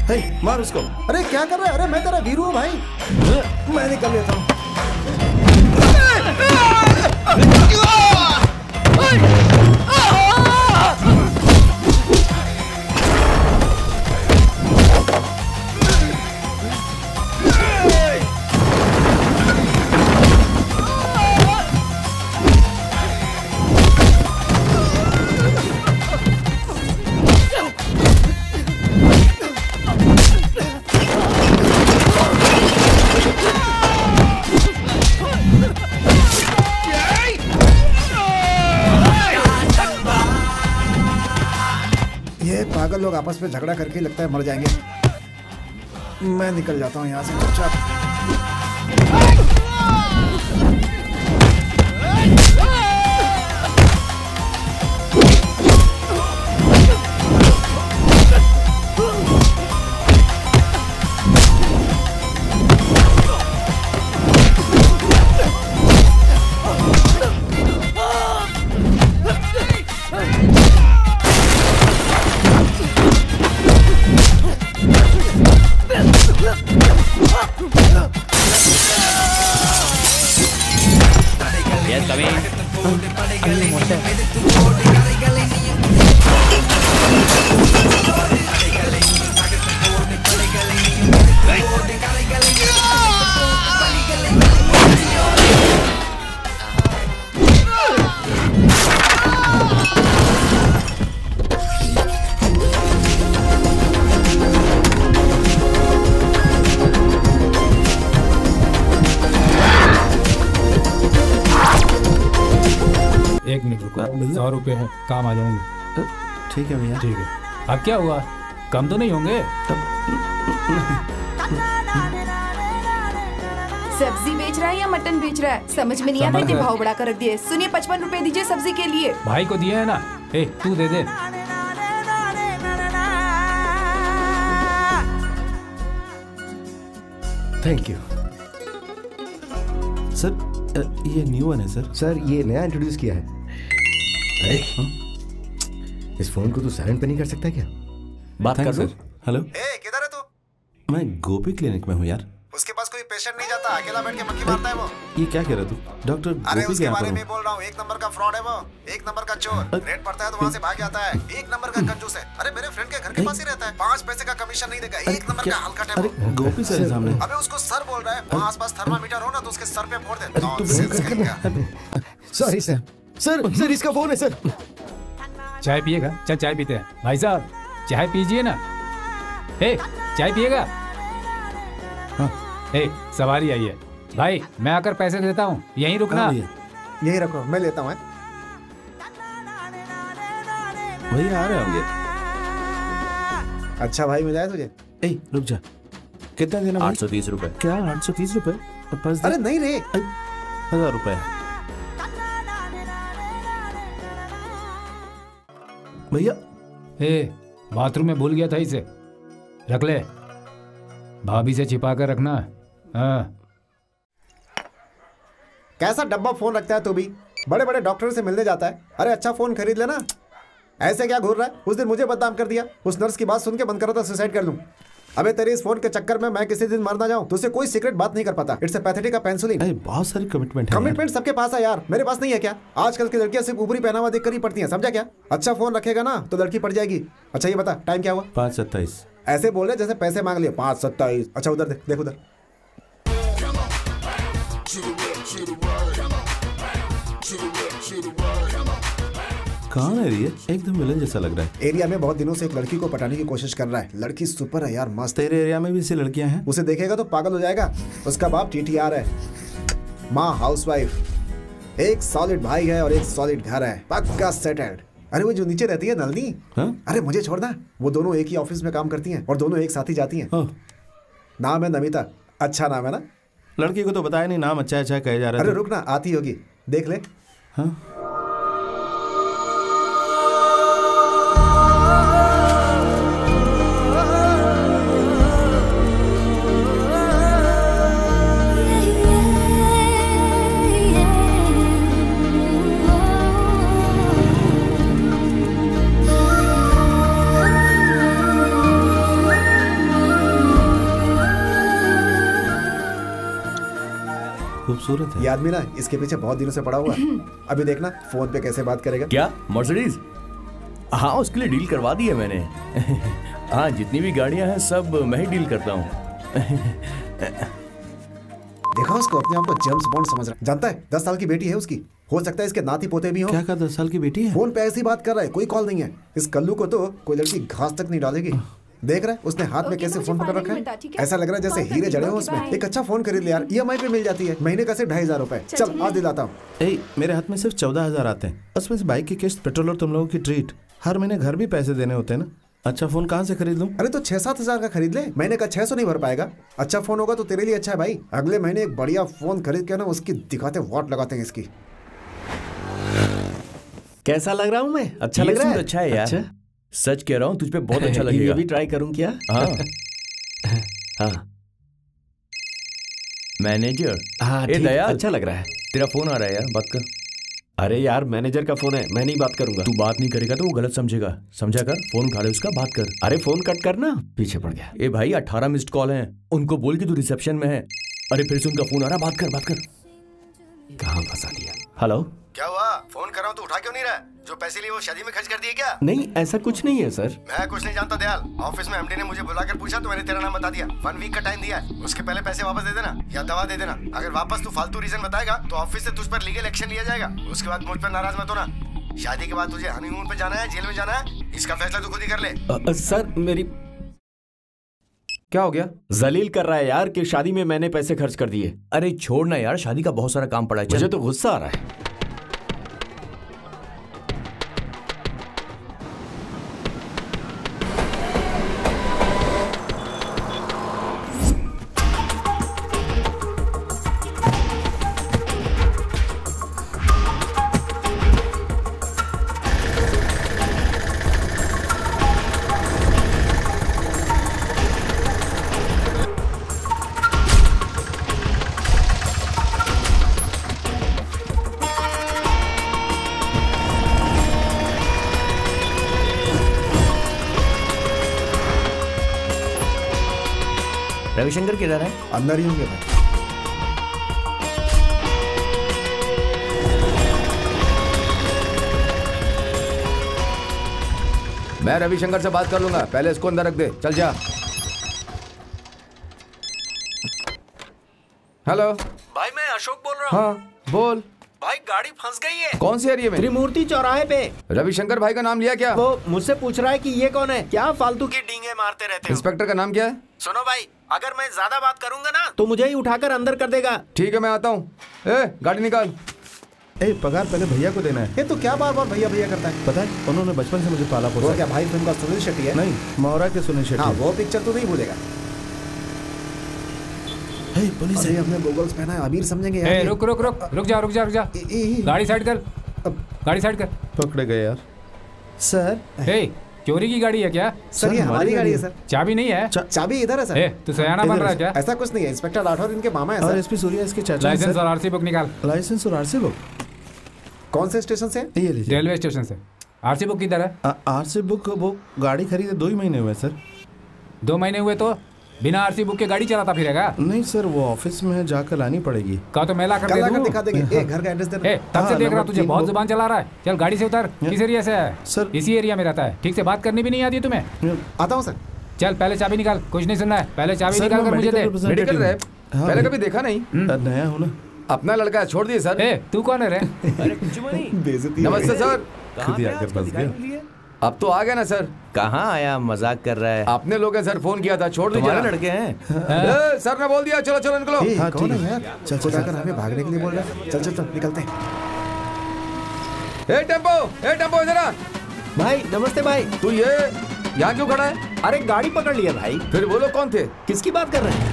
हे, मार उसको। अरे क्या कर रहा है? अरे मैं तेरा वीरू हूँ भाई। मैं निकल लेता हूँ। पागल लोग आपस में झगड़ा करके लगता है मर जाएंगे। मैं निकल जाता हूँ यहाँ से चुपचाप। है, काम आ जाएंगे। ठीक है भैया। ठीक है। अब क्या हुआ, कम तो नहीं होंगे? सब्जी बेच रहा है या मटन बेच रहा है समझ में नहीं आता, इतने भाव बढ़ा कर रख दिए। सुनिए 55 रुपए दीजिए सब्जी के लिए। भाई को दिए है ना, ए तू दे दे। Thank you sir. ये न्यू वन है सर। सर ये नया इंट्रोड्यूस किया है। इस फोन को तू साइलेंट पे नहीं कर सकता क्या? बात कर सर। हेलो, किधर है तू? मैं गोपी क्लिनिक में हूँ यार। उसके पास कोई पेशेंट नहीं जाता, अकेला बैठ के मक्खी मारता है वो। ये क्या कह रहा तू? डॉक्टर अरे गोपी उसके बारे में बोल रहा हूँ। एक नंबर का फ्रॉड है वो, एक नंबर का चोर। रेड पड़ता है तो वहाँ से भाग जाता है। एक नंबर का कंजूस है। अरे मेरे फ्रेंड के घर के पास ही रहता है। 5 पैसे का कमीशन नहीं देगा। एक नंबर का हलकट है वो। गोपी सर सामने। अबे उसको सर बोल रहा है। वहाँ आसपास थर्मामीटर हो ना तो उसके सर पे फोड़ दे। Sorry sir. सर इसका फोन है सर। चाय पिएगा? चल चाय पीते हैं। भाई साहब चाय पीजिए ना। ए चाय पिएगा? ए सवारी आई है भाई, मैं आकर पैसे देता हूँ, यहीं रुकना। यहीं रखो, मैं लेता हूँ। भैया आ रहे होंगे। अच्छा भाई मिला है तुझे? ए रुक जा, कितना देना? 830 रुपए। क्या 830 रुपए? अरे नहीं रे, 1000 रुपए। भैया ए बाथरूम में भूल गया था, इसे रख ले, भाभी से छिपा कर रखना। हाँ। कैसा डब्बा फोन रखता है तू भी? बड़े बड़े डॉक्टर से मिलने जाता है। अरे अच्छा फोन खरीद लेना, ऐसे क्या घूर रहा है? उस दिन मुझे बदनाम कर दिया। उस नर्स की बात सुन के मन कर रहा था सुसाइड कर लूं। अबे तेरे इस फोन के चक्कर में मैं किसी दिन मर ना जाऊं। तुझसे कोई सीक्रेट बात नहीं कर पाता। इट्स ए पैथेटिक का पेंसिलिन। बहुत सारी कमिटमेंट है। कमिटमेंट सबके पास है यार, मेरे पास नहीं है क्या? आजकल की लड़कियां सिर्फ ऊपरी पहनावा देख कर ही पड़ती हैं, समझा क्या? अच्छा फोन रखेगा ना तो लड़की पड़ जाएगी। अच्छा ये बता टाइम क्या हुआ? 5:27। ऐसे बोल रहे जैसे पैसे मांग लिए। 5:27। अच्छा उधर देख, देख उधर। कौन है ये? एकदम विलन जैसा लग रहा है। एरिया में बहुत दिनों से एक लड़की को पटाने की कोशिश कर रहा है। लड़की सुपर है यार, मस्त। तेरे एरिया में भी ऐसी लड़कियां हैं? उसे देखेगा तो पागल हो जाएगा। उसका बाप TTR है, माँ हाउसवाइफ, एक सॉलिड भाई है और एक सॉलिड घर है, पक्का सेटल्ड। अरे वो जो नीचे रहती है नलनी, अरे मुझे छोड़ना, वो दोनों एक ही ऑफिस में काम करती हैं और दोनों एक साथ ही जाती हैं। नाम है नमिता। अच्छा नाम है ना? लड़की को तो बताया नहीं, नाम अच्छा अच्छा कहे जा रहा है। अरे रुक ना, आती होगी, देख ले। हाँ खूबसूरत है। ये आदमी ना इसके पीछे बहुत दिनों से पड़ा हुआ है। अभी देखना फोन पे कैसे बात करेगा। क्या मर्सिडीज? हाँ, उसके लिए डील करवा दी है मैंने। हाँ, जितनी भी गाड़ियां हैं सब मैं ही डील करता हूँ। देखा उसको, अपने आप को जेम्स बॉन्ड समझ रहा है। जानता है 10 साल की बेटी है उसकी, हो सकता है इसके नाती पोते भी हो। क्या 10 साल की बेटी है? फोन पे ऐसी बात कर रहा है, कोई कॉल नहीं है। इस कल्लू को तो कोई लड़की घास तक नहीं डालेगी। देख रहा है उसने हाथ में कैसे फोन पकड़ रखा है, ऐसा लग रहा है जैसे हीरे जड़े हो उसमें। एक अच्छा फोन खरीद ले यार, EMI पे मिल जाती है, महीने का सिर्फ 2,500 रुपए। चल आज दिलाता हूँ। मेरे हाथ में सिर्फ 14,000 आते हैं, उसमें से बाइक की किस्त, पेट्रोल और तुम लोगों की ट्रीट। हर महीने घर भी पैसे देने होते हैं ना। अच्छा फोन कहाँ से खरीद लूं? अरे तो 6-7 हजार का खरीद ले, महीने का 600 नहीं भर पाएगा। अच्छा फोन होगा तो तेरे लिए अच्छा है भाई। अगले महीने एक बढ़िया फोन खरीद के ना उसकी दिखाते वॉट लगाते हैं इसकी। कैसा लग रहा हूँ मैं? अच्छा लग रहा है? अच्छा है यार। अच्छा? सच कह रहा हूँ, तुझ पे बहुत अच्छा लगेगा। ये भी ट्राई करूँ क्या? हाँ। हाँ मैनेजर। हाँ, ए ठीक, दयाल, अच्छा लग रहा है। तेरा फोन आ रहा है यार, बात कर। अरे यार, मैनेजर का फोन है, मैं नहीं बात करूंगा। तू बात नहीं करेगा तो वो गलत समझेगा, समझा कर। फोन उठा ले उसका, बात कर। अरे फोन कट करना, पीछे पड़ गया। ए भाई, 18 मिस्ड कॉल हैं, उनको बोल कि तू रिसेप्शन में है। अरे फिर से उनका फोन आ रहा, बात कर, बात कर। कहाँ फंसा दिया? हेलो, क्या हुआ? फोन कर रहा हूँ तो उठा क्यों नहीं रहा? जो पैसे लिए वो शादी में खर्च कर दिए क्या? नहीं ऐसा कुछ नहीं है सर। मैं कुछ नहीं जानता दयाल। ऑफिस में MD ने मुझे बुलाकर पूछा तो मैंने तेरा नाम बता दिया। 1 वीक का टाइम दिया है, उसके पहले पैसे वापस दे देना या दवा दे देना। अगर वापस तू फालतू रीजन बताएगा तो ऑफिस से तुझ पर लीगल एक्शन लिया जाएगा। उसके बाद मुझ पर नाराज मत होना। शादी के बाद तुझे हनीमून पे जाना है, जेल में जाना है, इसका फैसला तू खुद ही कर ले। सर मेरी क्या हो गया? जलील कर रहा है यार कि शादी में मैंने पैसे खर्च कर दिए। अरे छोड़ ना यार, शादी का बहुत सारा काम पड़ा है। मुझे तो गुस्सा आ रहा है। रविशंकर किधर है? अंदर ही होंगे भाई। मैं रविशंकर से बात कर लूंगा, पहले इसको अंदर रख दे। चल जा। हेलो भाई मैं अशोक बोल रहा हूँ। हाँ बोल भाई गाड़ी फंस गई है। कौन सी एरिया में? त्रिमूर्ति चौराहे पे। रविशंकर भाई का नाम लिया क्या? वो मुझसे पूछ रहा है कि ये कौन है, क्या फालतू की डींगे मारते रहते हो। इंस्पेक्टर का नाम क्या है? सुनो भाई, अगर मैं ज्यादा बात करूंगा ना तो मुझे ही उठाकर अंदर कर देगा। ठीक है मैं आता हूँ। गाड़ी निकाल। पगार पहले भैया को देना है। ये तो क्या बार बार भैया भैया करता है? पता है उन्होंने बचपन से मुझे पाला वो पोसा। क्या भाई फिल्म का सुनील शेट्टी है? नहीं, मौरा के सुनील शेट्टी। हाँ वो पिक्चर तो नहीं भूलेगा। पुलिस अरे हमने गोगल्स पहना है, अमीर समझेंगे यार। ए, रुक रुक रुक रुक जा रुक जा रुक जा। गाड़ी साइड कर, गाड़ी साइड कर। पकड़े गए यार। सर ए, चोरी की गाड़ी है क्या? सर ये हमारी गाड़ी है सर। चाबी नहीं है? चाबी इधर है सर। ए, तू सयाना बन रहा है क्या? ऐसा कुछ नहीं है, इंस्पेक्टर राठौर इनके मामा है और सर। SP सूर्या इसके चाचा हैं, लाइसेंस सर। और RC बुक निकाल। लाइसेंस और RC बुक कौन से स्टेशन से? ये लीजिए। रेलवे स्टेशन से। RC बुक किधर है? RC बुक वो गाड़ी खरीदे 2 ही महीने हुए सर। 2 महीने हुए तो बिना RC बुक के गाड़ी चलाता फिरेगा? नहीं सर, वो ऑफिस में जाकर लानी पड़ेगी। कहा तो मैं ला कर कल दे आकर दूं। दिखा देंगे। घर का एड्रेस देना। ए, तब से देख रहा नंबर तुझे 3 बहुत वो- जुबान चला रहा है। चल गाड़ी से उतर। किस एरिया से है? सर। इसी एरिया में रहता है। ठीक से बात करनी भी नहीं आती है तुम्हें? आता हूँ सर। चल पहले चाबी निकाल, कुछ नहीं सुनना है। पहले चाबी सर, निकाल मैं कर मुझे दे। medical representative मेडिकल रैप हाँ, पहले भाई। कभी देखा नहीं। नया हो ना। अपना लड़का है, छोड़ दिए सर। ए, तू कौन है रे? बेइज्जती है। नमस्ते सर। खुद ही आकर फंस गया। अब तो आ गया ना सर। कहाँ आया, मजाक कर रहा है। आपने लोग हैं सर, फोन किया था, छोड़ दीजिए तुम्हारे ना। लड़के हैं? सर ने बोल दिया, चलो चलो निकलो। ए, हाँ, कौन ठीक है है। यार? चल खुद आकर हमें भागने के लिए बोल रहा है। चल चल चल निकलते हैं। ए टेम्पो इधर आ। भाई नमस्ते भाई। तू ये यहाँ क्यों खड़ा है? अरे गाड़ी पकड़ लिया भाई। फिर वो लोग कौन थे? किसकी बात कर रहे हैं?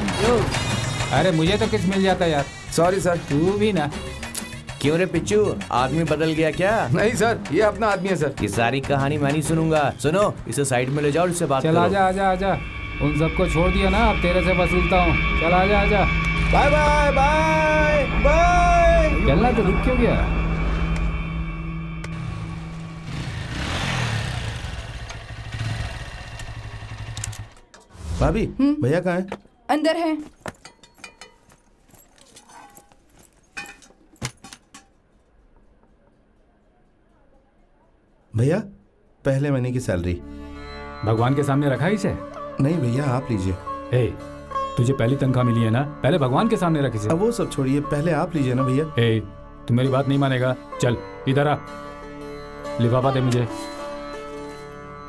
अरे मुझे तो किस मिल जाता यार। Sorry sir. तू भी ना। क्यों रे पिच्चू, आदमी बदल गया क्या? नहीं सर, ये अपना आदमी है सर। ये सारी कहानी मैं नहीं सुनूंगा। सुनो, इसे साइड में ले जाओ, इससे बात चल करो। आजा आजा आजा। उन सबको छोड़ दिया ना, अब तेरे से वसूलता हूँ। चल आजा आजा। Bye bye bye bye. चलना तो रुक क्यों गया? भाभी भैया कहाँ है? अंदर है। भैया पहले महीने की सैलरी। भगवान के सामने रखा है इसे? नहीं भैया आप लीजिए। ए, तुझे पहली तनख्वाह मिली है ना, पहले भगवान के सामने रख इसे। अब वो सब छोड़िए, पहले आप लीजिए ना भैया। ए, तू मेरी बात नहीं मानेगा, चल इधर आ, लिफाफा दे मुझे।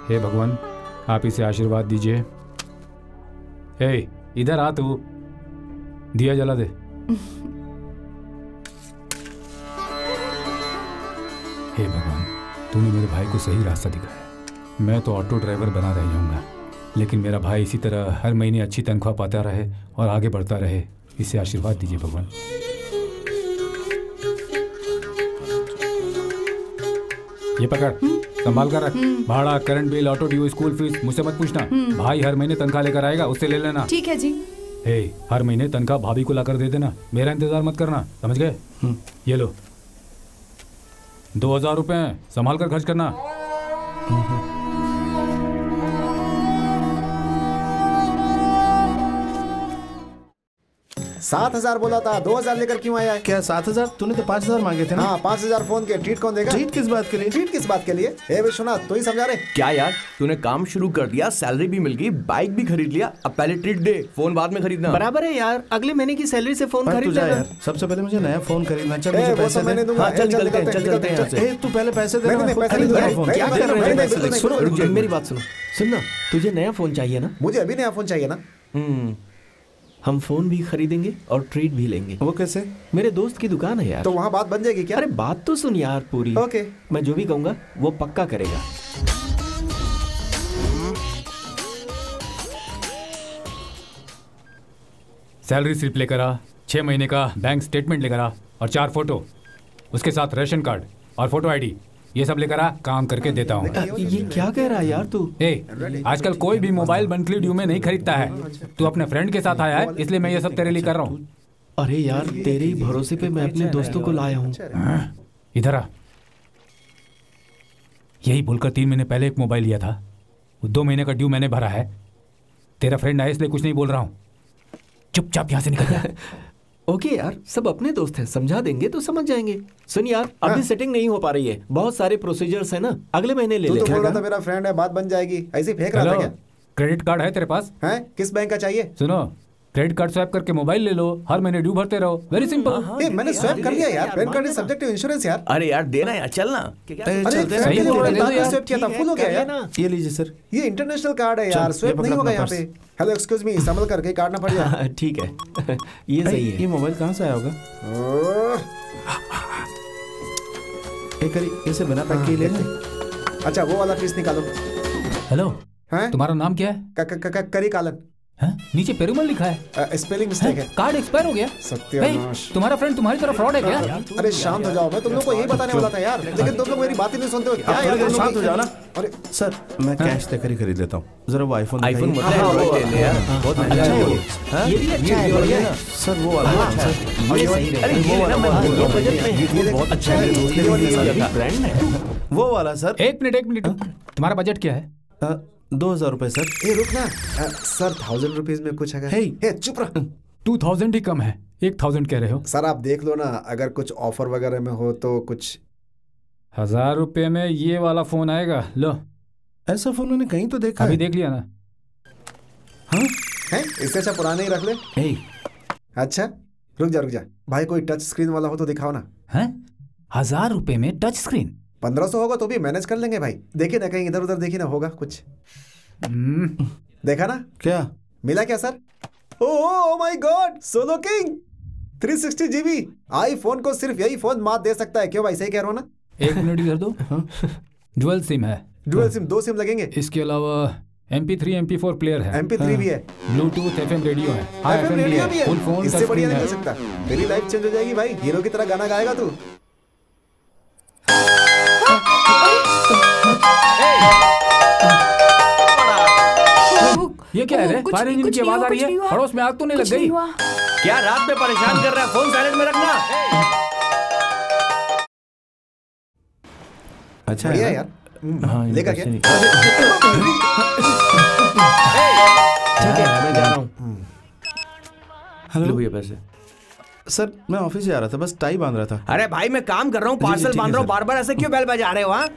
हे भगवान आप इसे आशीर्वाद दीजिए। ए, इधर आ, तू दिया जला दे। हे भगवान तूने मेरे भाई को सही रास्ता दिखाया। मैं तो ऑटो ड्राइवर बना रह जाऊंगा, लेकिन मेरा भाई इसी तरह हर महीने अच्छी तनख्वाह पाता रहे और आगे बढ़ता रहे। इसे आशीर्वाद दीजिए भगवान। ये पकड़, संभाल कर रख। भाड़ा, current bill, auto due, school fees मुझसे मत पूछना। भाई हर महीने तनख्वाह लेकर आएगा, उससे ले लेना। ठीक है जी। हे, हर महीने तनख्वाह भाभी को लाकर दे देना, मेरा इंतजार मत करना, समझ गए? ये लो 2000 रुपए, संभाल कर खर्च करना। 7,000 बोला था, 2,000 लेकर क्यों आया है? क्या 7,000? तूने तो 5,000 मांगे थे ना। हाँ 5,000 फोन के, ट्रीट कौन देगा? ट्रीट किस बात के लिए? ट्रीट किस बात के लिए? ए विश्वनाथ तू ही समझा रहे। क्या यार तूने काम शुरू कर दिया, सैलरी भी मिल गई, बाइक भी खरीद लिया, अब पहले ट्रीट दे, फोन बाद में खरीदना। बराबर है यार, अगले महीने की सैलरी से फोन तू खरीद जा लेना। यार, सबसे पहले मुझे नया फोन खरीदना। चल मुझे वो पैसे तो मैंने दे। दूंगा। हाँ, चल निकलते हैं, चल चलते हैं यहाँ से। तू पहले पैसे दे। नहीं, पैसे नहीं दूंगा। क्या कर रहे हैं? पैसे दे। सुनो, रुक जा, मेरी बात सुनो। सुनना, तुझे नया फोन चाहिए ना? मुझे अभी नया फोन चाहिए ना। हम फोन भी खरीदेंगे और ट्रीट भी लेंगे। वो कैसे? मेरे दोस्त की दुकान है यार। तो वहाँ बात बन जाएगी क्या? अरे बात तो सुन यार पूरी। ओके। मैं जो भी कहूंगा वो पक्का करेगा। सैलरी स्लिप लेकर आ, 6 महीने का बैंक स्टेटमेंट लेकर आ और 4 फोटो, उसके साथ रेशन कार्ड और फोटो आईडी, ये सब लेकर आ, काम करके देता हूँ। ये क्या कह रहा है यार तू? ए, आजकल कोई भी मोबाइल मंथली ड्यू में नहीं खरीदता है। तू अपने फ्रेंड के साथ आया है, इसलिए मैं ये सब तेरे लिए कर रहा हूँ। अरे यार तेरे ही भरोसे पे मैं अपने दोस्तों को लाया हूँ। इधर आ। यही बोलकर 3 महीने पहले एक मोबाइल लिया था, 2 महीने का ड्यू मैंने भरा है। तेरा फ्रेंड आया इसलिए कुछ नहीं बोल रहा हूँ, चुपचाप यहाँ से निकल जा। ओके यार, सब अपने दोस्त हैं, समझा देंगे तो समझ जाएंगे। सुन यार, अभी सेटिंग नहीं हो पा रही है, बहुत सारे प्रोसीजर्स है ना, अगले महीने ले तू तो ले। बोल रहा था मेरा फ्रेंड है, बात बन जाएगी, ऐसे ही फेंक रहा था हेलो, क्या? क्रेडिट कार्ड है तेरे पास? हैं? किस बैंक का चाहिए? सुनो, क्रेडिट कार्ड स्वैप करके मोबाइल ले लो, हर महीने ड्यू भरते रहो, वेरी सिंपल। ए मैंने स्वैप कर लिया यार, PAN card is subject to insurance यार। अरे यार देना यार, चलना। अरे चलते फ्रेंड के लिए बोल रहे बोला थे यार, स्वैप किया था, फुल हो गया यार। ये लीजिए सर। ये इंटरनेशनल कार्ड है यार, चल, स्वैप ये नहीं पकड़ होगा अपना यहाँ पे। हेलो एक्सक्यूज मी, संभल करके काटना पड़ जाएगा। हाँ, ठीक है। ये सही ये है। मोबाइल कहाँ से आया होगा? एक करी इसे बिना पैक के ले ले। अच्छा वो वाला पीस निकालो। हेलो, हैं? तुम्हारा नाम क्या है? करी कालन। हैं? नीचे पेरुमल लिखा है। स्पेलिंग मिस्टेक है। कार्ड एक्सपायर हो गया। सत्यानाश। हे, तुम्हारा फ्रेंड तुम्हारी तरफ फ्रॉड है क्या? अरे शांत हो जाओ, मैं तुम लोग को यही बताने वाला था यार, लेकिन तुम लोग मेरी बात ही नहीं सुनते हो। क्या यार, तुम लोग शांत हो जाओ ना। अरे सर मैं कैश देकर ही खरीद लेता हूँ, जरा वो आईफोन आईफोन दिखाइए। मतलब एंड्रॉइड ले ले यार, बहुत महंगा है ये। ये भी अच्छा है, बढ़िया है। सर वो वाला ये सही अरे है। ये लेना, मैं बोल रहा हूँ, बजट में है। ये बहुत अच्छा है, दोस्त ने भी लिया था। ब्रांड है। वो वाला सर। एक मिनट, तुम्हारा बजट क्या है? 2,000 रुपए सर। ए रुक ना सर, 1,000 रुपीज में कुछ है? हे चुप रह। 2000 ही कम है, 1000 कह रहे हो। सर आप देख लो ना, अगर कुछ ऑफर वगैरह में हो तो कुछ। 1000 रुपए में ये वाला फोन आएगा, लो। ऐसा फोन मैंने कहीं तो देखा अभी है। देख लिया ना। हाँ हैं? इससे अच्छा पुराने ही रख ले। हे अच्छा रुक जा भाई, कोई टच स्क्रीन वाला हो तो दिखाओ ना। हैं? 1000 रुपए में टच स्क्रीन? 1500 होगा तो भी मैनेज कर लेंगे भाई। देखिए ना, कहीं इधर उधर देखिए ना, होगा कुछ। देखा ना? क्या मिला क्या sir? Oh my God, solo king 360 GB iPhone को सिर्फ यही फोन मात दे सकता है। क्यों भाई, सही कह रहा हूँ ना? 1 मिनट इधर दो। डुअल सिम है, डुअल सिम, 2 सिम लगेंगे। इसके अलावा MP3 MP4 प्लेयर है, MP3 भी है, ब्लूटूथ FM रेडियो है, हाँ, FM FM भी रेडियो भी है, फुल है। फोन इससे बढ़िया नहीं है। हो सकता। तेरी लाइफ चेंज हो जाएगी भाई, हीरो की तरह गाना गाएगा तू। ये क्या है रे? कुछ फायर नहीं, इंजन कुछ की नहीं आवाज हुआ, आ रही कुछ नहीं है, हुआ। पड़ोस में आग तो नहीं लग कुछ नहीं गई? हुआ। क्या रात में परेशान कर रहा है, फोन साइलेंट में रखना। अच्छा बढ़िया है यार। हाँ, लेगा क्या? ठीक है, मैं जा रहा हूँ। हेलो लो भैया पैसे। सर मैं ऑफिस जा रहा था, बस टाई बांध रहा था। अरे भाई मैं काम कर रहा हूँ, जी, पार्सल ठीक बांध है रहा हूँ, सर। बार बार ऐसे क्यों बेल बजा रहे हो? हाँ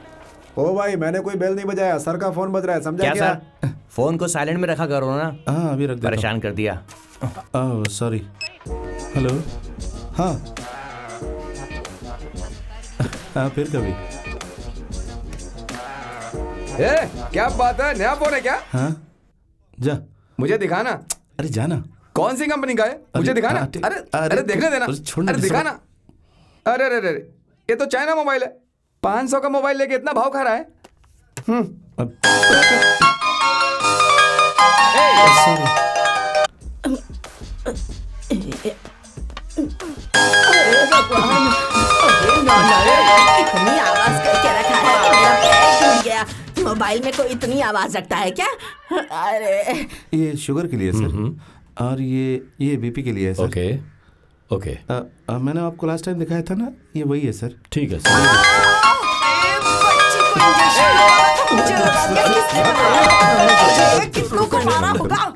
ओ भाई मैंने कोई बेल नहीं बजाया, सर का फोन बज रहा है, समझा क्या? सर फोन को साइलेंट में रखा करो ना। हाँ अभी रख देता हूँ। परेशान कर दिया। सॉरी। हेलो। हाँ हाँ फिर कभी। क्या बात है, नया फोन है क्या? हाँ जा, मुझे दिखाना। अरे जाना। कौन सी कंपनी का है, मुझे दिखाना। अरे देखने देना, अरे दिखाना। अरे अरे अरे ये तो चाइना मोबाइल है, 500 का मोबाइल लेके इतना भाव खा रहा है। इतनी आवाज करके रखा है कि मेरा पैर टूट गया। मोबाइल में कोई इतनी आवाज रखता है क्या? अरे ये शुगर के लिए सर, और ये बीपी के लिए है सर। Okay okay. मैंने आपको लास्ट टाइम दिखाया था ना, ये वही है सर। ठीक है सर। किसको को मारा होगा?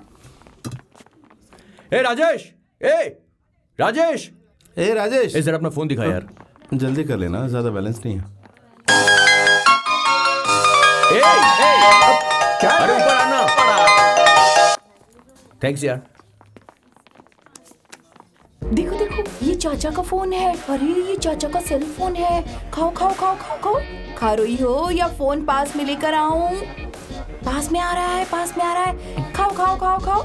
ए राजेश, राजेश, राजेश, जरा अपना फोन दिखा यार। जल्दी कर लेना, ज्यादा बैलेंस नहीं है। क्या? अरे ऊपर आना। थैंक्स यार। देखो देखो, ये चाचा का फोन है। अरे ये चाचा का सेल फोन है। खाओ खाओ खाओ खाओ खाओ। खा रही हो या फोन पास में लेकर आऊं? पास में आ रहा है, पास में आ रहा है। खाओ खाओ खाओ खाओ,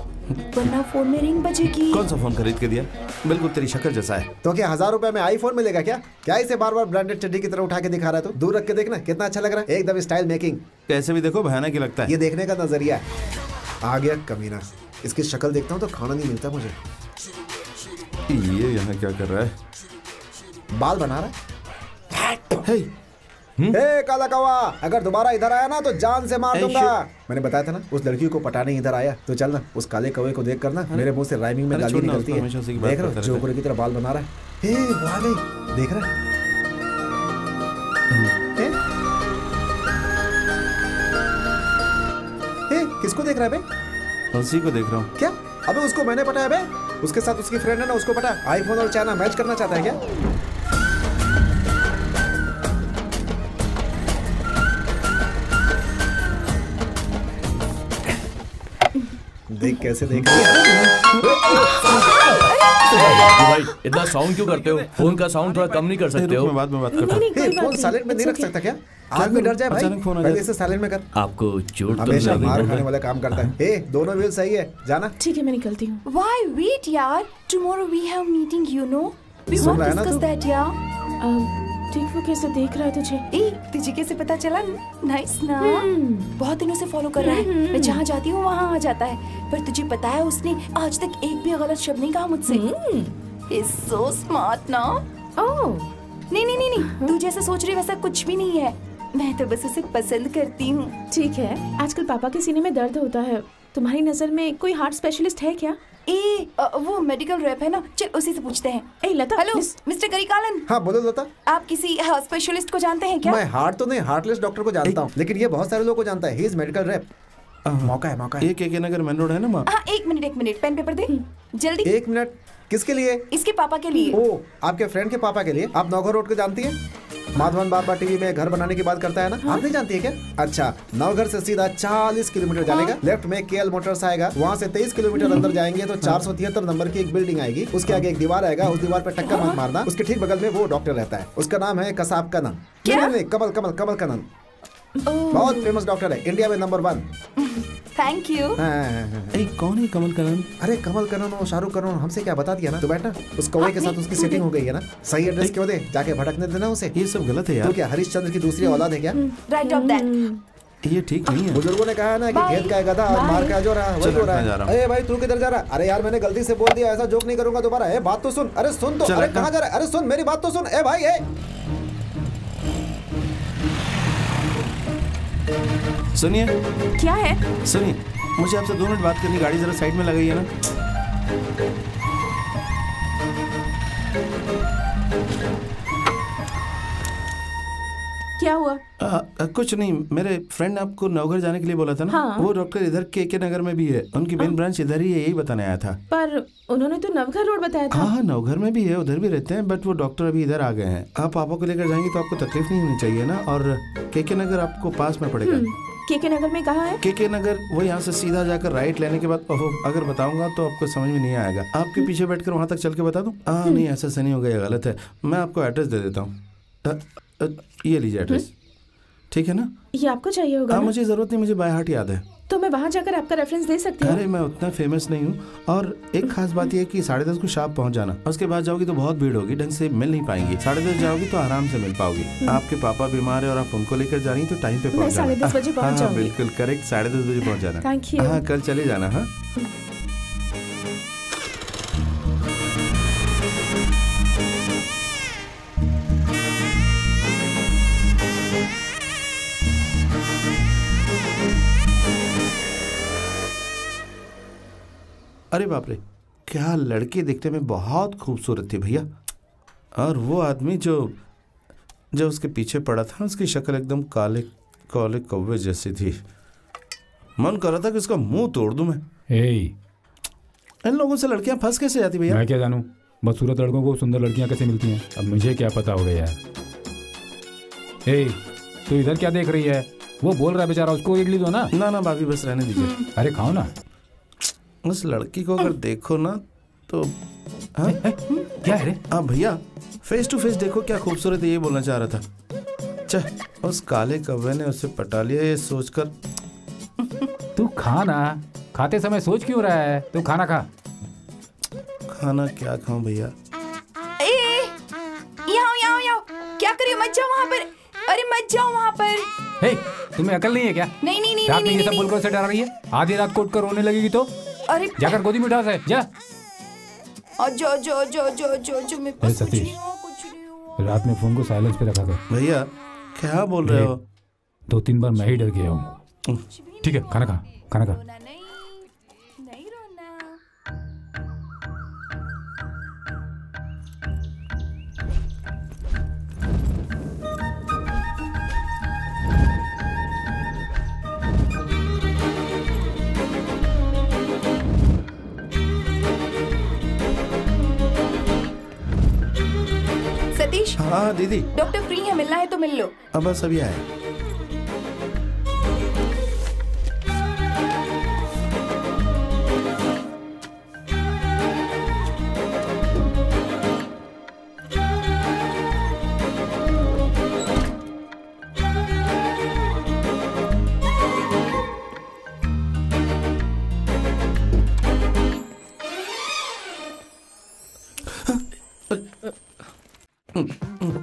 वरना फोन में रिंग बजेगी। कौन सा फोन खरीद के दिया? बिल्कुल तेरी शक्ल जैसा है। तो क्या 1000 रुपए में आईफोन मिलेगा क्या? क्या इसे बार बार ब्रांडेड चड्डी की तरह उठा के दिखा रहा है? तो दूर रख के देखना कितना अच्छा लग रहा है, एकदम स्टाइल मेकिंग। कैसे भी देखो भयानक ही लगता है। ये देखने का नजरिया आ गया कमीना। इसकी शक्ल देखता हूँ तो खाना नहीं मिलता मुझे। ये यहाँ क्या कर रहा है? बाल बना रहा है। हे काला कौवा, अगर दोबारा इधर आया ना तो जान से मार दूंगा। मैंने बताया था ना उस लड़की को पटाने इधर आया, तो चल ना उस काले कौवे को देख कर ना मेरे मुंह से राइमिंग में गाली निकलती है। देख रहा जोकर की तरह बाल बना रहा है। हे वो आ गई, देख रहा है? किसको देख रहा है बे? उसी को देख रहा हूँ। क्या? अबे उसको मैंने पटाया बे। उसके साथ उसकी फ्रेंड है ना, उसको पटा। आईफोन और चाइना मैच करना चाहता है क्या? देख कैसे देख रही है। भाई इतना साउंड क्यों करते हो? फोन का साउंड थोड़ा कम नहीं कर सकते हो? मैं बाद में बात करता हूँ। फोन साइलेंट में नहीं रख सकता क्या? आग में डर जाए भाई, पहले इसे साइलेंट में कर। आपको चोट तो हमेशा लगी मार है? खाने वाला काम करता है। दोनों व्हील सही है, जाना। ठीक है मैं निकलती हूँ। Why wait यार? Tomorrow we have meeting, you know. We soon won't रहा है ना discuss तू? that यार। ठीक, वो कैसे देख रहा है तुझे? तुझे कैसे पता चला? नाइस ना। बहुत दिनों से फॉलो कर रहा है। मैं जहाँ जाती हूँ वहाँ आ जाता है। पर तुझे पता है उसने आज तक एक भी गलत शब्द नहीं कहा मुझसे। He's so smart ना। नहीं नहीं नहीं नहीं, तू जैसा सोच रही वैसा कुछ भी नहीं है। मैं तो बस उसे पसंद करती हूँ। ठीक है, आजकल पापा के सीने में दर्द होता है। तुम्हारी नजर में कोई हार्ट स्पेशलिस्ट है क्या? वो मेडिकल रैप है ना, चल उसी से पूछते हैं। लता। Hello mister Karikalan. हाँ बोलो लता। आप किसी स्पेशलिस्ट को जानते हैं क्या? मैं हार्ट तो नहीं, हार्टलेस डॉक्टर को जानता हूँ, लेकिन ये बहुत सारे लोगों को जानता है। He is medical rap. मौका है, मौका है। एक नगर मेन रोड है ना माँ। हाँ एक मिनट, पेन पेपर दे जल्दी। 1 मिनट। किसके लिए? इसके पापा के लिए। ओ, आपके फ्रेंड के पापा के लिए। आप नौघर रोड को जानती है? माधवन बाबा टीवी में घर बनाने की बात करता है ना। आप नहीं जानती है क्या? अच्छा, नवघर से सीधा 40 किलोमीटर जानेगा। लेफ्ट में केएल मोटर्स आएगा, वहाँ से 23 किलोमीटर अंदर जाएंगे तो 473 नंबर की एक बिल्डिंग आएगी। उसके आगे एक दीवार आएगा, उस दीवार पर टक्कर मत मारना। उसके ठीक बगल में वो डॉक्टर रहता है, उसका नाम है कसाब कनन। नहीं, कमल कनन। बहुत फेमस डॉक्टर है, इंडिया में नंबर 1। Thank you. कौन है कमल कनन? अरे कमल कनन और शाहरुख कनन हमसे क्या बता दिया ना। तो बैठना, उस कौवे के साथ उसकी सेटिंग हो गई है ना। सही एड्रेस क्यों दे, जाके भटकने देना उसे। ये सब गलत है यार। तो क्या हरिश्चंद्र की दूसरी औलाद है क्या? Right of that. ये ठीक नहीं है। बुजुर्गों ने कहा है ना कि खेत का गधा और मार का जो रहा वही हो रहा है। अरे भाई तू किधर जा रहा? अरे यार मैंने गलती से बोल दिया, ऐसा जोक नहीं करूंगा दोबारा। ए बात तो सुन। अरे सुन तो। अरे कहाँ जा रहा है? अरे सुन मेरी बात तो सुन। ए भाई ए सुनिए। क्या है? सुनिए, मुझे आपसे 2 मिनट बात करनी। गाड़ी जरा साइड में लगाइए ना। क्या हुआ? कुछ नहीं, मेरे फ्रेंड ने आपको नवघर जाने के लिए बोला था ना। हाँ। वो डॉक्टर इधर के नगर में भी है, उनकी मेन ब्रांच इधर ही है, यही बताने आया था। पर उन्होंने तो नवघर रोड बताया था। हाँ, नवघर में भी है, उधर भी रहते हैं, बट वो डॉक्टर अभी इधर आ गए हैं। आप पापा को लेकर जाएंगे तो आपको तकलीफ नहीं होनी चाहिए ना। और के नगर आपको पास में पड़ेगा। के नगर में कहाँ है? के नगर वो यहाँ से सीधा जाकर राइट लेने के बाद, अगर बताऊंगा तो आपको समझ में नहीं आएगा। आपके पीछे बैठकर वहाँ तक चल के बता दूँ? नहीं, ऐसा सही नहीं होगा, ये गलत है। मैं आपको एड्रेस दे देता हूँ, ये लीजिए एड्रेस, ठीक है ना? ये आपको चाहिए होगा? मुझे जरूरत नहीं, मुझे बाय हार्ट याद है। तो मैं वहाँ जाकर आपका रेफरेंस दे सकती हूँ? अरे मैं उतना फेमस नहीं हूँ, और एक खास बात यह है कि 10:30 को शार्प पहुँच जाना। उसके बाद जाओगी तो बहुत भीड़ होगी, ढंग से मिल नहीं पाएंगी। 10:30 जाओगी तो आराम से मिल पाओगी। आपके पापा बीमार है और आप उनको लेकर जा रही तो टाइम पे पहुँच जाना। 10:30 बजे पहुँच जाऊंगी। बिल्कुल करेक्ट, 10:30 बजे पहुँच जाना। Thank you. हाँ, कल चले जाना। हाँ, अरे बाप रे, क्या लड़की दिखने में बहुत खूबसूरत थी भैया। और वो आदमी जो उसके पीछे पड़ा था, उसकी शक्ल एकदम काले काले कौवे जैसी थी। मन कर रहा था कि उसका मुंह तोड़ दूं मैं। इन लोगों से लड़कियां फंस कैसे जाती भैया? मैं क्या जानूं, बदसूरत लड़कों को सुंदर लड़कियां कैसे मिलती हैं, अब मुझे क्या पता होगा यार। तू इधर क्या देख रही है? वो बोल रहा है बेचारा, उसको इडली दो ना। ना भाभी, बस रहने दीजिए। अरे खाओ ना। उस लड़की को अगर देखो ना तो क्या है रे? भैया, फेस टू फेस देखो क्या खूबसूरत है, ये बोलना चाह रहा था। उस काले कौवे ने उसे पटा लिया ये सोचकर। तू खा ना, खाते समय सोच क्यों रहा है? तू खाना खा। खाना क्या खाऊं भैया? यहाँ क्या करियो? मत जाओ वहाँ पर। अरे मत जाओ वहाँ पर। तुम्हें अकल नहीं है क्या? नहीं रात में ये सब बोलकर से डरा रही है? आधी रात कोट कर रोने लगेगी तो? अरे जाकर गोदी में उठा से जा। जो मैं सतीश, रात में फोन को साइलेंस पे रखा कर। भैया क्या बोल रहे हो? 2-3 बार मैं ही डर गया हूँ। ठीक है, खाना खा। नहीं रोना। सतीश। हाँ दीदी। डॉक्टर फ्री है, मिलना है तो मिल लो। अब बस अभी आए।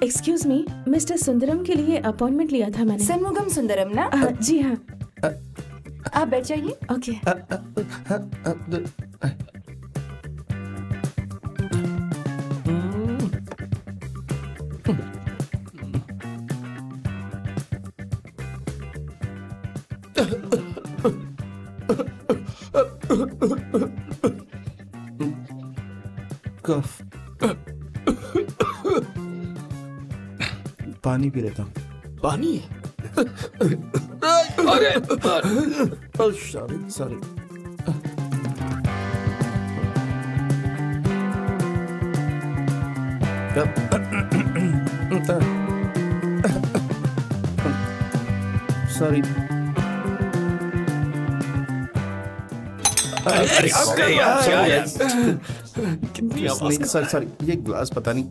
एक्सक्यूज मी, मिस्टर सुंदरम के लिए अपॉइंटमेंट लिया था मैंने। सन्मुगम सुंदरम ना? जी हाँ। आप बैठ जाइए। ओके। कफ, पानी पी लेता हूँ। पानी? अरे सॉरी। सॉरी। सॉरी, ये ग्लास पता नहीं।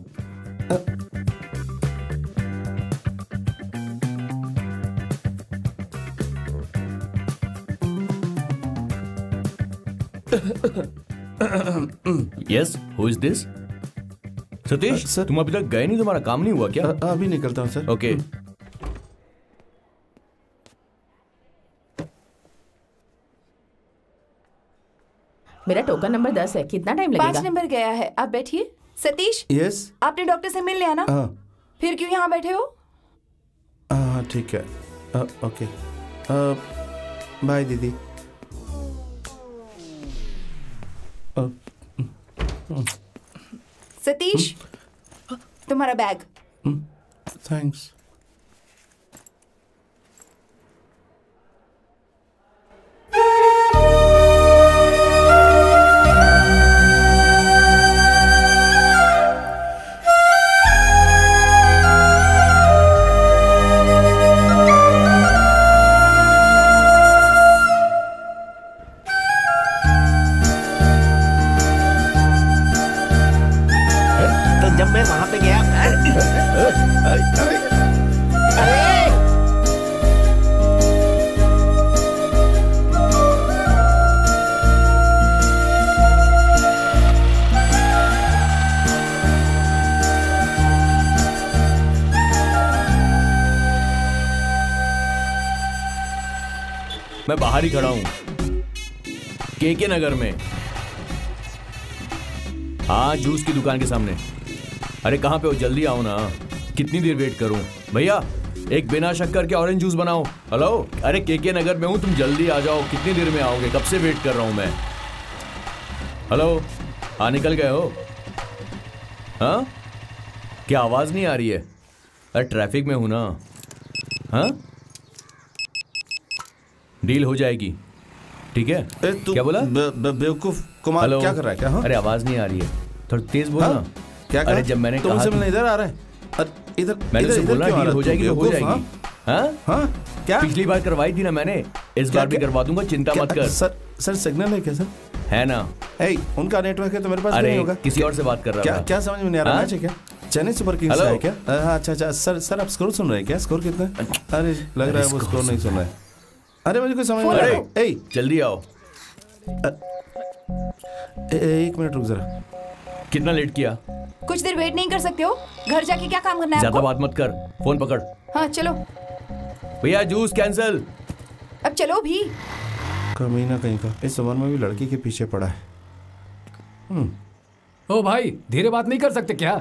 Yes, who is this? Satish, sir, तुम अभी तक गए नहीं? तुम्हारा काम नहीं हुआ क्या? अभी निकलता हूँ सर। ओके। मेरा टोकन नंबर 10 है, कितना टाइम लगेगा? 5 नंबर गया है, आप बैठिए। सतीश। यस। आपने डॉक्टर से मिल लिया ना? फिर क्यों यहाँ बैठे हो? ठीक है, ओके, बाय दीदी। सतीश, तुम्हारा बैग। थैंक्स। वहां पे गया। अरे मैं बाहर ही खड़ा हूं, केके नगर में। हाँ, जूस की दुकान के सामने। अरे कहाँ पे हो? जल्दी आओ ना। कितनी देर वेट करूं? भैया एक बिना शक्कर के ऑरेंज जूस बनाओ। हेलो, अरे केके नगर में हूं, तुम जल्दी आ जाओ। कितनी देर में आओगे? कब से वेट कर रहा हूं मैं। हेलो, हाँ निकल गए हो? हाँ, क्या आवाज नहीं आ रही है? अरे ट्रैफिक में हूं ना। हाँ, डील हो जाएगी, ठीक है? क्या बोला? बेवकूफ कुमार, क्या कर रहा है? क्या? अरे आवाज नहीं आ रही है, थोड़ा तेज बोलना। क्या अरे जब मैंने कहा तुमसे मिलने इधर आ रहा है। इधर मैंने तो बोला डील हो जाएगी तो हो जाएगी। हाँ क्या? पिछली बार करवाई थी ना मैंने, इस बार भी करवा दूंगा, चिंता मत कर। सर सिग्नल है क्या सर? है ना। उनका नेटवर्क है तो मेरे पास नहीं होगा। किसी और से बात कर रहा क्या समझ में नहीं आ रहा? मैच है क्या? चेन्नई सुपर किंग्स है क्या? अच्छा सर आप स्कोर सुन रहे हैं क्या? स्कोर कितना है? अरे लग रहा है वो स्कोर नहीं सुन रहा है। अरे मुझे कुछ समझ नहीं आ रहा। जल्दी आओ। एक मिनट रुक जरा। कितना लेट किया? कुछ देर वेट नहीं कर सकते हो? घर जाके क्या काम करना है? ज्यादा बात मत कर, फोन पकड़। हाँ चलो। भैया जूस कैंसिल। अब चलो भी। कमीना कहीं का, इस उम्र में भी लड़की के पीछे पड़ा है। ओ भाई, धीरे बात नहीं कर सकते क्या?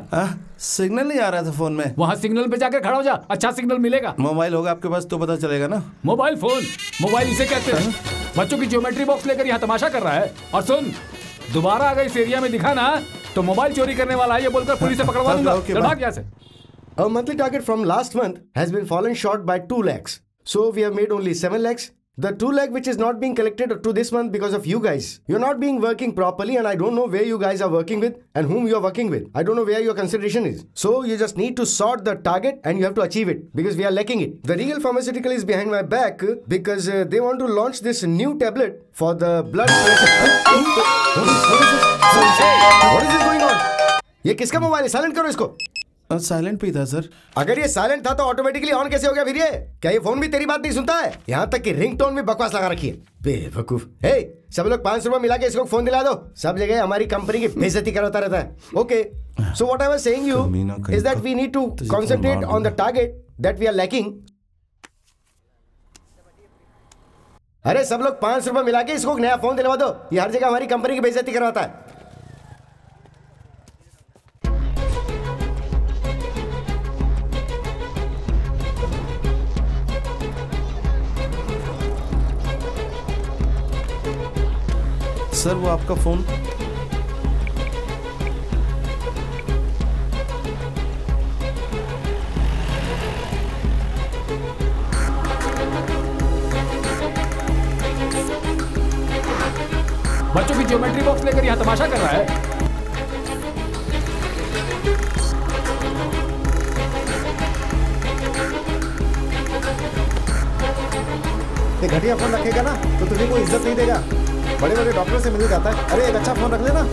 सिग्नल नहीं आ रहा था फोन में। वहाँ सिग्नल पे जाकर खड़ा हो जा, अच्छा सिग्नल मिलेगा। मोबाइल होगा आपके पास तो पता चलेगा ना। मोबाइल फोन, मोबाइल इसे कहते हैं। बच्चों की ज्योमेट्री बॉक्स लेकर यहाँ तमाशा कर रहा है। और सुन, दोबारा अगर इस एरिया में दिखा ना तो मोबाइल चोरी करने वाला है ये बोलकर पुलिस से पकड़वा दूंगा। चल भाग यहाँ से। Our monthly target from last month has been fallen short by 2 lakhs. So we have made only 7 lakhs. The 2 lakh which is not being collected to this month because of you guys. You're not being working properly and I don't know where you guys are working with and whom you are working with. I don't know where your consideration is. So you just need to sort the target and you have to achieve it because we are lacking it. The Regal Pharmaceutical is behind my back because they want to launch this new tablet for the blood pressure. What is this going on? ये किसका mobile है? Silent करो इसको। Silent पे था sir. अगर ये silent था तो ऑटोमेटिकली ऑन कैसे हो गया फिर ये? क्या ये फोन भी तेरी बात नहीं सुनता है? यहाँ तक कि रिंगटोन में बकवास लगा रखी है। बेवकूफ। हे, सब लोग 500 रुपए मिला के इसको फोन दिला दो। सब जगह हमारी कंपनी की बेइज्जती करता रहता है। Okay, so what I was saying you is that we need to concentrate on the target that we are lacking. अरे सब लोग 500 रुपए मिला के इसको नया फोन दिलवा दो। ये हर जगह हमारी कंपनी की बेइज्जती करवाता है। सर वो आपका फोन। बच्चों की ज्योमेट्री बॉक्स लेकर यहाँ तमाशा कर रहा है। ये घटिया फोन रखेगा ना तो तुझे कोई इज्जत नहीं देगा। बड़े बड़े डॉक्टर से मिल जाता है। अरे एक अच्छा फोन रख लेना।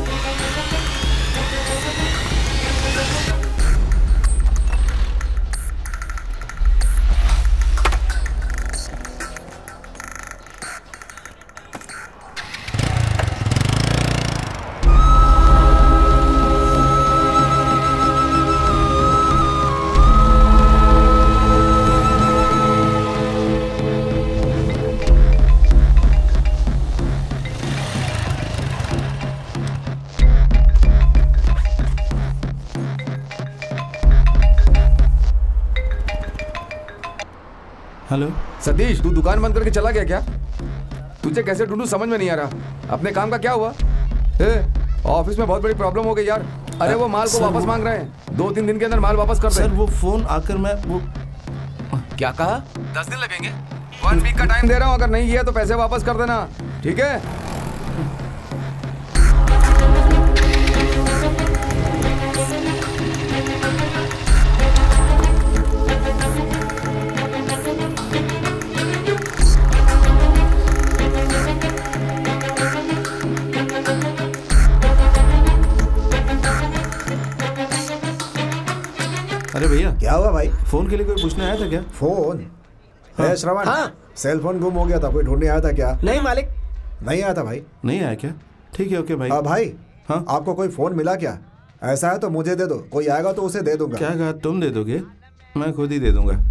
हेलो सतीश, तू दुकान बंद करके चला गया क्या? तुझे कैसे ढूंढूं समझ में नहीं आ रहा। अपने काम का क्या हुआ? ऑफिस में बहुत बड़ी प्रॉब्लम हो गई यार। अरे वो माल को वापस मांग रहे हैं। 2-3 दिन के अंदर माल वापस कर दे। सर वो फोन आकर मैं वो क्या कहा? 10 दिन लगेंगे। 1 वीक का टाइम दे रहा हूँ, अगर नहीं किया तो पैसे वापस कर देना, ठीक है? भैया क्या हुआ भाई? फोन के लिए कोई पूछने आया था क्या? फोन? हाँ। श्रवण, हाँ। सेल फोन गुम हो गया था, कोई ढूंढने आया था क्या? नहीं मालिक। नहीं आया था भाई। नहीं आया क्या? ठीक है, ओके भाई। भाई हाँ? आपको कोई फोन मिला क्या? ऐसा है तो मुझे दे दो, कोई आएगा तो उसे दे दूंगा। क्या कहा? तुम दे दोगे? मैं खुद ही दे दूंगा।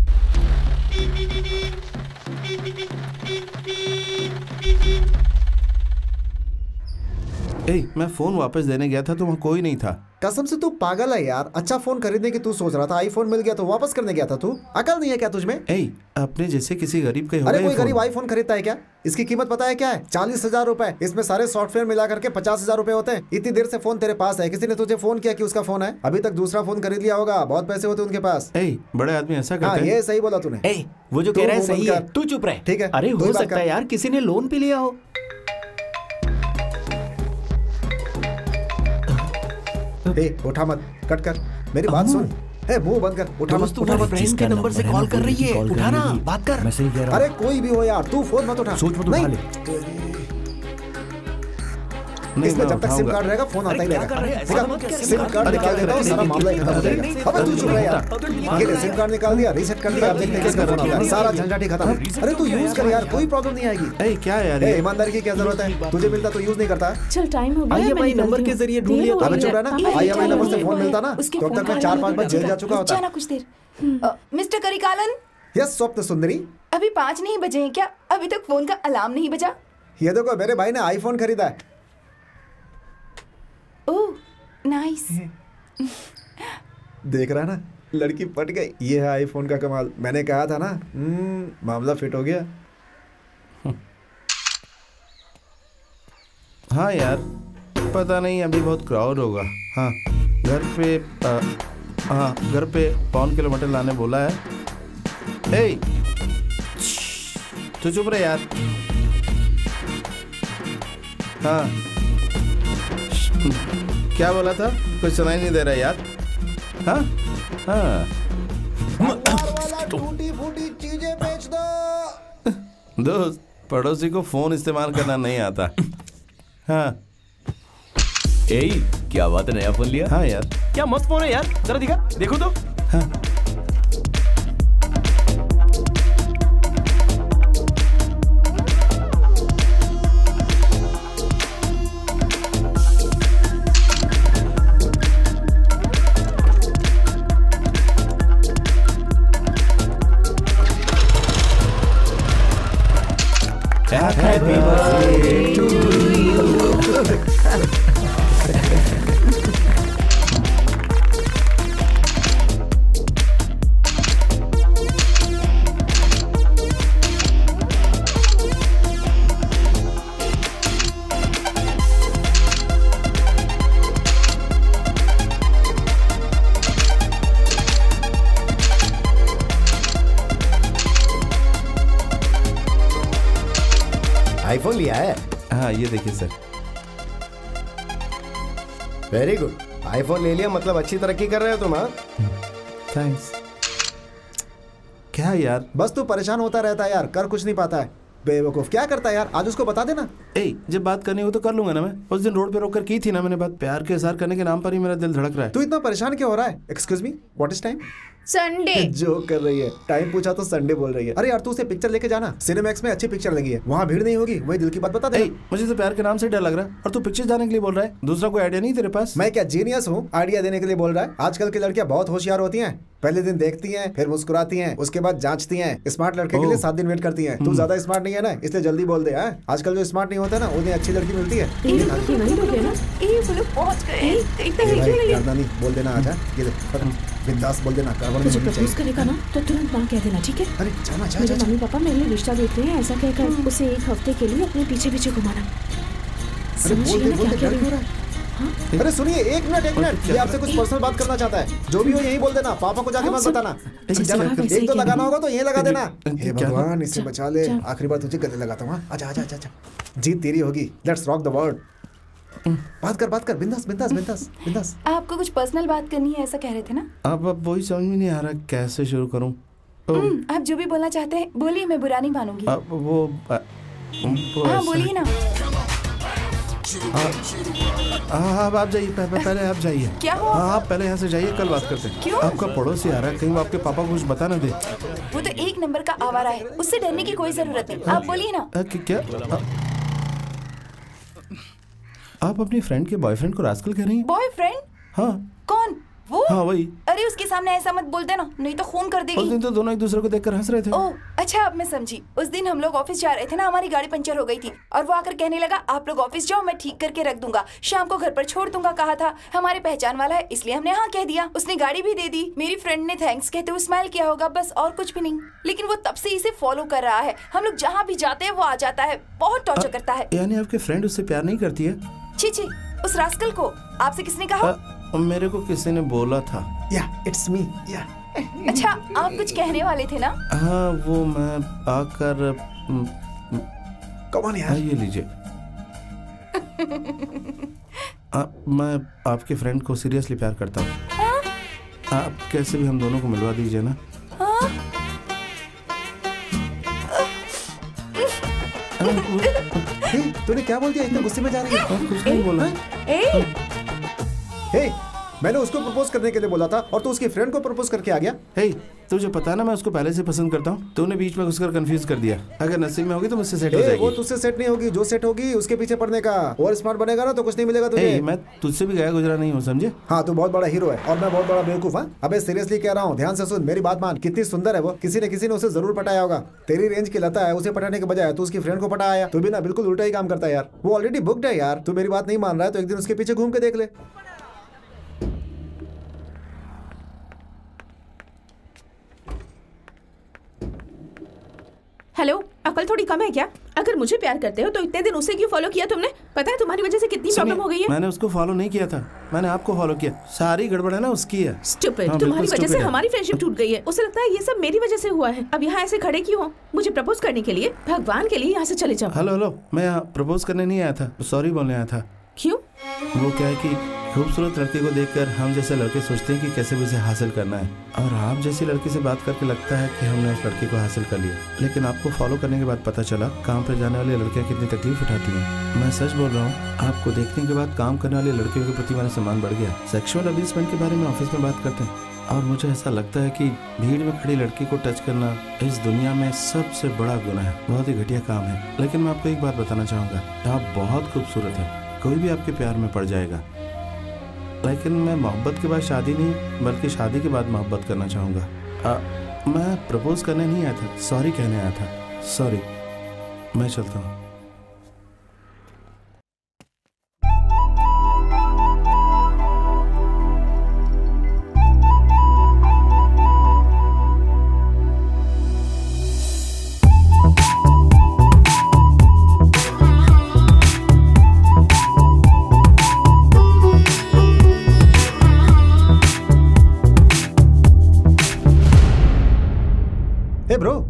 मैं फोन वापस देने गया था तो वहाँ कोई नहीं था। कसम से तू पागल है यार। अच्छा फोन खरीदने की तू सोच रहा था, आईफोन मिल गया तो वापस करने गया था तू। अकल नहीं है क्या तुझमें? अपने जैसे किसी गरीब का अरे कोई गरीब आईफोन खरीदता है क्या? इसकी कीमत पता है क्या है? 40,000 रुपए। इसमें सारे सॉफ्टवेयर मिला करके 50,000 रुपए होते हैं। इतनी देर से फोन तेरे पास है, किसी ने तुझे फोन किया कि उसका फोन है? अभी तक दूसरा फोन खरीद लिया होगा, बहुत पैसे होते उनके पास। बड़े आदमी ऐसा करते हैं। ये सही बोला तूने। वो जो कह रहा है सही है, तू चुप रहे। ठीक है, अरे हो सकता है यार किसी ने लोन पे लिया हो। उठा मत, कट कर, मेरी बात सुन। मुंह बंद कर, उठा मत, उठा मत। फ्रेंड के नंबर से कॉल कर रही है, उठा ना, बात कर। मैं सही कह रहा हूं। अरे कोई भी हो यार, तू फोन मत उठा। सोच मत उठा ले। इसमें जब तक सिम कार्ड रहेगा फोन आता ही रहेगा। सिम कार्ड निकाल देता हूँ, सारा मामला खत्म हो जाएगा। अब तू चुप रह यार। ये सिम कार्ड निकाल दिया, रीसेट कर दिया, अब देखते हैं किसका फोन आता है। सारा झंझट ही खत्म। अरे तू यूज कर यार, कोई प्रॉब्लम नहीं आएगी। क्या यार, ईमानदारी की क्या जरूरत है? तुझे मिलता तो यूज नहीं करता। चल टाइम हो गया, IMI नंबर के जरिए ढूंढ लिया। अबे चुप रहा ना, IMI नंबर से फोन मिलता ना तो अब तक मैं 4-5 बार जेल जा चुका होता। कुछ देर। मिस्टर करिकालन। यस स्वप्न सुंदरी। अभी 5 नहीं बजे हैं क्या? अभी तक फोन का अलार्म नहीं बजा? ये देखो मेरे भाई ने आईफोन खरीदा है। Oh nice. देख रहा ना, लड़की पट गई। ये है आईफोन का कमाल। मैंने कहा था ना, मामला फिट हो गया। हाँ यार, पता नहीं अभी बहुत क्राउड होगा। हाँ घर पे 5 किलोमीटर लाने बोला है। तो चुप रहे यार। हाँ क्या बोला था? कुछ सुनाई नहीं दे रहा यार। हाँ हाँ टूटी फूटी चीजें बेच दो। दोस्त, पड़ोसी को फोन इस्तेमाल करना नहीं आता। हाँ क्या बात है, नया फोन लिया? हाँ यार, क्या मस्त फोन है यार, जरा दिखा, देखो तो। हाँ Happy birthday to you. IPhone लिया है? हाँ ये देखिए सर। वेरी गुड, आईफोन ले लिया मतलब अच्छी तरक्की कर रहे हो तुम। हाँ थैंक्स। क्या यार, बस तू परेशान होता रहता है यार, कर कुछ नहीं पाता है। बेवकूफ, क्या करता है यार? आज उसको बता देना। जब बात करनी हो तो कर लूंगा ना। मैं उस दिन रोड पे रोक कर की थी ना मैंने बात। प्यार के इज़हार करने के नाम पर ही मेरा दिल धड़क रहा है। तू इतना परेशान क्यों हो रहा है? Excuse me, what is time? Sunday. जो कर रही है, टाइम पूछा तो संडे बोल रही है। अरे यार तू उसे पिक्चर लेके जाना, सिनेमैक्स में अच्छी पिक्चर लगी है, वहाँ भीड़ नहीं होगी। वही दिल की बात बता दे। मुझे तो प्यार के नाम से डर लग रहा है और तू पिक्चर जाने के लिए बोल रहा है। दूसरा कोई आइडिया नहीं तेरे पास? मैं क्या जीनियस हूँ आइडिया देने के लिए बोल रहा है? आजकल की लड़कियां बहुत होशियार होती हैं। पहले दिन देखती हैं, फिर मुस्कुराती हैं, उसके बाद जांचती हैं। स्मार्ट लड़के के लिए 7 दिन वेट करती हैं। तू ज्यादा स्मार्ट नहीं है ना, इसलिए जल्दी बोल दे। आजकल जो स्मार्ट नहीं होता ना, उन्हें अच्छी लड़की मिलती है। बोल देना आजा, बिंदास बोल देना। तुझे प्रपोज करेगा ना तो तुरंत ना कह देना, ठीक है? अरे जाना जा, मेरे मम्मी पापा मेरे लिए रिश्ता देते हैं, ऐसा कहकर उसे 1 हफ्ते के लिए अपने पीछे पीछे घुमाना। अरे सुनिए, 1 मिनट, ये आपसे कुछ पर्सनल बात करना चाहता है। जो भी हो यही बोल देना, पापा को जाके मत बताना। एक तो लगाना होगा तो यही लगा देना। हे भगवान, इससे बचा ले। आखिरी बार तुझे गले लगाता हूँ। आजा आजा आजा, जीत तेरी होगी। Let's rock the world. बात कर, बिंदास। आपको कुछ पर्सनल बात करनी है ऐसा कह रहे थे ना? अब वही समझ में नहीं आ रहा कैसे शुरू करूं। आप जो भी बोलना चाहते हैं बोलिए, मैं बुरा नहीं मानूंगी। अब वो हाँ बोलिए ना। अब आप जाइए, पहले आप जाइए। क्या हुआ? आप पहले यहाँ से जाइए, कल बात करते हैं। क्यों? आपका पड़ोसी आ रहा है, कहीं वो आपके पापा को कुछ बता ना दे। वो तो एक नंबर का आवारा है, उससे डरने की कोई जरूरत नहीं। आप बोलिए ना। क्या आप अपनी फ्रेंड के बॉयफ्रेंड को रास्कल कह रही हैं? बॉयफ्रेंड? हाँ। कौन? वो? हाँ वही। अरे उसके सामने ऐसा मत बोल देना, नहीं तो खून कर देगी। उस दिन तो दोनों एक दूसरे को देखकर हंस रहे थे। ओह अच्छा, अब मैं समझी। उस दिन हम लोग ऑफिस जा रहे थे ना, हमारी गाड़ी पंचर हो गई थी और वो आकर कहने लगा आप लोग ऑफिस जाओ, मैं ठीक करके रख दूंगा, शाम को घर पर छोड़ दूंगा। कहा था हमारे पहचान वाला है, इसलिए हमने हाँ कह दिया। उसने गाड़ी भी दे दी। मेरी फ्रेंड ने थैंक्स कहते हुए स्माइल किया होगा, बस और कुछ भी नहीं। लेकिन वो तब से इसे फॉलो कर रहा है। हम लोग जहाँ भी जाते हैं वो आ जाता है, बहुत टॉर्चर करता है। यानी आपके फ्रेंड उससे प्यार नहीं करती है? छी छी, उस रास्कल को आपसे किसने कहा? मेरे को किसी ने बोला था। It's me. अच्छा, आप कुछ कहने वाले थे ना? हाँ, वो मैं आकर कम ऑन यार, ये लीजिए। मैं आपके फ्रेंड को सीरियसली प्यार करता हूँ। हाँ? आप कैसे भी हम दोनों को मिलवा दीजिए ना। हाँ? तूने क्या बोल दिया? इतने गुस्से में जा रही है? कुछ नहीं बोला। मैंने उसको प्रपोज करने के लिए बोला था और तू उसकी फ्रेंड को प्रपोज करके आ गया। तुझे पता है ना मैं उसको पहले से पसंद करता हूँ। तूने बीच में घुसकर कंफ्यूज कर दिया। अगर नसीब में होगी तो मुझसे सेट हो जाएगी। वो तुझसे सेट नहीं होगी, जो सेट होगी उसके पीछे पड़ने का। और स्मार्ट बनेगा ना तो कुछ नहीं मिलेगा तुझे। मैं तुझसे भी गया गुजरा नहीं हूँ, समझे? हाँ, तू बहुत बड़ा हीरो है और मैं बहुत बड़ा बेवकूफ। हाँ, अबे सीरियसली कह रहा हूँ, ध्यान से सुन, मेरी बात मान। कितनी सुंदर है वो, किसी ने उसे जरूर पटाया होगा। तेरी रेंज की लता है, उसे पटाने के बजाय तू उसकी फ्रेंड को पटाया। तू भी ना बिल्कुल उल्टा ही काम करता है यार। वो ऑलरेडी बुक्ड है यार। तू मेरी बात नहीं मान रहा है तो एक दिन उसके पीछे घूम के देख ले। हेलो, अकल थोड़ी कम है क्या? अगर मुझे प्यार करते हो तो इतने दिन उसे क्यों फॉलो किया तुमने? पता है तुम्हारी वजह से कितनी प्रॉब्लम हो गई है। मैंने उसको फॉलो नहीं किया था, मैंने आपको फॉलो किया। सारी गड़बड़ है ना उसकी है। स्टूपिड, तुम्हारी वजह से हमारी फ्रेंडशिप टूट गई है। उसे लगता है ये सब मेरी वजह से हुआ है। अब यहाँ ऐसे खड़े क्यों हो? मुझे प्रपोज करने के लिए? भगवान के लिए यहाँ से चले जाओ। हेलो, मैं यहाँ प्रपोज करने नहीं आया था, सॉरी बोलने आया था। क्यों? वो क्या है कि खूबसूरत लड़के को देखकर हम जैसे लड़के सोचते हैं कि कैसे भी उसे हासिल करना है, और आप जैसी लड़की से बात करके लगता है कि हमने उस लड़के को हासिल कर लिया। लेकिन आपको फॉलो करने के बाद पता चला काम पर जाने वाली लड़कियां कितनी तकलीफ उठाती हैं। मैं सच बोल रहा हूँ, आपको देखने के बाद काम करने वाली लड़कियों के प्रति मेरा सम्मान बढ़ गया। सेक्सुअल अब्यूजमेंट के बारे में ऑफिस में बात करते हैं और मुझे ऐसा लगता है कि भीड़ में खड़ी लड़की को टच करना इस दुनिया में सबसे बड़ा गुनाह है। बहुत ही घटिया काम है। लेकिन मैं आपको एक बात बताना चाहूँगा, आप बहुत खूबसूरत हैं, कोई भी आपके प्यार में पड़ जाएगा। लेकिन मैं मोहब्बत के बाद शादी नहीं बल्कि शादी के बाद मोहब्बत करना चाहूँगा। मैं प्रपोज करने नहीं आया था, सॉरी कहने आया था। सॉरी, मैं चलता हूँ।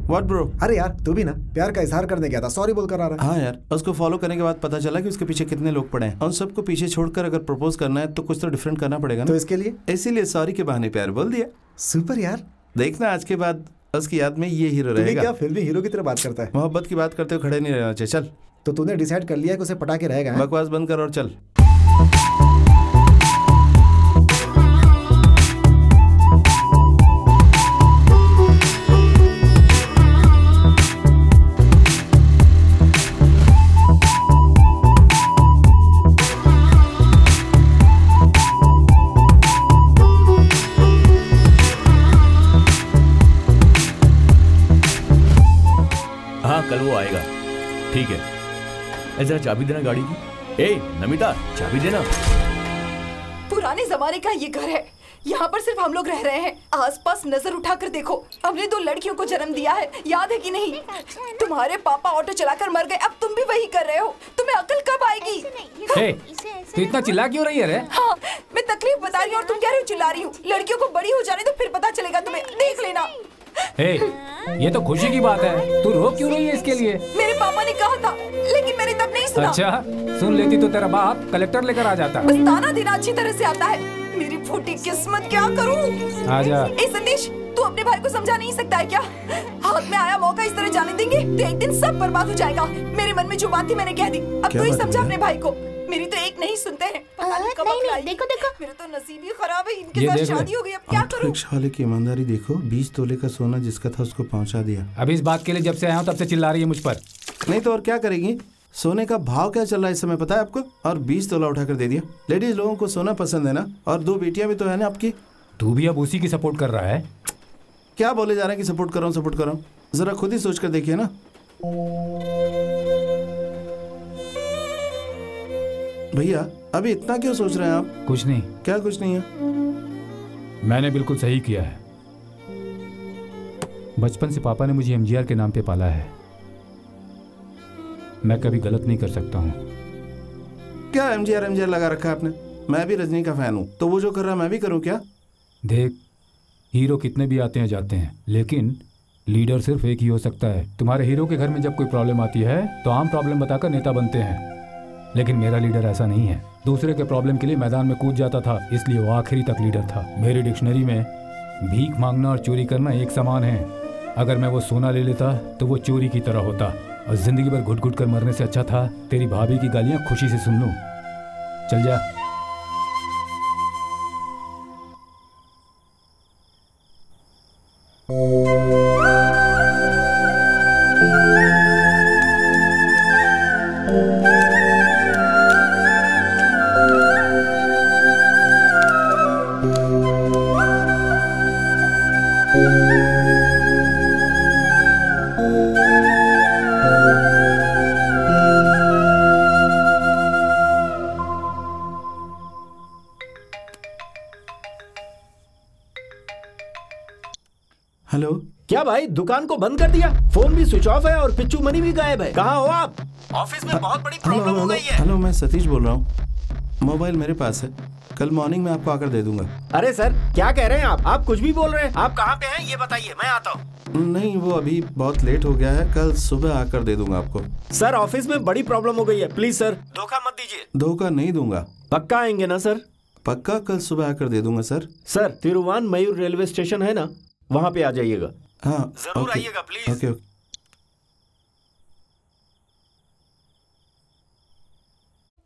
What bro? अरे यार, तू भी ना प्यार का इजहार करने गया था, सॉरी बोल कर आ रहा है। हाँ यार, उसको फॉलो करने के बाद पता चला कि उसके पीछे कितने लोग पड़े हैं। उन सबको पीछे छोड़कर अगर प्रपोज करना है तो कुछ तो डिफरेंट करना पड़ेगा ना। तो इसके लिए इसीलिए सॉरी के बहाने प्यार बोल दिया। सुपर यार। देखना आज के बाद उसकी याद में ये हीरो रहेगा। क्या फिल्मी हीरो की तरह बात करता है? मोहब्बत की बात करते हुए खड़े नहीं रहना चाहिए। चल। तो तूने डिसाइड कर लिया कि उसे पटा के रहेगा? बकवास बंद कर और चल। कल वो आएगा, ठीक है। जरा चाबी देना गाड़ी की। ए नमिता, चाबी देना। पुराने जमाने का ये घर है, यहाँ पर सिर्फ हम लोग रह रहे हैं। आसपास नजर उठाकर देखो, हमने 2 लड़कियों को जन्म दिया है, याद है कि नहीं? तुम्हारे पापा ऑटो चलाकर मर गए, अब तुम भी वही कर रहे हो। तुम्हें अकल कब आएगी? तू इतना चिल्ला क्यों रही है रे? हाँ, मैं तकलीफ बता रही हूँ और तुम कह रही हो चिल्ला रही हूँ। लड़कियों को बड़ी हो जाने तो फिर पता चलेगा तुम्हें, देख लेना। ये तो खुशी की बात है, तू रो क्यों रही है इसके लिए? मेरे पापा ने कहा था, लेकिन मैंने तब नहीं सुना। अच्छा, सुन लेती तो तेरा बाप कलेक्टर लेकर आ जाता। बस ताना देना अच्छी तरह से आता है। मेरी फूटी किस्मत, क्या करूं? आजा। ए संदेश, तू अपने अपने भाई को समझा नहीं सकता है क्या? हाथ में आया मौका इस तरह जाने देंगे तो एक दिन सब बर्बाद हो जाएगा। मेरे मन में जो बात थी मैंने कह दी, अब तो ही समझा अपने भाई को। मेरी तो एक नहीं सुनते हैं। नहीं, देखो देखो, मेरा तो नसीब ही खराब है, इनके साथ शादी हो गई, अब क्या करूं? रिक्शा वाले की ईमानदारी देखो, 20 तोले का सोना जिसका था उसको पहुंचा दिया। अभी इस बात के लिए जब से आया हूँ तब से चिल्ला रही है मुझ पर। नहीं तो और क्या करेगी? सोने का भाव क्या चल रहा है इस समय पता है आपको? और 20 तोला उठाकर दे दिया। लेडीज लोगों को सोना पसंद है ना, और 2 बेटियां भी तो है ना आपकी। तू भी अब उसी की सपोर्ट कर रहा है? क्या बोले जा रहे हैं कि सपोर्ट कर रहा हूँ? जरा खुद ही सोच कर देखिए ना। भैया अभी इतना क्यों सोच रहे हैं आप? कुछ नहीं। क्या कुछ नहीं है? मैंने बिल्कुल सही किया है। बचपन से पापा ने मुझे एमजीआर के नाम पे पाला है। मैं कभी गलत नहीं कर सकता हूँ। क्या एमजीआर लगा रखा है आपने? मैं भी रजनी का फैन हूँ, तो वो जो कर रहा है मैं भी करूँ क्या? देख, हीरो कितने भी आते हैं जाते हैं, लेकिन लीडर सिर्फ एक ही हो सकता है। तुम्हारे हीरो के घर में जब कोई प्रॉब्लम आती है तो आम प्रॉब्लम बताकर नेता बनते हैं, लेकिन मेरा लीडर ऐसा नहीं है। दूसरे के प्रॉब्लम के लिए मैदान में कूद जाता था, इसलिए वो आखिरी तक लीडर था। मेरी डिक्शनरी में भीख मांगना और चोरी करना एक समान है। अगर मैं वो सोना ले लेता तो वो चोरी की तरह होता, और जिंदगी भर घुट घुट कर मरने से अच्छा था तेरी भाभी की गालियां खुशी से सुन लूं। चल जा। हेलो। क्या भाई दुकान को बंद कर दिया? फोन भी स्विच ऑफ है और पिच्चू मनी भी गायब है। कहाँ हो आप? ऑफिस में बहुत बड़ी प्रॉब्लम हो गई है। हेलो, मैं सतीश बोल रहा हूँ। मोबाइल मेरे पास है, कल मॉर्निंग में आपको आकर दे दूंगा। अरे सर क्या कह रहे हैं आप कुछ भी बोल रहे हैं। आप कहाँ पे हैं ये बताइए, मैं आता हूँ। नहीं, वो अभी बहुत लेट हो गया है, कल सुबह आकर दे दूंगा आपको। सर ऑफिस में बड़ी प्रॉब्लम हो गई है, प्लीज सर धोखा मत दीजिए। धोखा नहीं दूंगा। पक्का आएंगे ना सर? पक्का कल सुबह आकर दे दूंगा सर। सर तिरुवान मयूर रेलवे स्टेशन है ना, वहाँ पे आ जाइएगा। हाँ जरूर आइएगा प्लीज। ओके।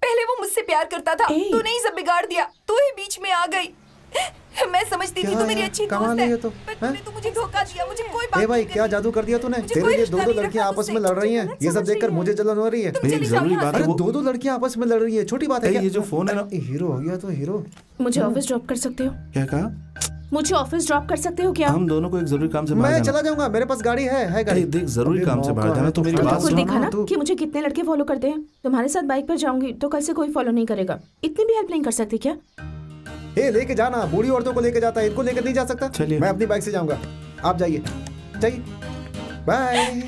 पहले वो मुझसे प्यार करता था, तूने ही सब बिगाड़ दिया, तू ही बीच में आ गई। मैं समझती थी तू मेरी अच्छी दोस्त है, पर तूने तो मुझे धोखा दिया। मुझे कोई बात भाई क्या जादू कर दिया तूने? तेरे लिए 2 लड़कियां आपस में लड़ रही हैं, ये सब देखकर मुझे जलन हो रही है। जरूरी बात है, 2 लड़कियां आपस में लड़ रही है, छोटी बात है क्या? ये जो फोन है ना, हीरो हो गया तो हीरो। मुझे ऑफिस ड्रॉप कर सकते हो? क्या कहा? मुझे ऑफिस ड्रॉप कर सकते हो क्या? हम दोनों को एक जरूरी काम से बाहर मैं जाना। चला जाऊंगा, मेरे पास गाड़ी है गाड़ी। देख, जरूरी काम से बाहर जाना, तो मेरी बात खुद सुन। देखा ना कि मुझे कितने लड़के फॉलो करते हैं। तुम्हारे साथ बाइक पर जाऊंगी तो कल से कोई फॉलो नहीं करेगा। इतनी भी हेल्प नहीं कर सकती क्या? लेके जाना, बूढ़ी औरतों को लेके जाता है, इनको लेकर नहीं जा सकता। चलिए, मैं अपनी बाइक से जाऊंगा, आप जाइए। बाय।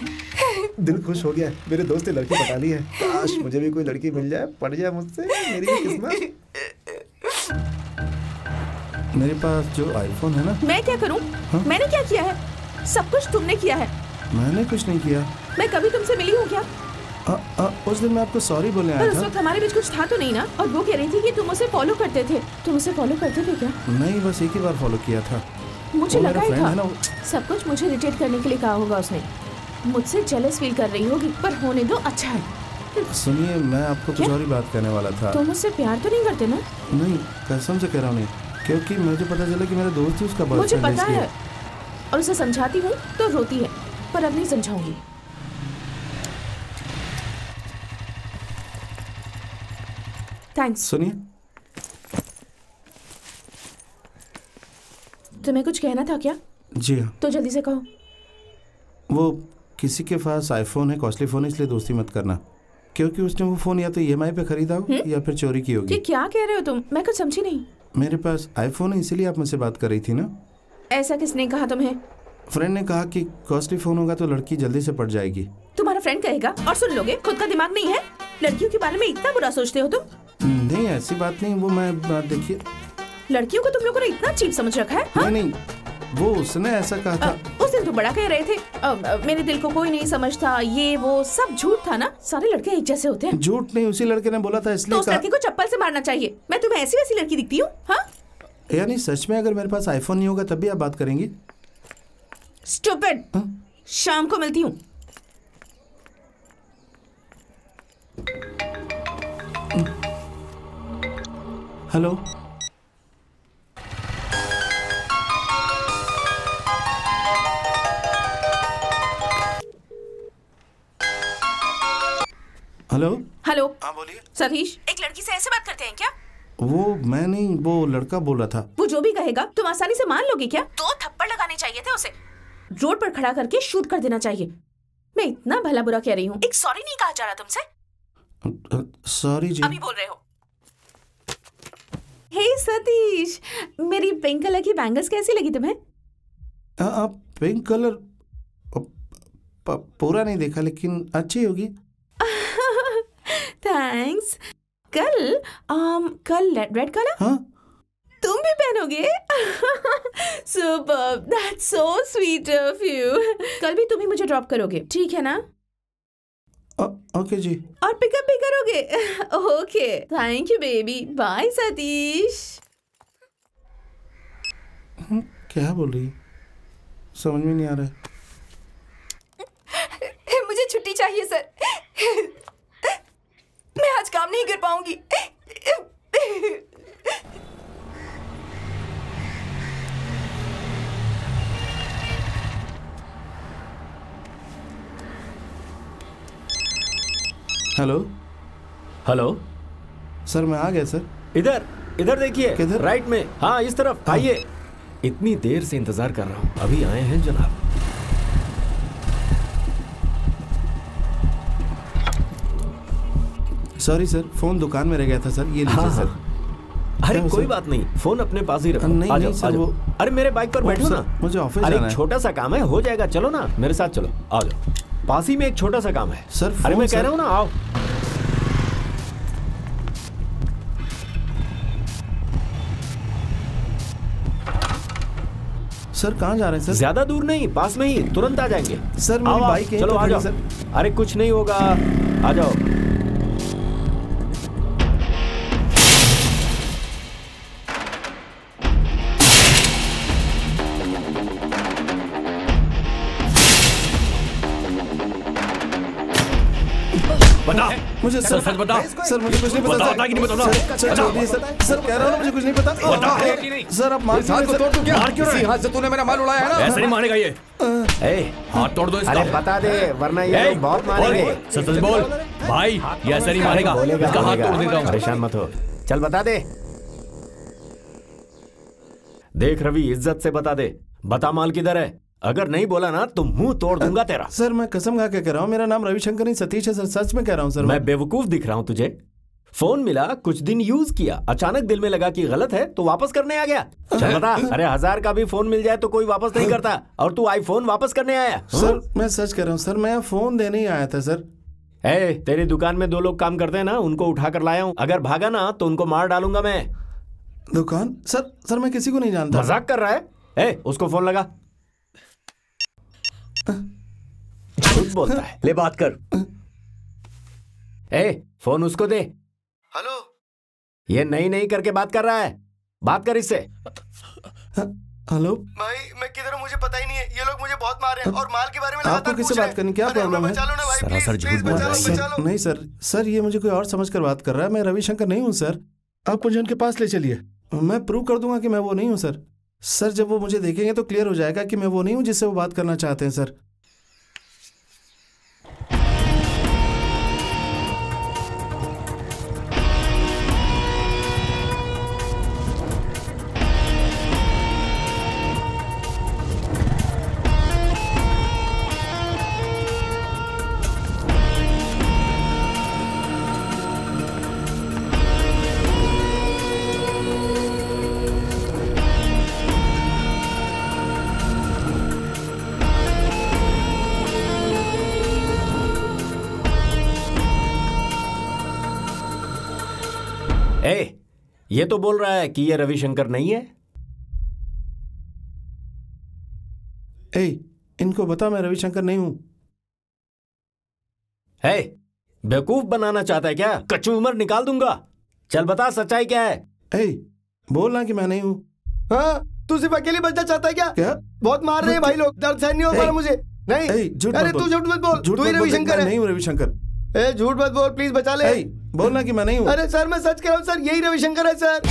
दिल खुश हो गया, मेरे दोस्त ने लड़की पटा ली है। काश मुझे भी कोई लड़की मिल जाए, पड़ जाए मुझसे, मेरी भी किस्मत। मेरे पास जो आईफोन है ना। मैं क्या करूं? मैंने क्या किया है? सब कुछ तुमने किया है। मैंने कुछ नहीं किया। मैं कभी तुमसे मिली हूँ क्या? उस दिन मैं आपको सॉरी बोलने आया था। उस वक्त हमारे बीच कुछ था तो नहीं ना? और वो कह रही थी कि तुम उसे फॉलो करते थे। तुम उसे फॉलो करते थे क्या? नहीं, बस एक ही बार फॉलो किया था। मुझे लगा ही था ना। सब कुछ मुझे इरिटेट करने के लिए कहा होगा उसने। मुझसे जेलस फील कर रही होगी, पर होने दो, अच्छा है। सुनिए, मैं आपको कुछ और ही बात करने वाला था। तुम मुझसे प्यार तो नहीं करते ना? नहीं, कसम से कह रहा हूँ नहीं, क्योंकि मुझे पता चला कि मेरा दोस्त ही उसका मुझे पता है, और उसे समझाती हूँ तो रोती है, पर अब नहीं समझाऊंगी। थैंक्स। सुनिए, तुम्हें कुछ कहना था क्या? जी हाँ। तो जल्दी से कहो। वो किसी के पास आईफोन है, कॉस्टली फोन है, इसलिए दोस्ती मत करना, क्योंकि उसने वो फोन या तो ईएमआई पे खरीदा हो या फिर चोरी की होगी। ये क्या कह रहे हो तुम? मैं कुछ समझी नहीं। मेरे पास आईफोन है, इसीलिए आप मुझसे बात कर रही थी ना। ऐसा किसने कहा तुम्हें? फ्रेंड ने कहा कि कॉस्टली फोन होगा तो लड़की जल्दी से पड़ जाएगी। तुम्हारा फ्रेंड कहेगा और सुन लोगे? खुद का दिमाग नहीं है? लड़कियों के बारे में इतना बुरा सोचते हो तुम? नहीं, ऐसी बात नहीं। वो मैं देखिए, लड़कियों को तुम लोगों ने इतना चीप समझ रखा है। हाँ? नहीं, वो उसने ऐसा कहा था। उस दिन तो बड़ा कह रहे थे मेरे दिल को कोई नहीं समझता, ये वो सब झूठ था ना? सारे लड़के एक जैसे होते हैं। झूठ नहीं, उसी लड़के ने बोला था, इसलिए तो उस लड़की को चप्पल से मारना चाहिए। मैं तुम्हें ऐसी वैसी लड़की दिखती हूँ? हाँ, यानी सच में अगर मेरे पास आईफोन नहीं होगा तब भी आप बात करेंगी? स्टूपिड। शाम को मिलती हूँ। हेलो। हेलो। हेलो। हाँ बोलिए। सतीश, एक लड़की से ऐसे बात करते हैं क्या? वो मैं नहीं, वो लड़का बोल रहा था। वो जो भी कहेगा तुम आसानी से मान लोगे क्या? 2 थप्पड़ लगाने चाहिए थे उसे। रोड पर खड़ा करके शूट कर देना चाहिए। मैं इतना भला बुरा कह रही हूँ, एक सॉरी नहीं कहा जा रहा तुमसे? सॉरी जी। अभी बोल रहे हो। हे सतीश, मेरी पिंक कलर की बैंगल्स कैसी लगी तुम्हें? पिंक कलर पूरा नहीं देखा, लेकिन अच्छी होगी। थैंक्स। कल रेड कलर? हाँ। तुम भी पहनोगे? Superb, that's so sweet of you. कल भी तुम ही मुझे ड्रॉप करोगे, ठीक है ना? ओके जी। और पिकअप भी करोगे? Okay, thank you baby. Bye Satish. क्या बोल रही है, समझ में नहीं आ रहा है। मुझे छुट्टी चाहिए सर। मैं आज काम नहीं कर पाऊंगी। हेलो। हेलो सर, मैं आ गया सर। इधर इधर देखिए। किधर? राइट में। हाँ, इस तरफ आइए। इतनी देर से इंतजार कर रहा हूँ, अभी आए हैं जनाब। सॉरी सर, फोन दुकान में रह गया था सर, ये लीजिए सर। अरे क्या कोई सर? बात नहीं, फोन अपने पास ही रखो। नहीं, आ नहीं जाओ, सर, आ जाओ। वो- अरे मेरे बाइक पर बैठो सर, ना। मुझे ऑफिस अरे जाना एक है। छोटा सा काम है, हो जाएगा। चलो ना मेरे साथ, चलो आ जाओ। पास ही में एक छोटा सा काम है सर। अरे फोन मैं कह सर। रहा हूँ ना, आओ। सर कहाँ जा रहे हैं सर? ज्यादा दूर नहीं, पास में ही, तुरंत आ जाएंगे। सर मेरी आओ, आओ, बाइक यहीं चलो पे आ खड़ी जाओ। सर। अरे कुछ नहीं होगा, आ जाओ। बता मुझे सर, सच बता। सर मुझे कुछ नहीं पता। बता, सर। बता कि नहीं बता, सर, बता। सर छोड़िए सर। सर कह रहा हूँ ना, मुझे कुछ नहीं पता। बता। सर आप मार इस हाथ को तोड़ दूं क्या? मार क्यों रहे इसी हैं? हाथ से तूने मेरा माल उड़ाया है ना? ऐसे नहीं मानेगा ये। हाथ तोड़ दो इसका। अरे बता दे, वरना ये ए, लोग बहुत बोल, मारेंगे। सच सच बोल भाई, ये ऐसे नहीं मानेगा। बोलेगा, इसका हाथ बोलेगा। तोड़ देता हूँ। परेशान मत हो। चल बता दे। देख रवि, इज्जत से बता दे, बता माल किधर है। अगर नहीं बोला ना तो मुंह तोड़ दूंगा तेरा। सर मैं कसम खा के कह रहा हूँ, मेरा नाम रविशंकर नहीं सतीश है सर, सच में कह रहा हूँ सर। मैं बेवकूफ दिख रहा हूं तुझे? फोन मिला, कुछ दिन यूज किया, अचानक दिल में लगा कि गलत है तो वापस करने आ गया। चल बता। अरे 1000 का भी फोन मिल जाए तो कोई वापस नहीं करता, और तू आईफोन वापस करने आया। सर मैं सच कह रहा हूँ सर, मैं फोन देने ही आया था सर। तेरी दुकान में 2 लोग काम करते हैं ना, उनको उठा कर लाया हूं। अगर भागा ना तो उनको मार डालूंगा मैं। दुकान? सर सर मैं किसी को नहीं जानता। मजाक कर रहा है? उसको फोन लगा। झूठ बोलता है। ले बात कर। फोन उसको दे। हेलो। ये नहीं करके बात कर रहा है, बात कर इससे। हेलो भाई मैं किधर हूँ मुझे पता ही नहीं है। ये लोग मुझे बहुत मार रहे हैं और माल के बारे में आपको लगातार किससे पूछ रहे बात करनी, हैं। क्या अरे प्रॉब्लम हमें है? बचा लो ना भाई, सरासर प्लीज, झूठ प्लीज बोल बचा रहा लो, है। बचा लो। नहीं सर, सर ये मुझे कोई और समझकर बात कर रहा है। मैं रविशंकर नहीं हूँ सर, आप मुझे उनके पास ले चलिए, मैं प्रूव कर दूंगा कि मैं वो नहीं हूँ सर। सर जब वो मुझे देखेंगे तो क्लियर हो जाएगा कि मैं वो नहीं हूँ जिससे वो बात करना चाहते हैं सर। ये तो बोल रहा है कि ये रविशंकर नहीं है। इनको बता मैं रविशंकर नहीं हूं। बेवकूफ बनाना चाहता है क्या? कच्ची उम्र निकाल दूंगा। चल बता, सच्चाई क्या है? बोलना कि मैं नहीं हूं। हाँ तू सिर्फ अकेले बचना चाहता है क्या? बहुत मार रहे हैं भाई लोग, दर्द सहन नहीं हो पा रहा मुझे। नहीं अरे तू झूठ मत बोल, तू ही रविशंकर है। नहीं हूँ रविशंकर। ए झूठ मत बोल प्लीज, बचा ले। बोलना कि मैं नहीं हूँ। अरे सर मैं सच कह रहा हूँ सर, यही रविशंकर है सर।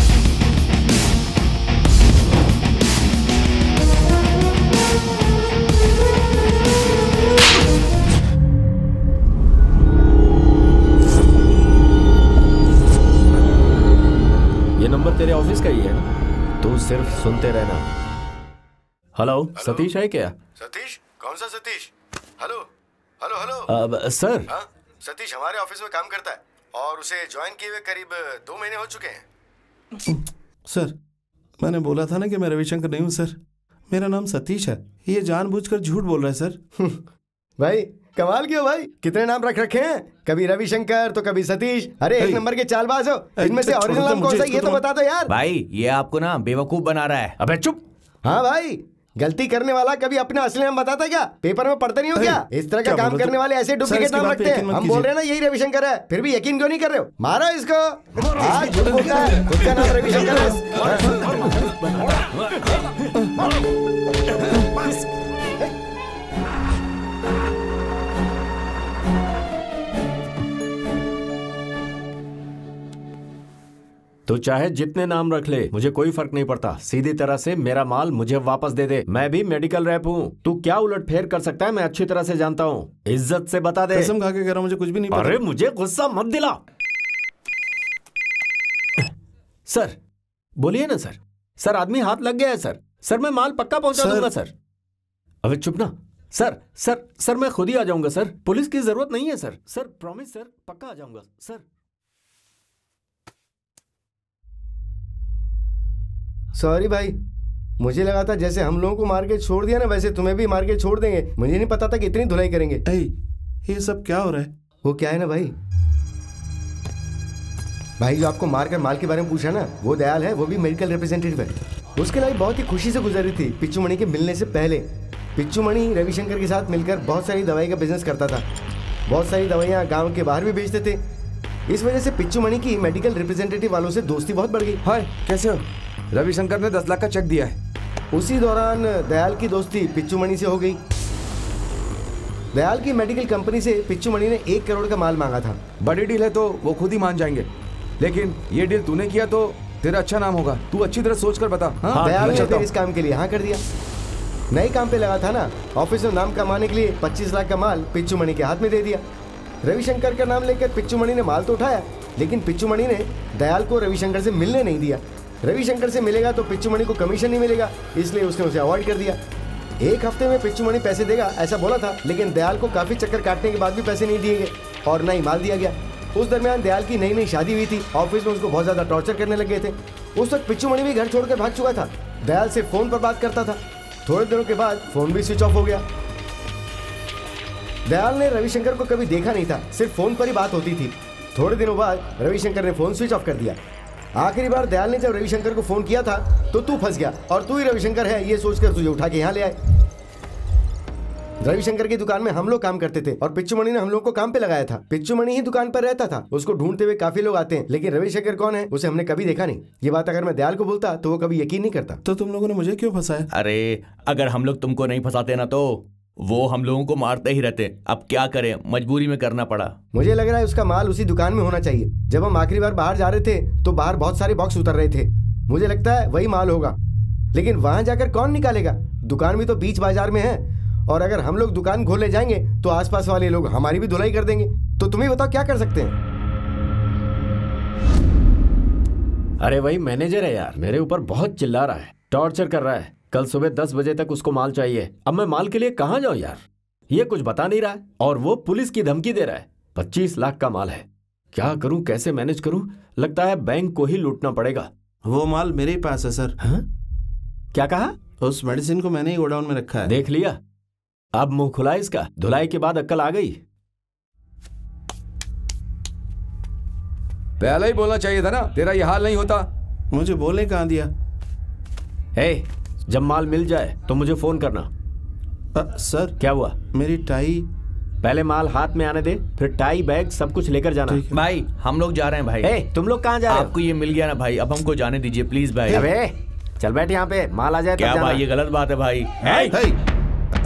ये नंबर तेरे ऑफिस का ही है ना? तू सिर्फ सुनते रहना। हेलो सतीश है क्या? सतीश? कौन सा Satish? Hello hello hello. Sir हाँ सतीश हमारे ऑफिस में काम करता है और उसे ज्वाइन किए हुए करीब 2 महीने हो चुके हैं। सर मैंने बोला था ना कि मैं रविशंकर नहीं हूँ सर, मेरा नाम सतीश है। ये जानबूझकर झूठ बोल रहा है सर। भाई कमाल क्यों भाई, कितने नाम रख रखे हैं, कभी रविशंकर तो कभी सतीश। अरे एक नंबर के चालबाज हो, इनमें से ओरिजिनल नाम कौन सा ये तो बता दो यार। भाई ये आपको ना बेवकूफ बना रहा है। अबे चुप। हाँ भाई, गलती करने वाला कभी अपना असली नाम बताता है क्या? पेपर में पढ़ते नहीं हो क्या? इस तरह का काम करने वाले ऐसे डुप्लीकेट नाम रखते हैं। हम बोल रहे हैं ना यही रविशंकर है, फिर भी यकीन क्यों नहीं कर रहे हो? मारो इसको। आज झूठ बोलता है, खुद का नाम रविशंकर है। तो चाहे जितने नाम रख ले, मुझे कोई फर्क नहीं पड़ता। सीधी तरह से मेरा माल मुझे वापस दे दे। मैं भी मेडिकल रैप हूँ, तू क्या उलट फेर कर सकता है मैं अच्छी तरह से जानता हूँ। इज्जत से बता दे। कसम खा के कह रहा हूँ मुझे कुछ भी नहीं पता। अरे मुझे गुस्सा मत दिला। सर बोलिए ना सर। सर आदमी हाथ लग गया है सर। सर मैं माल पक्का पहुंचा दूंगा सर। अबे चुप ना। सर सर सर मैं खुद ही आ जाऊंगा सर, पुलिस की जरूरत नहीं है सर। सर प्रॉमिस सर, पक्का आ जाऊंगा सर। सॉरी भाई, मुझे लगा था जैसे हम लोगों को मार के छोड़ दिया ना वैसे तुम्हें भी मार के छोड़ देंगे। मुझे नहीं पता था कि इतनी धुलाई करेंगे। ये सब क्या हो रहा है? वो क्या है ना भाई, जो आपको मारकर माल के बारे में पूछा ना, वो दयाल है, वो भी मेडिकल रिप्रेजेंटेटिव है। उसके लाइफ बहुत ही खुशी से गुजर रही थी पिच्चू मणि के मिलने से पहले। पिच्चू मणि रविशंकर के साथ मिलकर बहुत सारी दवाई का बिजनेस करता था, बहुत सारी दवाइयाँ गाँव के बाहर भी बेचते थे। इस वजह से पिच्चू मणि की मेडिकल रिप्रेजेंटेटिव वालों से दोस्ती बहुत बढ़ गई। हाय कैसे हो? रविशंकर ने 10 लाख का चेक दिया है। उसी दौरान दयाल की दोस्ती पिच्चू मणि से हो गई। दयाल की मेडिकल कंपनी से पिच्चू मणि ने 1 करोड़ का माल मांगा था। बड़ी डील है तो वो खुद ही मान जाएंगे, लेकिन ये डील तूने किया तो तेरा अच्छा नाम होगा। तू अच्छी तरह सोच कर बता। हाँ, दयाल ने फिर इस काम के लिए हाँ कर दिया। नए काम पे लगा था ना, ऑफिस में नाम कमाने के लिए 25 लाख का माल पिच्चू मणि के हाथ में दे दिया। रविशंकर का नाम लेकर पिच्चू मणि ने माल तो उठाया, लेकिन पिच्चू मणि ने दयाल को रविशंकर से मिलने नहीं दिया। रविशंकर से मिलेगा तो पिच्चू मणि को कमीशन नहीं मिलेगा, इसलिए उसने उसे अवॉइड कर दिया। 1 हफ्ते में पिच्चू मणि पैसे देगा ऐसा बोला था, लेकिन दयाल को काफी चक्कर काटने के बाद भी पैसे नहीं दिए गए और न ही माल दिया गया। उस दरमियान दयाल की नई शादी हुई थी, ऑफिस में उसको बहुत ज्यादा टॉर्चर करने लग गए थे। उस वक्त पिच्चू मणि भी घर छोड़कर भाग चुका था। दयाल से फोन पर बात करता था। थोड़े दिनों के बाद फोन भी स्विच ऑफ हो गया। दयाल ने रविशंकर को कभी देखा नहीं था, सिर्फ फोन पर ही बात होती थी। थोड़े दिनों बाद रविशंकर ने फोन स्विच ऑफ कर दिया। आखिरी बार दयाल ने जब रविशंकर को फोन किया था तो तू फंस गया और तू ही रविशंकर है ये सोचकर तुझे उठा के यहाँ ले आए। रविशंकर की दुकान में हम लोग काम करते थे और पिच्चू मणि ने हम लोग को काम पे लगाया था। पिच्चू मणि ही दुकान पर रहता था, उसको ढूंढते हुए काफी लोग आते हैं, लेकिन रविशंकर कौन है उसे हमने कभी देखा नहीं। ये बात अगर मैं दयाल को बोलता तो वो कभी यकीन नहीं करता। तो तुम लोगों ने मुझे क्यों फंसाया? अरे अगर हम लोग तुमको नहीं फंसाते ना तो वो हम लोगों को मारते ही रहते। अब क्या करें, मजबूरी में करना पड़ा। मुझे लग रहा है उसका माल उसी दुकान में होना चाहिए। जब हम आखिरी बार बाहर जा रहे थे तो बाहर बहुत सारे बॉक्स उतर रहे थे, मुझे लगता है वही माल होगा। लेकिन वहां जाकर कौन निकालेगा? दुकान भी तो बीच बाजार में है, और अगर हम लोग दुकान खोले जाएंगे तो आसपास वाले लोग हमारी भी धुलाई कर देंगे। तो तुम ही बताओ क्या कर सकते हैं? अरे वही मैनेजर है यार, मेरे ऊपर बहुत चिल्ला रहा है, टॉर्चर कर रहा है। कल सुबह 10 बजे तक उसको माल चाहिए। अब मैं माल के लिए कहाँ जाऊं यार? ये कुछ बता नहीं रहा है और वो पुलिस की धमकी दे रहा है। 25 लाख का माल है, क्या करूं, कैसे मैनेज करूं? लगता है बैंक को ही लूटना पड़ेगा। वो माल मेरे ही पास है सर। हाँ? क्या कहा? उस मेडिसिन को मैंने ही गोडाउन में रखा है। देख लिया, अब मुंह खुला इसका। धुलाई के बाद अक्ल आ गई। पहले ही बोलना चाहिए था ना, तेरा ये हाल नहीं होता। मुझे बोलने कहाँ दिया? जब माल मिल जाए तो मुझे फोन करना। सर क्या हुआ? मेरी टाई। पहले माल हाथ में आने दे, फिर टाई बैग सब कुछ लेकर जाना। भाई हम लोग जा रहे हैं भाई। तुम लोग कहाँ जा रहे हो? आपको ये मिल गया ना भाई, अब हमको जाने दीजिए प्लीज भाई। अबे चल बैठ यहाँ पे, माल आ जाए तब क्या जाना। भाई ये गलत बात है भाई। हे,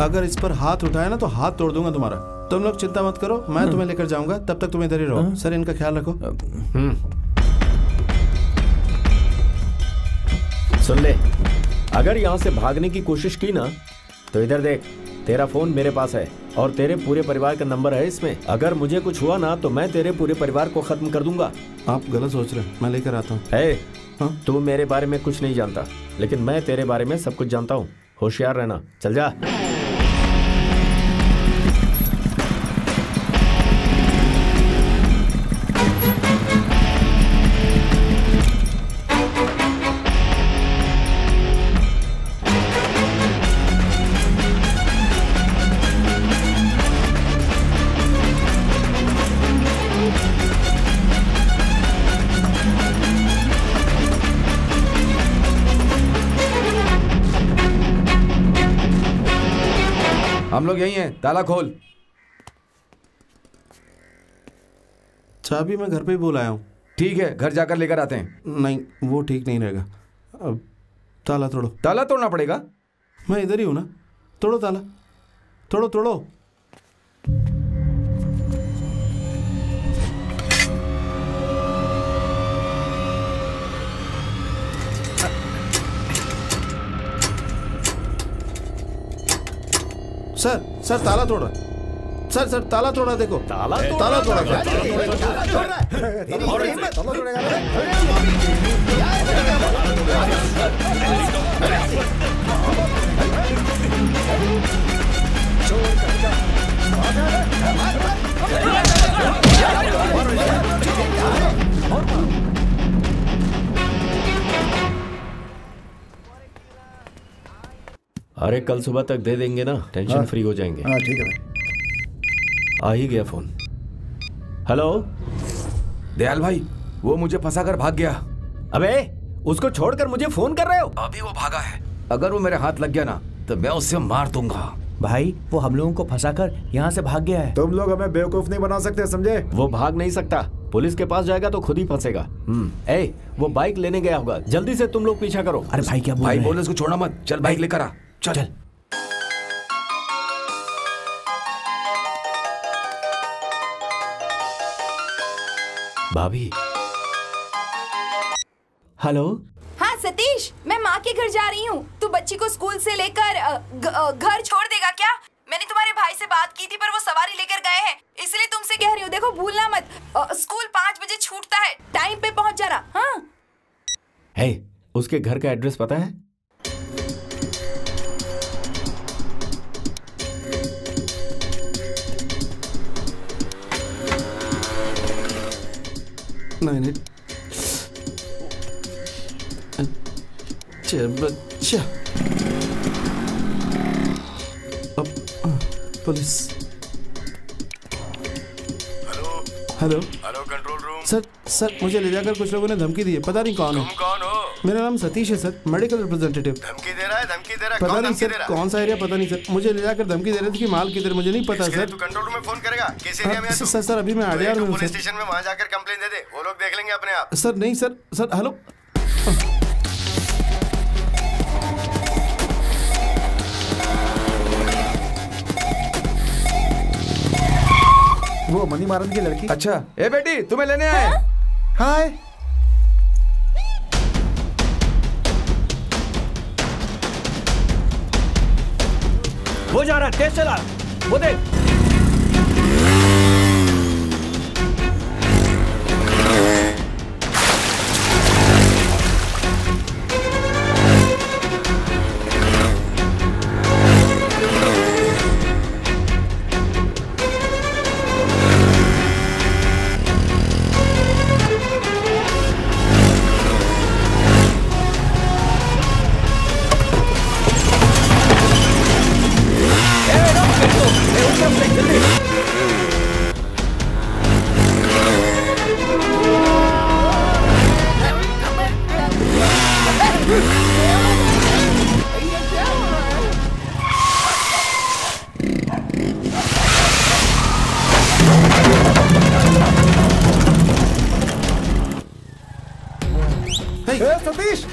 अगर इस पर हाथ उठाया ना तो हाथ तोड़ दूंगा तुम्हारा। तुम लोग चिंता मत करो, मैं तुम्हें लेकर जाऊंगा, तब तक तुम इधर ही रहो। सर इनका ख्याल रखो। सुन ले, अगर यहाँ से भागने की कोशिश की ना तो इधर देख, तेरा फोन मेरे पास है और तेरे पूरे परिवार का नंबर है इसमें। अगर मुझे कुछ हुआ ना तो मैं तेरे पूरे परिवार को खत्म कर दूंगा। आप गलत सोच रहे हैं, मैं लेकर आता हूँ। तू मेरे बारे में कुछ नहीं जानता, लेकिन मैं तेरे बारे में सब कुछ जानता हूँ। होशियार रहना, चल जा। हम लोग यही हैं, ताला खोल। चाबी मैं घर पे ही बोल आया हूँ। ठीक है, घर जाकर लेकर आते हैं। नहीं, वो ठीक नहीं रहेगा। अब ताला तोड़ो। ताला तोड़ना पड़ेगा? मैं इधर ही हूँ ना, तोड़ो ताला, तोड़ो तोड़ो। सर सर ताला तोड़ा। सर ताला तोड़ा, देखो ताला तोड़ा। अरे कल सुबह तक दे देंगे ना, टेंशन फ्री हो जाएंगे। हाँ ठीक है भाई। आ ही गया फोन। हेलो दयाल भाई, वो मुझे फंसा कर भाग गया। अबे उसको छोड़कर मुझे फोन कर रहे हो? अभी वो भागा है। अगर वो मेरे हाथ लग गया ना तो मैं उससे मार दूंगा। भाई वो हम लोगों को फंसा कर यहाँ से भाग गया है। तुम लोग हमें बेवकूफ नहीं बना सकते, समझे? वो भाग नहीं सकता, पुलिस के पास जाएगा तो खुद ही फंसेगा। ए, वो बाइक लेने गया होगा, जल्दी से तुम लोग पीछा करो। अरे भाई क्या बोल भाई रहे हैं? बोले उसको छोड़ना मत, चल बाइक लेकर आ। चल। भाभी। हेलो। हाँ सतीश, मैं माँ के घर जा रही हूँ। तू बच्ची को स्कूल से लेकर घर छोड़ देगा क्या? मैंने तुम्हारे भाई से बात की थी पर वो सवारी लेकर गए हैं, इसलिए तुमसे कह रही हूँ। देखो भूलना मत, स्कूल 5 बजे छूटता है, टाइम पे पहुँच जाना। हाँ। हे, उसके घर का एड्रेस पता है? नहीं अच्छा बच्चा। अब police. Hello control room. Sir मुझे ले जाकर कुछ लोगों ने धमकी दी है, पता नहीं कौन है। तुम कौन हो? मेरा नाम सतीश है सर, मेडिकल रिप्रेजेंटेटिव। धमकी दे रहा है? पता नहीं सर कौन सा एरिया, पता नहीं सर। मुझे ले जाकर धमकी दे रहे थे कि माल किधर, मुझे नहीं पता सर। तू कंट्रोल रूम में फोन करेगा? किस एरिया में है तू? सर अभी मैं आडियार में हूँ पुलिस सर। स्टेशन में वहां जाकर कंप्लेन दे दे, वो लोग देख लेंगे अपने आप। सर नहीं सर हेलो। वो मनी मारन की लड़की। अच्छा, ए बेटी तुम्हें लेने आए। हाय। वो जा रहा है, तेज चला, वो देख। सतीश,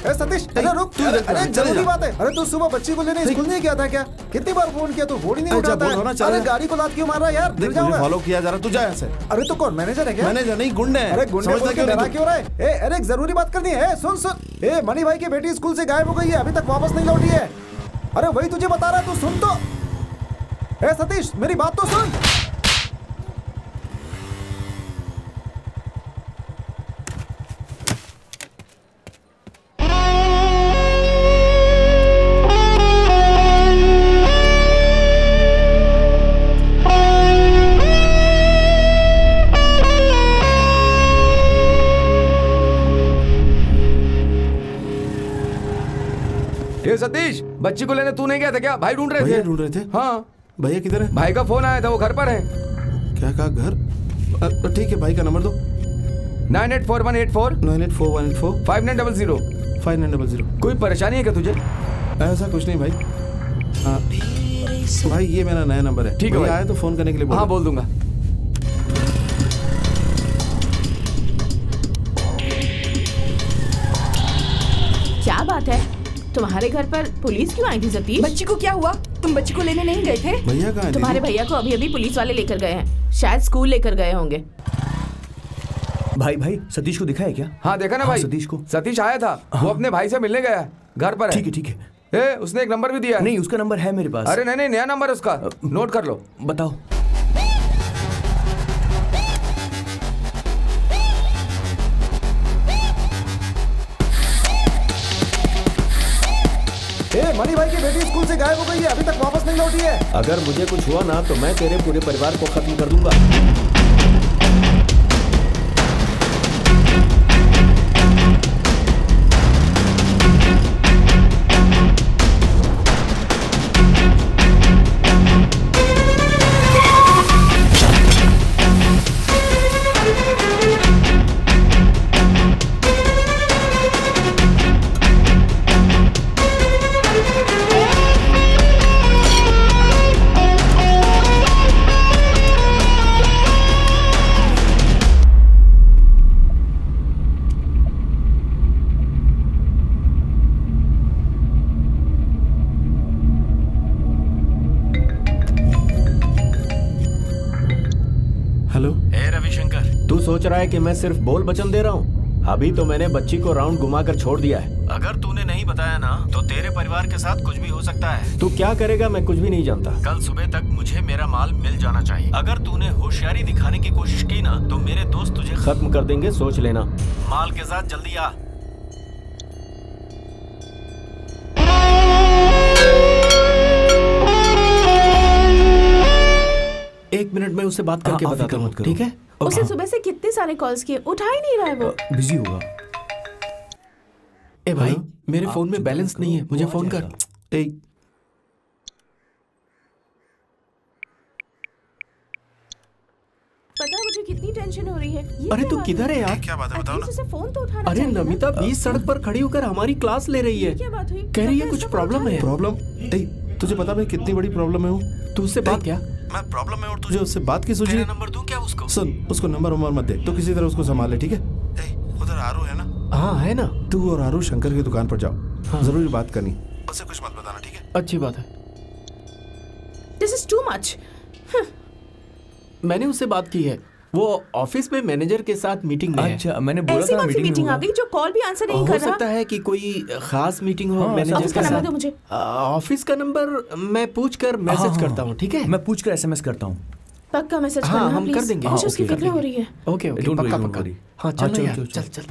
अरे रुक, अरे जरूरी बात है। अरे तू सुबह बच्ची को लेने स्कूल नहीं गया था क्या? कितनी बार फोन किया, तू फोन ही नहीं उठाता है। अरे गाड़ी को लात क्यों मार रहा है यार? गिर जाऊंगा। फॉलो किया जा रहा, तू जा यहाँ से। अरे तू कौन, मैनेजर है क्या? मैनेजर नहीं, गुंडे हैं। अरे गुंडे बोल के डरा क्यों रहा है? अरे एक जरूरी बात करनी है। सुन। मणि भाई की बेटी स्कूल से गायब हो गई है, अभी तक वापस नहीं लौटी है। अरे वही तुझे बता रहा है, तू सुन तो। सतीश, मेरी बात तो सुन। सतीश, बच्ची को लेने तू नहीं गया था क्या? भाई ढूंढ रहे थे। हाँ, भैया किधर है? भाई का फोन आया था, वो घर पर है। क्या कहा, घर? ठीक है, भाई का नंबर दो। 984184 5900। कोई परेशानी है क्या तुझे? ऐसा कुछ नहीं भाई। हाँ भाई, ये मेरा नया नंबर है। ठीक है भाई, आए तो फोन करने के लिए हाँ बोल दूंगा। क्या बात है, तुम्हारे घर पर पुलिस क्यों आई थी सतीश? बच्ची को क्या हुआ? तुम बच्ची को लेने नहीं गए थे? भैया कहाँ हैं? तुम्हारे भैया को अभी अभी पुलिस वाले लेकर गए हैं, शायद स्कूल लेकर गए होंगे। भाई सतीश को दिखा है क्या? हाँ देखा ना भाई, सतीश आया था। वो अपने भाई से मिलने गया है, घर पर है। ठीक है। उसने एक नंबर भी दिया। नहीं, उसका नंबर है मेरे पास। अरे नहीं, नया नंबर है उसका, नोट कर लो। बताओ। मणि भाई की बेटी स्कूल से गायब हो गई है, अभी तक वापस नहीं लौटी है। अगर मुझे कुछ हुआ ना तो मैं तेरे पूरे परिवार को खत्म कर दूंगा। सोच रहा है कि मैं सिर्फ बोल वचन दे रहा हूँ? अभी तो मैंने बच्ची को राउंड घुमाकर छोड़ दिया है। अगर तूने नहीं बताया ना तो तेरे परिवार के साथ कुछ भी हो सकता है। तू क्या करेगा मैं कुछ भी नहीं जानता। कल सुबह तक मुझे मेरा माल मिल जाना चाहिए। अगर तूने होशियारी दिखाने की कोशिश की ना तो मेरे दोस्त तुझे खत्म कर देंगे, सोच लेना। माल के साथ जल्दी आ। एक मिनट में उससे बात करके बताता हूँ, ठीक है? उसे सुबह से कितने सारे कॉल्स किए, उठा ही नहीं रहा है वो। बिजी होगा। ए भाई, मेरे फोन में बैलेंस नहीं है, मुझे फोन कर। पता है मुझे कितनी टेंशन हो रही है। अरे तू किधर है यार? क्या बात है, बताओ ना। फोन तो उठाना। अरे नमिता 20 सड़क पर खड़ी होकर हमारी क्लास ले रही है। क्या बात हुई? कह रही है कुछ प्रॉब्लम है। प्रॉब्लम? तुझे पता मैं कितनी बड़ी प्रॉब्लम में हूँ? तू उससे बात क्या? मैं प्रॉब्लम में और तुझे उससे बात की सूझी? नंबर दूं क्या उसको? सुन, उसको नंबर मत दे, तो किसी तरह उसको संभाले, ठीक है? उधर आरू है ना? हाँ है ना। तू और आरू शंकर की दुकान पर जाओ। हाँ। जरूरी बात करनी, उससे कुछ मत बताना, ठीक है? अच्छी बात है। This is too much. मैंने उससे बात की है, वो ऑफिस में मैनेजर के साथ मीटिंग में है। अच्छा, मैंने बोला था मीटिंग आ गई जो कॉल भी आंसर नहीं कर रहा। हो सकता है कि कोई खास मीटिंग हो मैनेजर के साथ। मुझे ऑफिस का नंबर मैं पूछकर मैसेज करता हूँ, ठीक है? मैं पूछकर एसएमएस करता हूँ। पक्का मैसेज करना। हाँ, हम कर देंगे। मुझे उसकी फिक्र हो रही है। ओके ओके, पक्का पक्का। हाँ चल यार, चल चल।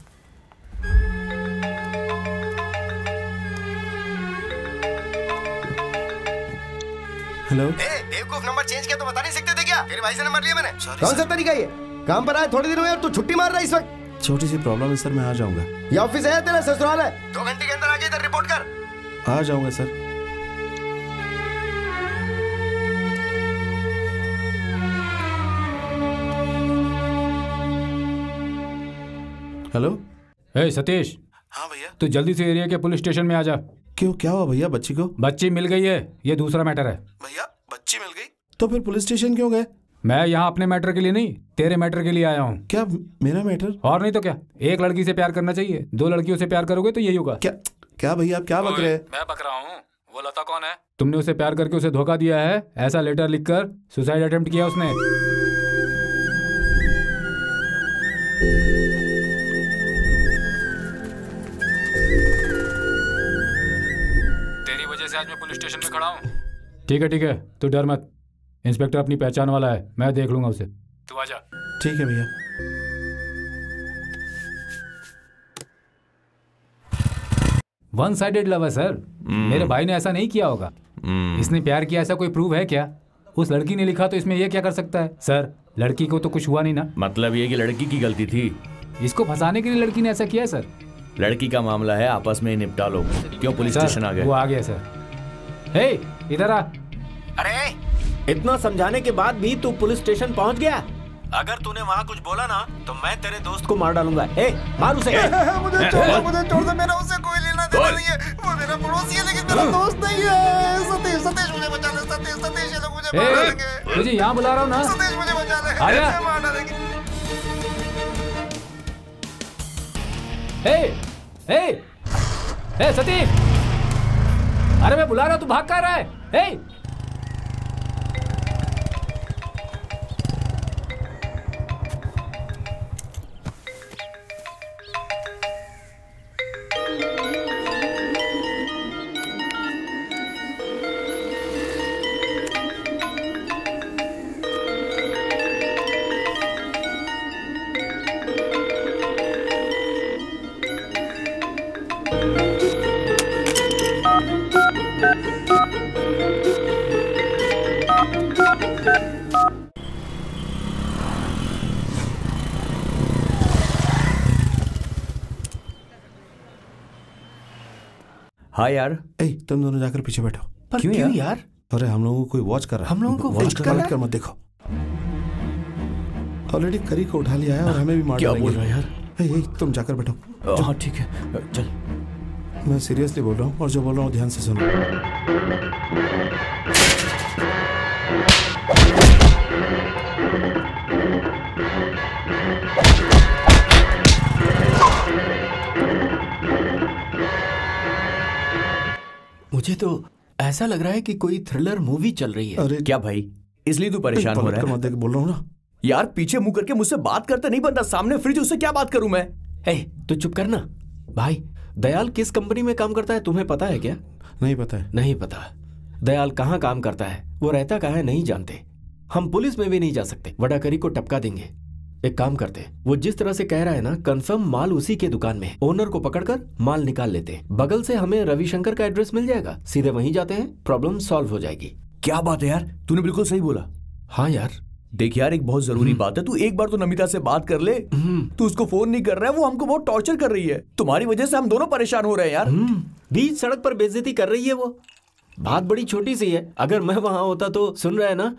हेलो। बेवकूफ, नंबर चेंज किया तो बता नहीं सकते थे क्या? तेरे भाई से नंबर लिया मैंने। कौन सा तरीका ये? काम पर आए थोड़े दिन हुए और तू छुट्टी मार रहा है इस वक्त। छोटी सी प्रॉब्लम है सर, मैं आ जाऊंगा। ये ऑफिस है तेरा ससुराल है? 2 घंटे के अंदर आके इधर रिपोर्ट कर। आ जाऊंगा सर। हेलो। हे सतीश। हाँ भैया। तू जल्दी से एरिया के पुलिस स्टेशन में आ जा। क्यों, क्या हुआ भैया? बच्ची को? बच्ची मिल गई है, ये दूसरा मैटर है। भैया बच्ची मिल गई तो फिर पुलिस स्टेशन क्यों गए? मैं यहाँ अपने मैटर के लिए नहीं, तेरे मैटर के लिए आया हूँ। क्या मेरा मैटर? और नहीं तो क्या, एक लड़की से प्यार करना चाहिए, 2 लड़कियों से प्यार करोगे तो यही होगा। क्या भैया आप क्या बक रहे हैं? मैं बक रहा हूँ। वो लता कौन है? तुमने उसे प्यार करके उसे धोखा दिया है, ऐसा लेटर लिखकर सुसाइड अटेम्प्ट किया उसने। तेरी वजह से आज मैं पुलिस स्टेशन में खड़ा हूँ। ठीक है, तू डर मत। इंस्पेक्टर अपनी पहचान वाला है, मैं देख लूंगा उसे। तू आजा। ठीक है भैया। वन साइडेड लव है सर। मेरे भाई ने ऐसा नहीं किया होगा। इसने प्यार किया ऐसा कोई प्रूव है क्या? उस लड़की ने लिखा तो इसमें ये क्या कर सकता है? सर लड़की को तो कुछ हुआ नहीं ना। मतलब ये कि लड़की की गलती थी, इसको फंसाने के लिए लड़की ने ऐसा किया है सर। लड़की का मामला है, आपस में निपटा लो। क्यों पुलिस स्टेशन आ गए? वो आ गया सर। हे इधर आ। अरे इतना समझाने के बाद भी तू पुलिस स्टेशन पहुंच गया? अगर तूने वहाँ कुछ बोला ना तो मैं तेरे दोस्त को मार डालूंगा। ए मार उसे। मुझे छोड़ दे, मेरा उससे कोई लेना देना नहीं है। वो मेरा पड़ोसी है लेकिन मेरा दोस्त नहीं है। सतीश मुझे बचा ले। सतीश ये लोग मुझे मार डालेंगे। तुझे यहाँ बुला रहा हूँ ना। सतीश मुझे बचा ले। आजा। मार डालेंगे। हे सतीश, अरे मैं बुला रहा हूँ, तू भाग कर रहा है? हे हाँ यार। तुम दोनों जाकर पीछे बैठो। पर क्यों यार? अरे हम लोगों को कोई वॉच कर रहा है। हम लोगों को वॉच कर मत देखो। ऑलरेडी करी को उठा लिया है और हमें भी मार क्या बोल रहा है यार? तुम जाकर बैठो। हाँ ठीक है, चल। मैं सीरियसली बोल रहा हूँ और जो बोल रहा हूँ ध्यान से सुनो। मुझे तो ऐसा लग रहा है कि कोई थ्रिलर मूवी चल रही है। अरे क्या भाई, इसलिए तू परेशान हो रहा है? मत देख, बोल रहा हूँ ना यार। पीछे मुंह करके मुझसे बात करते नहीं बनता, सामने फ्रिज, उससे क्या बात करूं मैं? तू चुप करना। भाई दयाल किस कंपनी में काम करता है तुम्हें पता है क्या? नहीं पता है। नहीं पता? दयाल कहाँ काम करता है, वो रहता कहाँ है नहीं जानते। हम पुलिस में भी नहीं जा सकते, वडाकरी को टपका देंगे। एक काम करते हैं, वो जिस तरह से कह रहा है ना, कंफर्म माल उसी के दुकान में है। ओनर को पकड़कर माल निकाल लेते हैं। बगल से हमें रविशंकर का एड्रेस मिल जाएगा, सीधे वहीं जाते हैं, प्रॉब्लम सॉल्व हो जाएगी। क्या बात है यार, तूने बिल्कुल सही बोला। हाँ यार। देख यार, एक बहुत जरूरी बात है, तू एक बार तो नमिता से बात कर ले। तू उसको फोन नहीं कर रहा है, वो हमको बहुत टॉर्चर कर रही है। तुम्हारी वजह से हम दोनों परेशान हो रहे हैं यार। बीच सड़क पर बेइज्जती कर रही है वो। बात बड़ी छोटी सी है, अगर मैं वहां होता तो। सुन रहा है ना,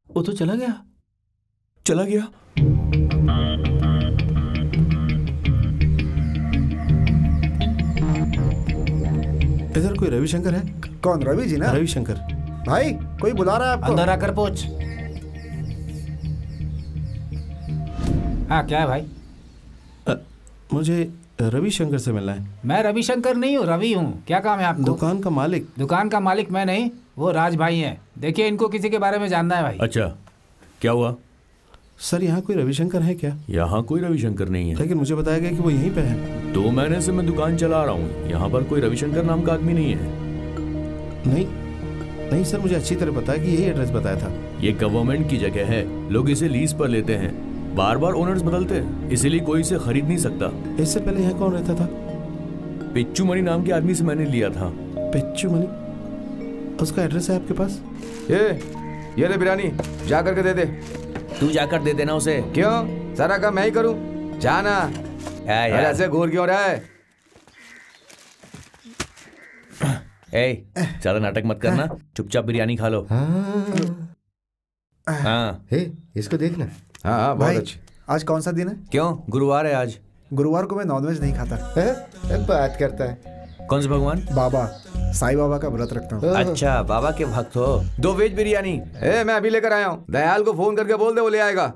वो तो चला गया। इधर कोई रविशंकर है? कौन? रवि जी ना? रविशंकर भाई कोई बुला रहा है आपको। अंदर आकर पूछ। हाँ क्या है भाई? मुझे रविशंकर से मिलना है। मैं रविशंकर नहीं हूँ, रवि हूँ। क्या काम है आपको? दुकान का मालिक। दुकान का मालिक मैं नहीं, वो राज भाई हैं। देखिए इनको किसी के बारे में जानना है भाई। अच्छा क्या हुआ? सर यहाँ कोई रविशंकर है क्या? यहाँ कोई रविशंकर नहीं है। लेकिन मुझे बताया गया कि वो यहीं पे है। 2 महीने से मैं दुकान चला रहा हूँ, यहाँ पर कोई रविशंकर नाम का आदमी नहीं है। नहीं सर, मुझे अच्छी तरह पता है कि यही एड्रेस बताया था। ये गवर्नमेंट की जगह है, लोग इसे लीज पर लेते हैं, बार बार ओनर्स बदलते हैं, इसीलिए कोई इसे खरीद नहीं सकता। इससे पहले यहाँ कौन रहता था? पिच्चू मणि नाम के आदमी से मैंने लिया था। पिच्चू मणि? उसका एड्रेस है आपके पास? ये ले बिरयानी, जा करके दे दे। तू जाकर दे देना उसे। क्यों? सारा काम मैं ही करूं? जाना। यार ऐसे घूर क्यों रहा है? ज्यादा नाटक मत करना, चुपचाप बिरयानी खा लो। हाँ इसको देखना। हाँ बहुत अच्छी। आज कौन सा दिन है? क्यों? गुरुवार है आज। गुरुवार को मैं नॉनवेज नहीं खाता। बात करता है। कौन से भगवान? बाबा। साईं बाबा का व्रत रखता हूँ। अच्छा, बाबा के भक्त हो। 2 वेज बिरयानी। मैं अभी लेकर आया हूँ। दयाल को फोन करके बोल दे, वो ले आएगा।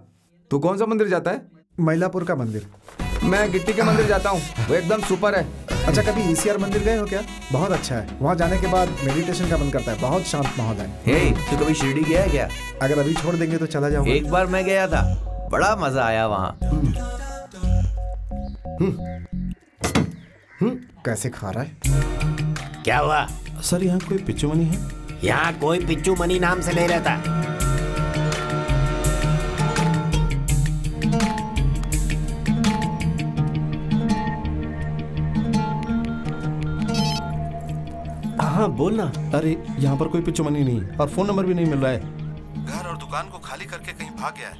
तू कौन सा मंदिर जाता है? मैलापुर का मंदिर। मैं गिट्टी के मंदिर जाता हूँ, वो एकदम सुपर है। अच्छा, कभी ईसीआर मंदिर गए हो क्या? बहुत अच्छा है। वहाँ जाने के बाद मेडिटेशन का मन करता है। बहुत शांत माहौल है। हे, तू कभी शिरडी गया है क्या? अगर अभी छोड़ देंगे तो चला जाऊंगा। एक बार मैं गया था, बड़ा मजा आया वहाँ। कैसे खा रहा है? क्या हुआ? सर यहाँ कोई पिच्चू मनी है? यहाँ कोई पिच्चू मनी नाम से नहीं रहता। हाँ बोलना। अरे यहाँ पर कोई पिच्चू मनी नहीं और फोन नंबर भी नहीं मिल रहा है। घर और दुकान को खाली करके कहीं भाग गया है।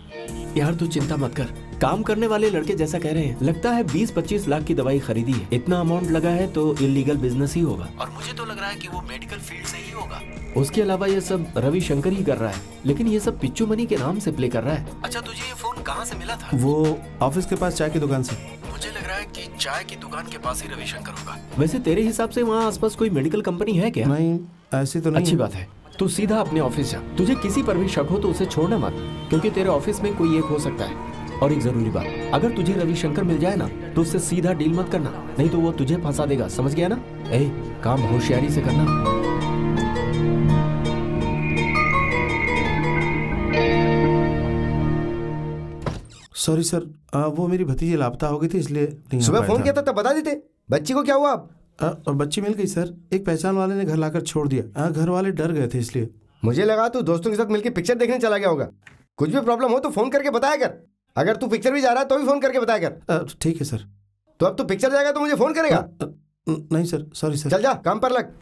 यार तू चिंता मत कर, काम करने वाले लड़के जैसा कह रहे हैं। लगता है 20-25 लाख की दवाई खरीदी है। इतना अमाउंट लगा है तो इलीगल बिजनेस ही होगा। और मुझे तो लग रहा है कि वो मेडिकल फील्ड से ही होगा। उसके अलावा ये सब रवि शंकर ही कर रहा है, लेकिन ये सब पिच्चू मनी के नाम से प्ले कर रहा है। अच्छा, तुझे ये फोन कहाँ से मिला था? वो ऑफिस के पास चाय की दुकान से। मुझे लग रहा है कि चाय की दुकान के पास ही रविशंकर होगा। वैसे तेरे हिसाब से वहाँ आसपास कोई मेडिकल कंपनी है क्या? नहीं, ऐसी तो नहीं। अच्छी बात है, तू सीधा अपने ऑफिस जा। तुझे किसी पर भी शक हो तो उसे छोड़ना मत, क्योंकि तेरे ऑफिस में कोई एक हो सकता है। और एक जरूरी बात, अगर तुझे रविशंकर मिल जाए ना तो उससे सीधा डील मत करना, नहीं तो वो तुझे फंसा देगा। समझ गया ना? काम होशियारी से करना। सॉरी सर, वो मेरी भतीजी लापता हो गई थी इसलिए सुबह फोन किया था तब बता देते। बच्ची को क्या हुआ? बच्ची मिल गई सर। एक पहचान वाले ने घर लाकर छोड़ दिया। घर वाले डर गए थे इसलिए। मुझे लगा तू दोस्तों के साथ मिलकर पिक्चर देखने चला गया होगा। कुछ भी प्रॉब्लम हो तो फोन करके बताया कर। अगर तू पिक्चर भी जा रहा है तो भी फोन करके बताया कर। ठीक है सर। तो अब तू पिक्चर जाएगा तो मुझे फोन करेगा? नहीं सर, सॉरी सर। चल जा, काम पर लग।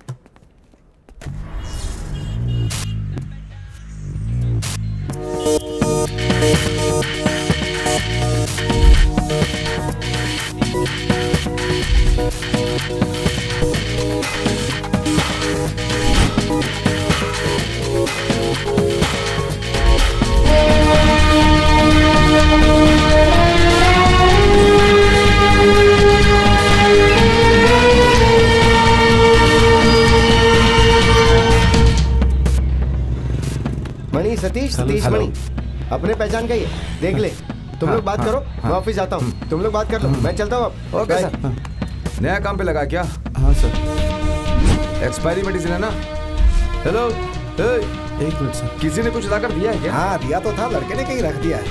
मणि, सतीश मणि, अपने पहचान का ही है, देख ले। तुम लोग बात करो, मैं ऑफिस जाता हूँ। तुम लोग बात कर लो, मैं चलता हूँ अब। Okay sir. नया काम पे लगा क्या? हाँ सर। एक्सपायरी मेडिसिन है ना? हेलो, एक मिनट सर। किसी ने कुछ लाकर दिया है क्या? हाँ दिया तो था, लड़के ने कहीं रख दिया है।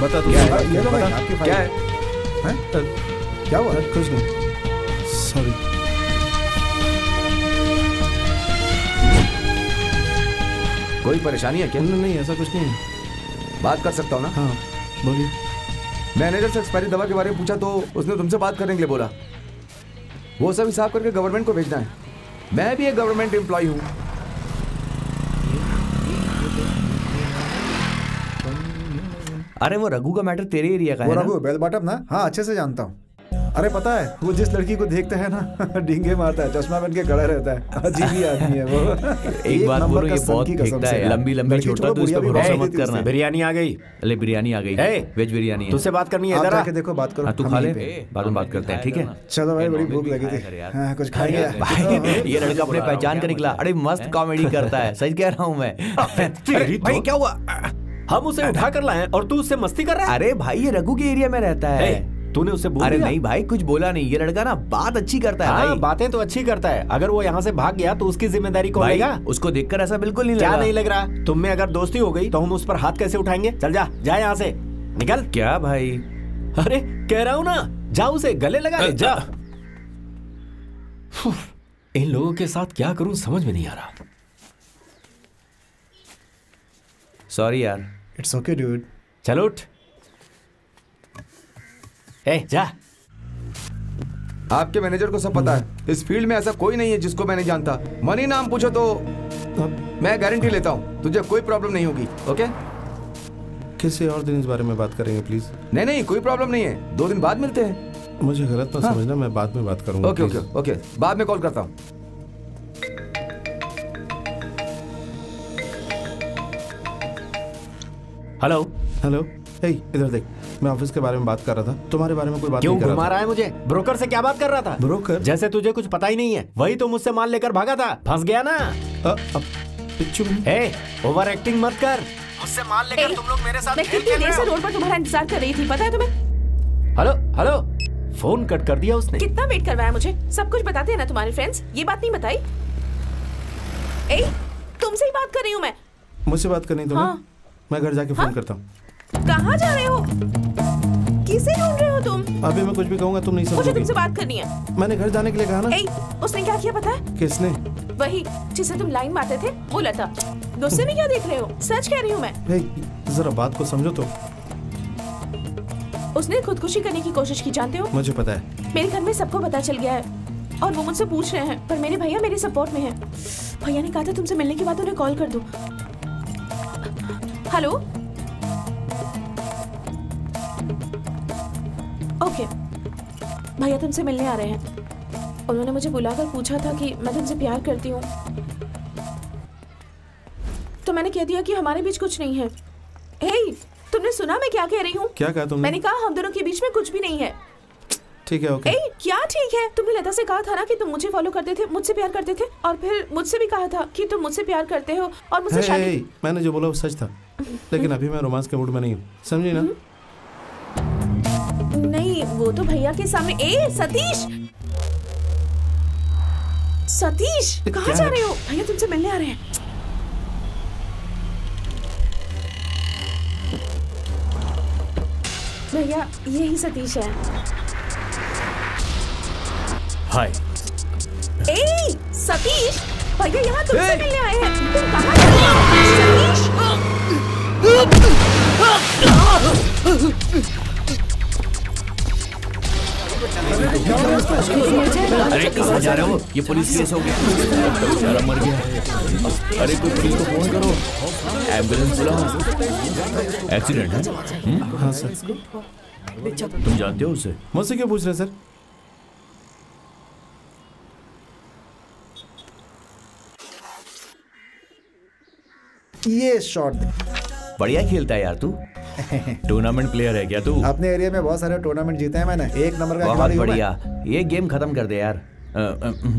बता तू क्या है? ये लो भाई, आपकी फाइल। क्या है? क्या हुआ? कुछ नहीं, सॉरी। कोई परेशानी है क्या? नहीं, ऐसा कुछ नहीं है। बात कर सकता हूँ ना? हाँ बोलिए। मैनेजर से एक्सपायरी दवा के बारे में पूछा तो उसने तुमसे बात करने के लिए बोला। वो सब हिसाब करके गवर्नमेंट को भेजना है। मैं भी एक गवर्नमेंट एम्प्लॉय हूँ। अरे वो रघु का मैटर तेरे एरिया का है वो ना? रघु बेल बॉटम ना? हाँ अच्छे से जानता हूँ। अरे पता है, वो जिस लड़की को देखता है ना डींगे मारता है, चश्मा पहन के खड़ा रहता है। अजीब ही आदमी है वो। एक बात बोलो, ये बहुत फेंकता है। लंबी लंबी छोटा तो इस पर भरोसा मत करना। बिरयानी आ गई। अरे बिरयानी आ गई, वेज बिरयानी है। तुझसे बात करनी है, आप इधर आ। जाके देखो, बात करो। तू खा ले, बाद में बात करते हैं, ठीक है? चलो भाई, बड़ी भूख लगी थी। हाँ, कुछ खाएंगे? भाई ये लड़का अपने पहचान का निकला। अरे मस्त कॉमेडी करता है, सच कह रहा हूँ मैं। भाई क्या हुआ? हम उसे उठा कर लाए और तू उससे मस्ती कर रहा है? अरे भाई ये रघु के एरिया में रहता है। तूने उससे बोल अरे दिया? नहीं भाई, कुछ बोला नहीं। ये लड़का ना बात अच्छी करता है। भाई बातें तो अच्छी करता है। अगर वो यहाँ से भाग गया तो उसकी जिम्मेदारी कौन लेगा? उसको देखकर ऐसा बिल्कुल नहीं क्या लगा। नहीं लग रहा? तुम में अगर दोस्ती हो गई तो हम उस पर हाथ कैसे उठाएंगे? चल जा, जा यहाँ से निकल। क्या भाई? अरे कह रहा हूँ ना, जा उसे गले लगा ले, जा। इन लोगों के साथ क्या करूं समझ में नहीं आ रहा। सॉरी यार। It's okay dude. चलो उठ। जा। आपके मैनेजर को सब पता है। इस फील्ड में ऐसा कोई नहीं है जिसको मैं नहीं जानता। मनी नाम पूछो तो मैं गारंटी लेता हूँ तुझे कोई प्रॉब्लम नहीं होगी। ओके? किसी और दिन इस बारे में बात करेंगे प्लीज। नहीं कोई प्रॉब्लम नहीं है, 2 दिन बाद मिलते हैं। मुझे गलत ना समझना, मैं बाद में बात करूंगा। ओके बाद में कॉल करता हूँ। हेलो इधर देख। मैं ऑफिस के बारे में बात कर रहा था, तुम्हारे बारे में कोई बात क्यों नहीं कर घुमा रहा रहा है मुझे? ब्रोकर से क्या बात कर रहा था? ब्रोकर? जैसे तुझे कुछ पता ही नहीं है। वही तो मुझसे माल लेकर भागा था, फंस गया ना। ओवर एक्टिंग मत कर। मुझसे माल लेकर तुम लोग मेरे साथ मैं कितनी देर से रोड पर तुम्हारा इंतजार कर रही थी, पता है तुम्हें? हेलो हेलो, फोन कट कर दिया उसने। कितना वेट करवाया मुझे? सब कुछ बताते हैं ना तुम्हारे फ्रेंड्स, ये बात नहीं बताई? तुमसे ही बात कर रही हूँ मैं। मुझसे बात करनी तुम्हें? हाँ। मैं घर जाके फोन करता हूँ। कहाँ जा रहे हो? किसे ढूंढ रहे हो तुम? अभी मैं कुछ भी कहूँगा तुम नहीं समझोगी। मुझे तुमसे बात करनी है। मैंने घर जाने के लिए कहा ना। उसने क्या किया पता है? किसने? वही जिसे तुम लाइन मारते थे, वो लता। गुस्से में क्या देख रहे हो? सच कह रही हूँ मैं। जरा बात को समझो तो। उसने खुदकुशी करने की कोशिश की, जानते हो? मुझे पता है। मेरे घर में सबको पता चल गया है और वो मुझसे पूछ रहे हैं, पर मेरे भैया मेरे सपोर्ट में हैं। भैया ने कहा था तुमसे मिलने के बाद उन्हें कॉल कर दो। हेलो, ओके, भैया तुमसे मिलने आ रहे हैं। उन्होंने मुझे बुलाकर पूछा था कि मैं तुमसे प्यार करती हूँ, तो मैंने कह दिया कि हमारे बीच कुछ नहीं है। हे, तुमने सुना मैं क्या कह रही हूँ? क्या कहा तुमने? मैंने कहा हम दोनों के बीच में कुछ भी नहीं है। ठीक है, ओके। क्या ठीक है? तुमने लता से कहा था ना कि तुम मुझे फॉलो करते थे, मुझसे प्यार करते थे, और फिर मुझसे भी कहा था कि तुम मुझसे प्यार करते हो और मुझसे शादी। मैंने जो बोला वो सच था, लेकिन अभी मैं रोमांस के मूड में नहीं हूँ, समझी ना? नहीं, वो तो भैया के सामने। सतीश, सतीश कहाँ जा रहे हो? भैया तुमसे मिलने आ रहे हैं। भैया यही सतीश है। हाय। सतीश, भैया यहाँ तुमसे मिलने आए हैं। तुम कहाँ जा रहे हो? सतीश! अरे कहाँ जा रहे हो? ये पुलिस केस हो गया, बेचारा मर गया। अरे कोई पुलिस को फोन करो, एम्बुलेंस बुलाओ। एक्सीडेंट है? हाँ सर। तुम जानते हो उसे? मुझसे क्यों पूछ रहे सर? ये शॉट बढ़िया खेलता है यार तू। टूर्नामेंट प्लेयर है क्या तू? अपने एरिया में बहुत सारे टूर्नामेंट जीते हैं मैंने। एक नंबर का बहुत बढ़िया। ये गेम खत्म कर दे यार।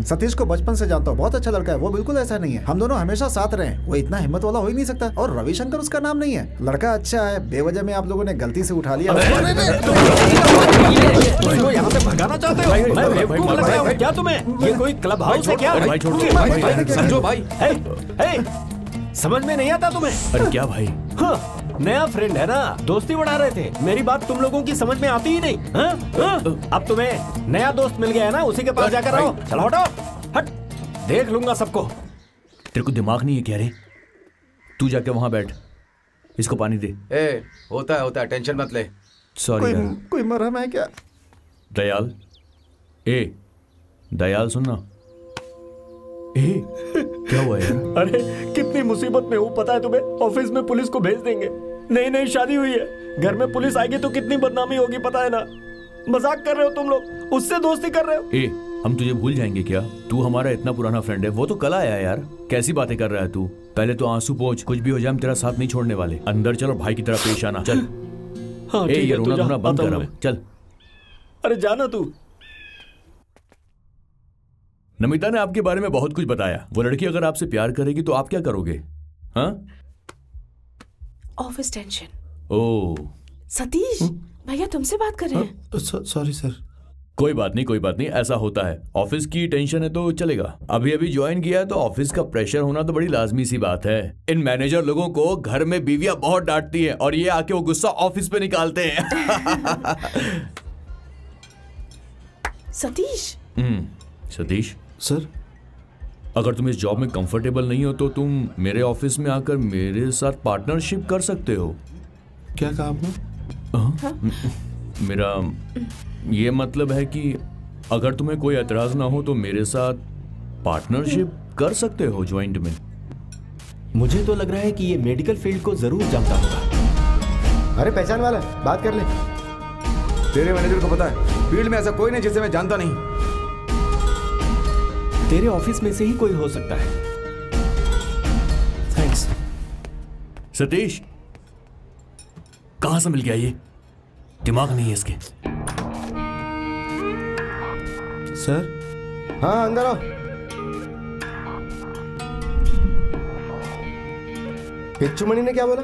सतीश को बचपन से जानता हूँ, बहुत अच्छा लड़का है। वो बिल्कुल ऐसा नहीं है, हम दोनों हमेशा साथ रहे। वो इतना हिम्मत वाला हो ही नहीं सकता। और रविशंकर उसका नाम नहीं है। लड़का अच्छा है, बेवजह में आप लोगों ने गलती से उठा लिया। यहाँ से भगाना चाहते हो? मैं बेवकूफ लग रहा हूँ क्या तुम्हें? ये कोई क्लब हाउस है क्या? भाई छोड़ दो, समझो भाई। समझ में नहीं आता तुम्हें? अरे क्या भाई? हाँ, नया फ्रेंड है ना, दोस्ती बढ़ा रहे थे। मेरी बात तुम लोगों की समझ में आती ही नहीं। अब तुम्हें नया दोस्त मिल गया है ना, उसी के पास जाकर रहो। चलो हटो, हट, देख लूंगा सबको। तेरे को दिमाग नहीं है क्या रे? तू जाके वहां बैठ, इसको पानी दे। होता है, टेंशन मत ले। सॉरी। कोई मरहम है क्या? दयाल, दयाल सुनना। क्या हुआ यार? अरे कितनी मुसीबत में हूँ पता है तुम्हें? ऑफिस में पुलिस को भेज देंगे। नई शादी हुई है, घर में पुलिस आएगी तो कितनी बदनामी होगी पता है ना? मजाक कर रहे हो तुम लोग, उससे दोस्ती कर रहे हो। हम तुझे भूल जाएंगे क्या? तू हमारा इतना पुराना फ्रेंड है। वो तो कल आया यार, कैसी बातें कर रहा है तू? पहले तो आंसू पोंछ, कुछ भी हो जाए हम तेरा साथ नहीं छोड़ने वाले। अंदर चलो, भाई की तरह पेश आना। चल। हाँ, ये रोना धोना बंद कर अब, चल। अरे जाना तू। नमिता ने आपके बारे में बहुत कुछ बताया। वो लड़की अगर आपसे प्यार करेगी तो आप क्या करोगे? हाँ? Office tension. ओह सतीश, भैया तुमसे बात कर रहे हैं। Sorry sir. कोई बात नहीं, ऐसा होता है। ऑफिस की टेंशन है तो चलेगा। अभी ज्वाइन किया है तो ऑफिस का प्रेशर होना तो बड़ी लाजमी सी बात है। इन मैनेजर लोगों को घर में बीवियां बहुत डांटती हैं और ये आके वो गुस्सा ऑफिस पे निकालते हैं। सतीश सर, अगर तुम इस जॉब में कंफर्टेबल नहीं हो तो तुम मेरे ऑफिस में आकर मेरे साथ पार्टनरशिप कर सकते हो। क्या कहा आपने? मेरा ये मतलब है कि अगर तुम्हें कोई एतराज ना हो तो मेरे साथ पार्टनरशिप कर सकते हो ज्वाइंट में। मुझे तो लग रहा है कि ये मेडिकल फील्ड को जरूर जानता होगा। अरे पहचान वाला, बात कर ले। तेरे मैनेजर को पता है फील्ड में ऐसा कोई नहीं जिसे मैं जानता नहीं। तेरे ऑफिस में से ही कोई हो सकता है। थैंक्स। सतीश, कहां से मिल गया ये? दिमाग नहीं है इसके। सर। हाँ अंदर आओ। पिच्चू मनी ने क्या बोला?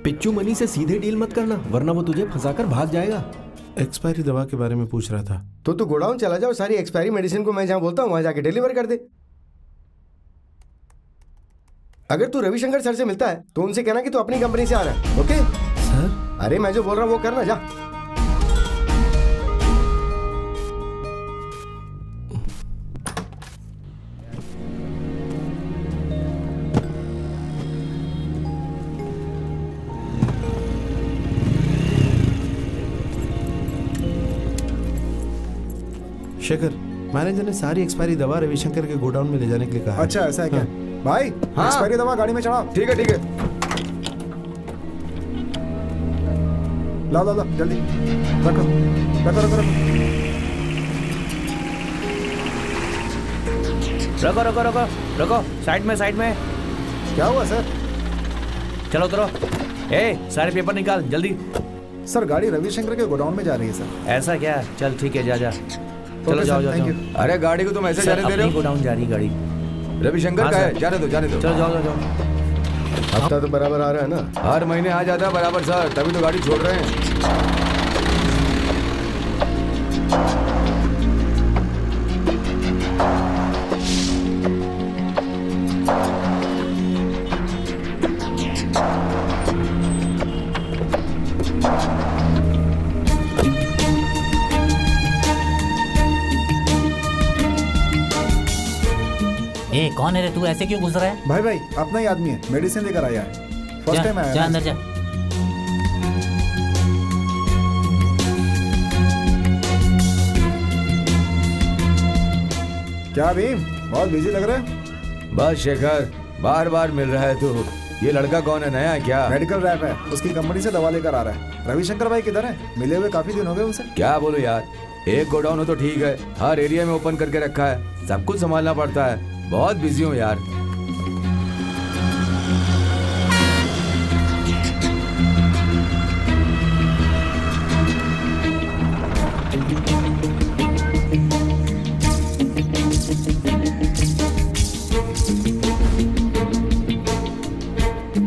पिच्चू मनी से सीधे डील मत करना, वरना वो तुझे फंसाकर भाग जाएगा। एक्सपायरी दवा के बारे में पूछ रहा था। तो तू गोडाउन चला जाओ, सारी एक्सपायरी मेडिसिन को मैं जहां बोलता हूं वहां जाके डिलीवर कर दे। अगर तू रविशंकर सर से मिलता है तो उनसे कहना कि तू अपनी कंपनी से आ रहा है। Okay sir? अरे मैं जो बोल रहा हूं वो करना, जा। शेखर, मैनेजर ने सारी एक्सपायरी दवा रविशंकर के गोडाउन में ले जाने के लिए कहा। अच्छा ऐसा है क्या? भाई हाँ। एक्सपायरी दवा गाड़ी में चढ़ाओ। ठीक है ठीक है। लाओ लाओ लाओ जल्दी रखो रखो रखो रखो रखो रखो रखो, साइड में। क्या हुआ सर? चलो उतरो। सारे पेपर निकाल जल्दी। सर गाड़ी रविशंकर के गोडाउन में जा रही है सर। ऐसा क्या? चल ठीक है, जा। चलो जाओ जाओ। अरे गाड़ी को तुम ऐसे जाने दे रहे हो? गोडाउन जा रही गाड़ी। रविशंकर का है, जाने दो। चलो जाओ। हफ्ता तो बराबर आ रहा है ना? हर महीने आ जाता है बराबर सर, तभी तो गाड़ी छोड़ रहे हैं। कौन है रे तू? ऐसे क्यों घुस रहा है? भाई अपना ही आदमी है, मेडिसिन लेकर आया है। फर्स्ट टाइम आया। जा अंदर जा। क्या भीम, बहुत बिजी लग रहा है? बस शेखर, बार मिल रहा है तू। ये लड़का कौन है, नया है क्या? मेडिकल रैप है, उसकी कंपनी से दवा लेकर आ रहा है। रविशंकर भाई किधर है? मिले हुए काफी दिन हो गए उनसे। क्या बोलो यार, एक गोडाउन हो तो ठीक है, हर एरिया में ओपन करके रखा है, सब कुछ संभालना पड़ता है। बहुत बिजी हूँ यार।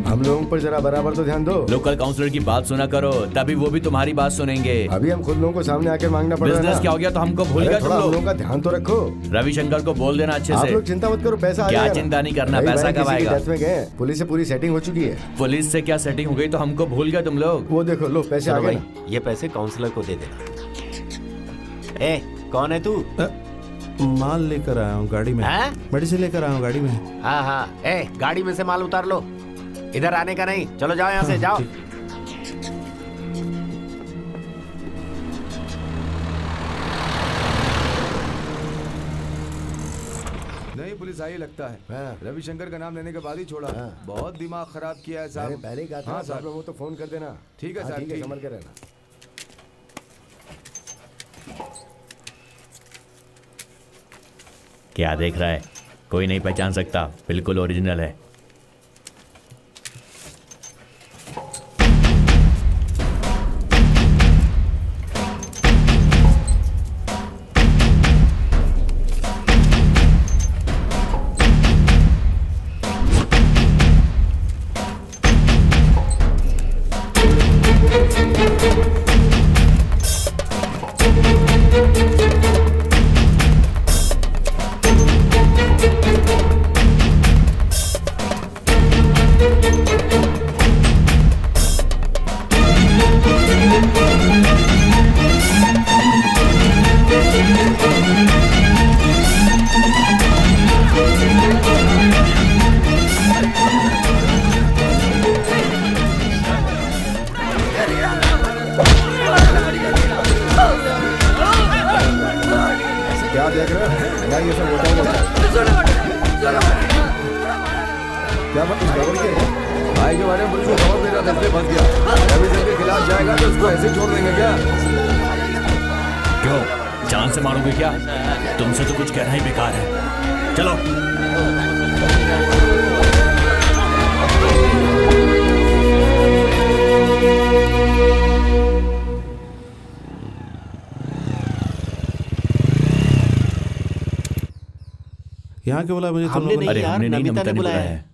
हम लोगों पर जरा बराबर तो ध्यान दो। लोकल काउंसलर की बात सुना करो, तभी वो भी तुम्हारी बात सुनेंगे। अभी हम खुद लोगों को सामने आकर मांगना पड़ रहा है। बिजनेस क्या हो गया तो हमको भूल गए तुम लोग। लोगों का ध्यान तो रखो। रविशंकर को बोल देना अच्छे से। आप लोग चिंता मत करो, पैसा आ क्या जाएगा। चिंता नहीं करना, पैसा कब आएगा? डेथ में गए, पुलिस से पूरी सेटिंग हो चुकी है। पुलिस से क्या सेटिंग हो गई तो हमको भूल गए तुम लोग। वो देखो, लो पैसे आ गए। ये पैसे काउंसलर को दे देना। कौन है तू? माल लेकर आया हूँ गाड़ी में। मेडिसिन लेकर आया हूँ गाड़ी में। हाँ, गाड़ी में से माल उतार लो, इधर आने का नहीं। चलो जाओ यहाँ से, जाओ। नहीं, पुलिस आई लगता है। रविशंकर का नाम लेने के बाद ही छोड़ा। बहुत दिमाग खराब किया है साहब। पहले कहा था। सर, वो तो फोन कर देना। ठीक है सर, ठीक है, संभल के रहना। क्या देख रहा है? कोई नहीं पहचान सकता, बिल्कुल ओरिजिनल है। भाई के बारे में पुलिस को खबर दे रहा था, इसलिए फंस गया। रविशंकर के खिलाफ जाएगा तो उसको ऐसे छोड़ देंगे क्या? क्यों, जान से मारोगे क्या? तुमसे तो कुछ कहना ही बेकार है। चलो। यहाँ क्यों बुलाया मुझे? हमने नहीं अरे यार, हमने नहीं, नमिता नमिता ने ने बुलाया बुलाया है। है।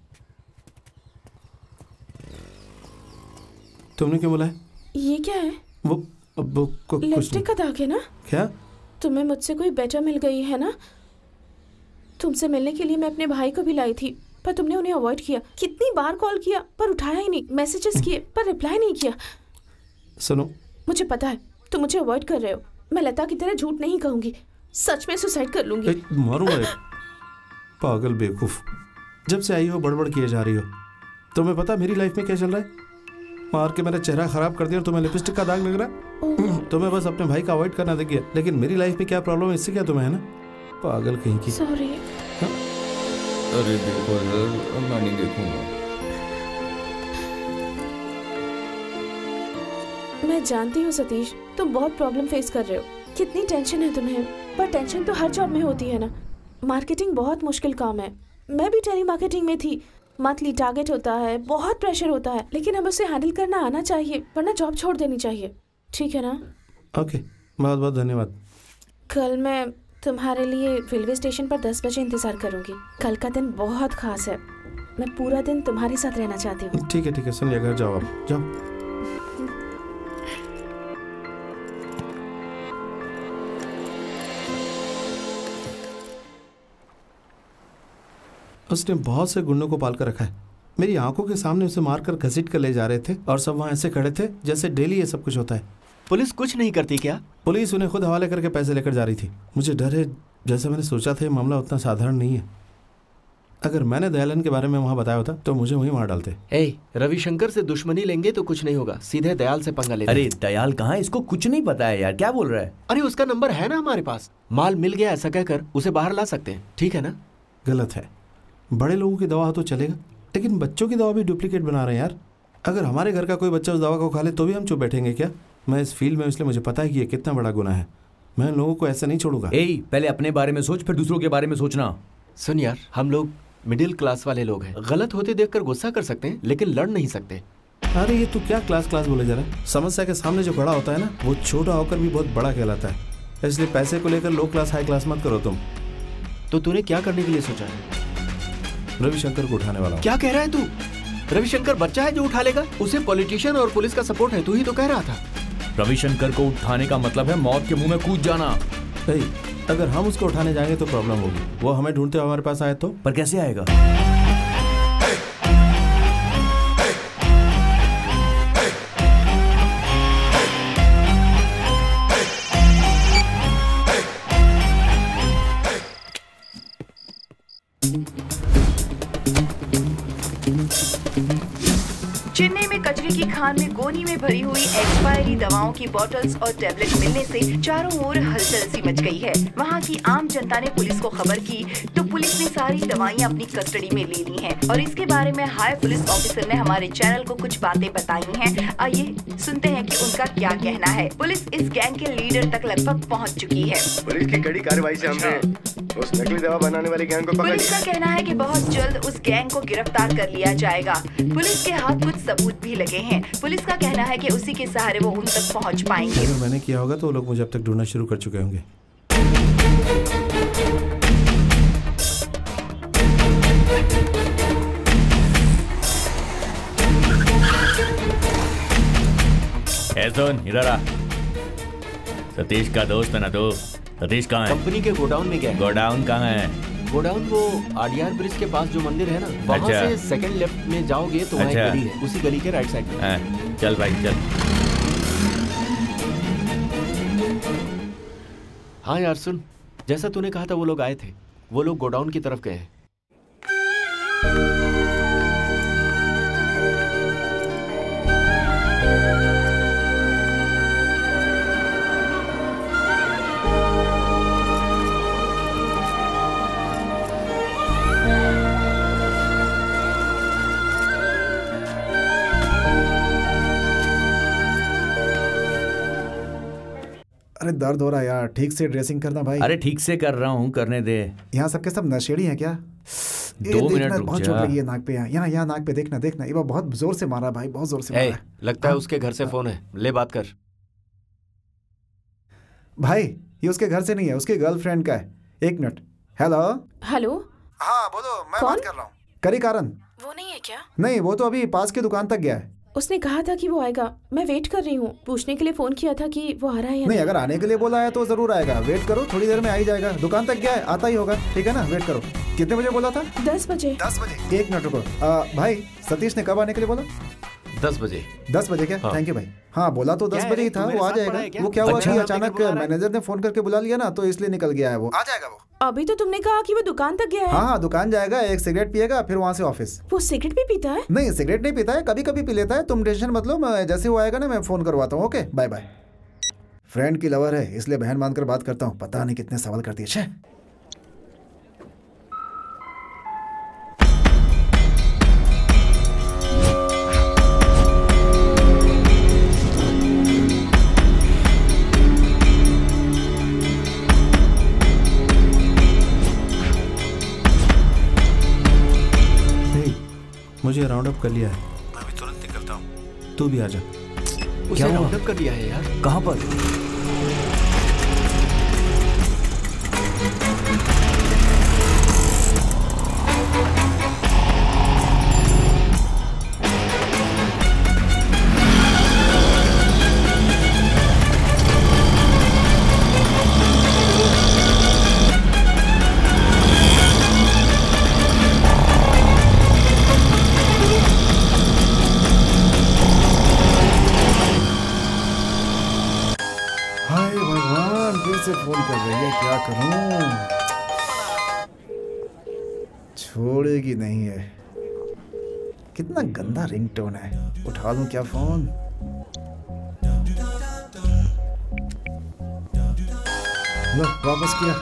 तुमने क्यों बुलाया? ये क्या है? वो कुछ लिपस्टिक का दाग है ना? क्या? तुम्हें मुझसे कोई बेटर मिल गई है ना? तुमसे मिलने के लिए मैं अपने भाई को भी लाई थी, पर तुमने उन्हें अवॉइड किया। कितनी बार कॉल किया पर उठाया ही नहीं, मैसेजेस किए पर रिप्लाई नहीं किया। सुनो, मुझे पता है तुम मुझे अवॉइड कर रहे हो। मैं लता की तरह झूठ नहीं कहूंगी, सच में सुसाइड कर लूंगी। मारूंगा एक पागल बेवकूफ। जब से आई हो बड़बड़ किए जा रही हो। तुम्हें पता मेरी लाइफ में क्या चल रहा है? मार के मेरा चेहरा खराब कर दिया और तुम्हें लिपस्टिक का दाग लग रहा है। तुम्हें बस अपने भाई का अवॉइड करना देखिए, लेकिन मेरी लाइफ में क्या प्रॉब्लम है इससे क्या तुम्हें है ना? पागल कहीं की। सॉरी। अरे देखो सर, मैं नहीं देखूंगा। मैं जानती हूँ सतीश, तुम बहुत प्रॉब्लम फेस कर रहे हो। कितनी टेंशन है तुम्हें, पर टेंशन तो हर जॉब में होती है ना। मार्केटिंग बहुत मुश्किल काम है। मैं भी टेली मार्केटिंग में थी। मंथली टारगेट होता है, बहुत प्रेशर होता है, लेकिन हमें उसे हैंडल करना आना चाहिए, वरना जॉब छोड़ देनी चाहिए। ठीक है ना? ओके, बहुत बहुत धन्यवाद। कल मैं तुम्हारे लिए रेलवे स्टेशन पर 10 बजे इंतजार करूंगी। कल का दिन बहुत खास है। मैं पूरा दिन तुम्हारे साथ रहना चाहती हूँ। ठीक है, सुन लिया, घर जाओ आप, जाओ। उसने बहुत से गुंडों को पाल कर रखा है। मेरी आंखों के सामने उसे मारकर घसीट कर ले जा रहे थे और सब वहाँ ऐसे खड़े थे जैसे डेली ये सब कुछ होता है। पुलिस कुछ नहीं करती क्या? पुलिस उन्हें खुद हवाले करके पैसे लेकर जा रही थी। मुझे डर है, जैसे मैंने सोचा था, ये मामला उतना साधारण नहीं है। अगर मैंने दयालन के बारे में वहाँ बताया होता तो मुझे वहीं मार डालते। रविशंकर से दुश्मनी लेंगे तो कुछ नहीं होगा, सीधे दयाल से पंगा लेंगे। अरे दयाल कहाँ? इसको कुछ नहीं पता है यार, क्या बोल रहा है? अरे उसका नंबर है ना हमारे पास, माल मिल गया ऐसा कहकर उसे बाहर ला सकते हैं। ठीक है ना? गलत है। बड़े लोगों की दवा हो तो चलेगा, लेकिन बच्चों की दवा भी डुप्लीकेट बना रहे हैं यार। अगर हमारे घर का कोई बच्चा उस दवा को खा ले तो भी हम चुप बैठेंगे क्या? मैं इस फील्ड में, इसलिए मुझे पता है कि ये कितना बड़ा गुनाह है। मैं लोगों को ऐसा नहीं छोड़ूंगा। पहले अपने बारे में सोच, फिर दूसरों के बारे में सोचना। सुन यार, हम लोग मिडिल क्लास वाले लोग हैं। गलत होते देखकर गुस्सा कर सकते हैं, लेकिन लड़ नहीं सकते। अरे ये तू क्या क्लास बोले जा रहा है? समस्या के सामने जो बड़ा होता है ना, वो छोटा होकर भी बहुत बड़ा कहलाता है। इसलिए पैसे को लेकर लो क्लास हाई क्लास मत करो तुम। तो तूने क्या करने के लिए सोचा है? रविशंकर को उठाने वाला। क्या कह रहा है तू? रविशंकर बच्चा है जो उठा लेगा? उसे पॉलिटिशियन और पुलिस का सपोर्ट है, तू ही तो कह रहा था। रविशंकर को उठाने का मतलब है मौत के मुंह में कूद जाना। अगर हम उसको उठाने जाएंगे तो प्रॉब्लम होगी। वो हमें ढूंढते हुए हमारे पास आए तो? पर कैसे आएगा? चेन्नई में कचरे की खान में गोनी में भरी हुई एक्सपायरी दवाओं की बोतल्स और टैबलेट मिलने से चारों ओर हलचल सी मच गई है। वहां की आम जनता ने पुलिस को खबर की तो पुलिस ने सारी दवाइयां अपनी कस्टडी में ले ली हैं और इसके बारे में हाई पुलिस ऑफिसर ने हमारे चैनल को कुछ बातें बताई हैं। आइए सुनते हैं कि उनका क्या कहना है। पुलिस इस गैंग के लीडर तक लगभग पहुँच चुकी है। पुलिस की कड़ी कार्रवाई से हमने उस नकली दवा बनाने वाली गैंग को पकड़ लिया। पुलिस का कहना है कि बहुत जल्द उस गैंग को गिरफ्तार कर लिया जाएगा। पुलिस के हाथ कुछ सबूत भी लगे हैं। पुलिस का कहना है कि उसी के सहारे वो उन तक पहुंच पाएंगे। अगर मैंने किया होगा तो वो लोग मुझे अब तक ढूंढना शुरू कर चुके होंगे। सुन इधर आ। सतीश का दोस्त है ना तू? सतीश कहाँ है? कंपनी के गोडाउन में गया। गोडाउन कहाँ है? गोडाउन वो आडियार ब्रिज के पास जो मंदिर है ना, वहाँ से सेकंड लेफ्ट में जाओगे तो वहाँ एक गली है, उसी गली के राइट साइड में। चल भाई चल। हाँ यार सुन, जैसा तूने कहा था वो लोग आए थे, वो लोग गोडाउन की तरफ गए हैं। अरे दर्द हो रहा है यार, ठीक से ड्रेसिंग करना भाई। अरे ठीक से कर रहा हूँ, करने दे। यहाँ सबके सब नशेड़ी हैं क्या? 2 मिनट रुक बहुत जा। चोट लगी है नाक पे। यहाँ नाक पे देखना ये बहुत जोर से मारा भाई, बहुत जोर से मारा। लगता है उसके घर से फोन है, ले बात कर। भाई ये उसके घर से नहीं है, उसके गर्लफ्रेंड का है। 1 मिनट। हेलो हेलो, हाँ बोलो, मैं कौन? बात कर रहा हूँ। करी कारण। वो नहीं है क्या? नहीं, वो तो अभी पास की दुकान तक गया है। उसने कहा था कि वो आएगा। मैं वेट कर रही हूँ, पूछने के लिए फोन किया था कि वो आ रहा है या नहीं, अगर आने के लिए बोला है तो जरूर आएगा। वेट करो, थोड़ी देर में आ ही जाएगा। दुकान तक गया है, आता ही होगा। ठीक है ना, वेट करो। कितने बजे बोला था? 10 बजे। 10 बजे। 1 मिनट रुको। भाई सतीश ने कब आने के लिए बोला? 10 बजे। 10 बजे क्या? हाँ। थैंक यू भाई। हाँ बोला तो 10 क्या बजे ही है, था, तू मेरे वो आ साथ पढ़ा है जाएगा। क्या? वो क्या हुआ अच्छा, कि लेके अचानक बुला रहा है? मैनेजर ने फोन करके बुला लिया ना, तो इसलिए निकल गया है वो। आ जाएगा वो। अभी तो तुमने कहा कि वो दुकान तक गया है। हाँ हाँ, दुकान जाएगा, एक सिगरेट पिएगा, फिर वहाँ से ऑफिस। वो सिगरेट भी पीता है? नहीं, सिगरेट नहीं पीता है, कभी कभी पी लेता है। तुम टेंशन मत लो, मैं जैसे वो आएगा ना मैं फोन करवाता हूँ। Okay, bye bye. फ्रेंड की लवर है, इसलिए बहन मानकर बात करता हूँ। पता नहीं कितने सवाल करती है। मुझे राउंड अप कर लिया है, मैं भी तुरंत निकलता हूँ। तू भी आ जा। क्या राउंड अप कर लिया है यार? कहाँ पर? से फोन कर रही है, क्या करूं? छोड़ेगी नहीं है। कितना गंदा रिंगटोन है। उठा लूं क्या फोन? लो, वापस किया।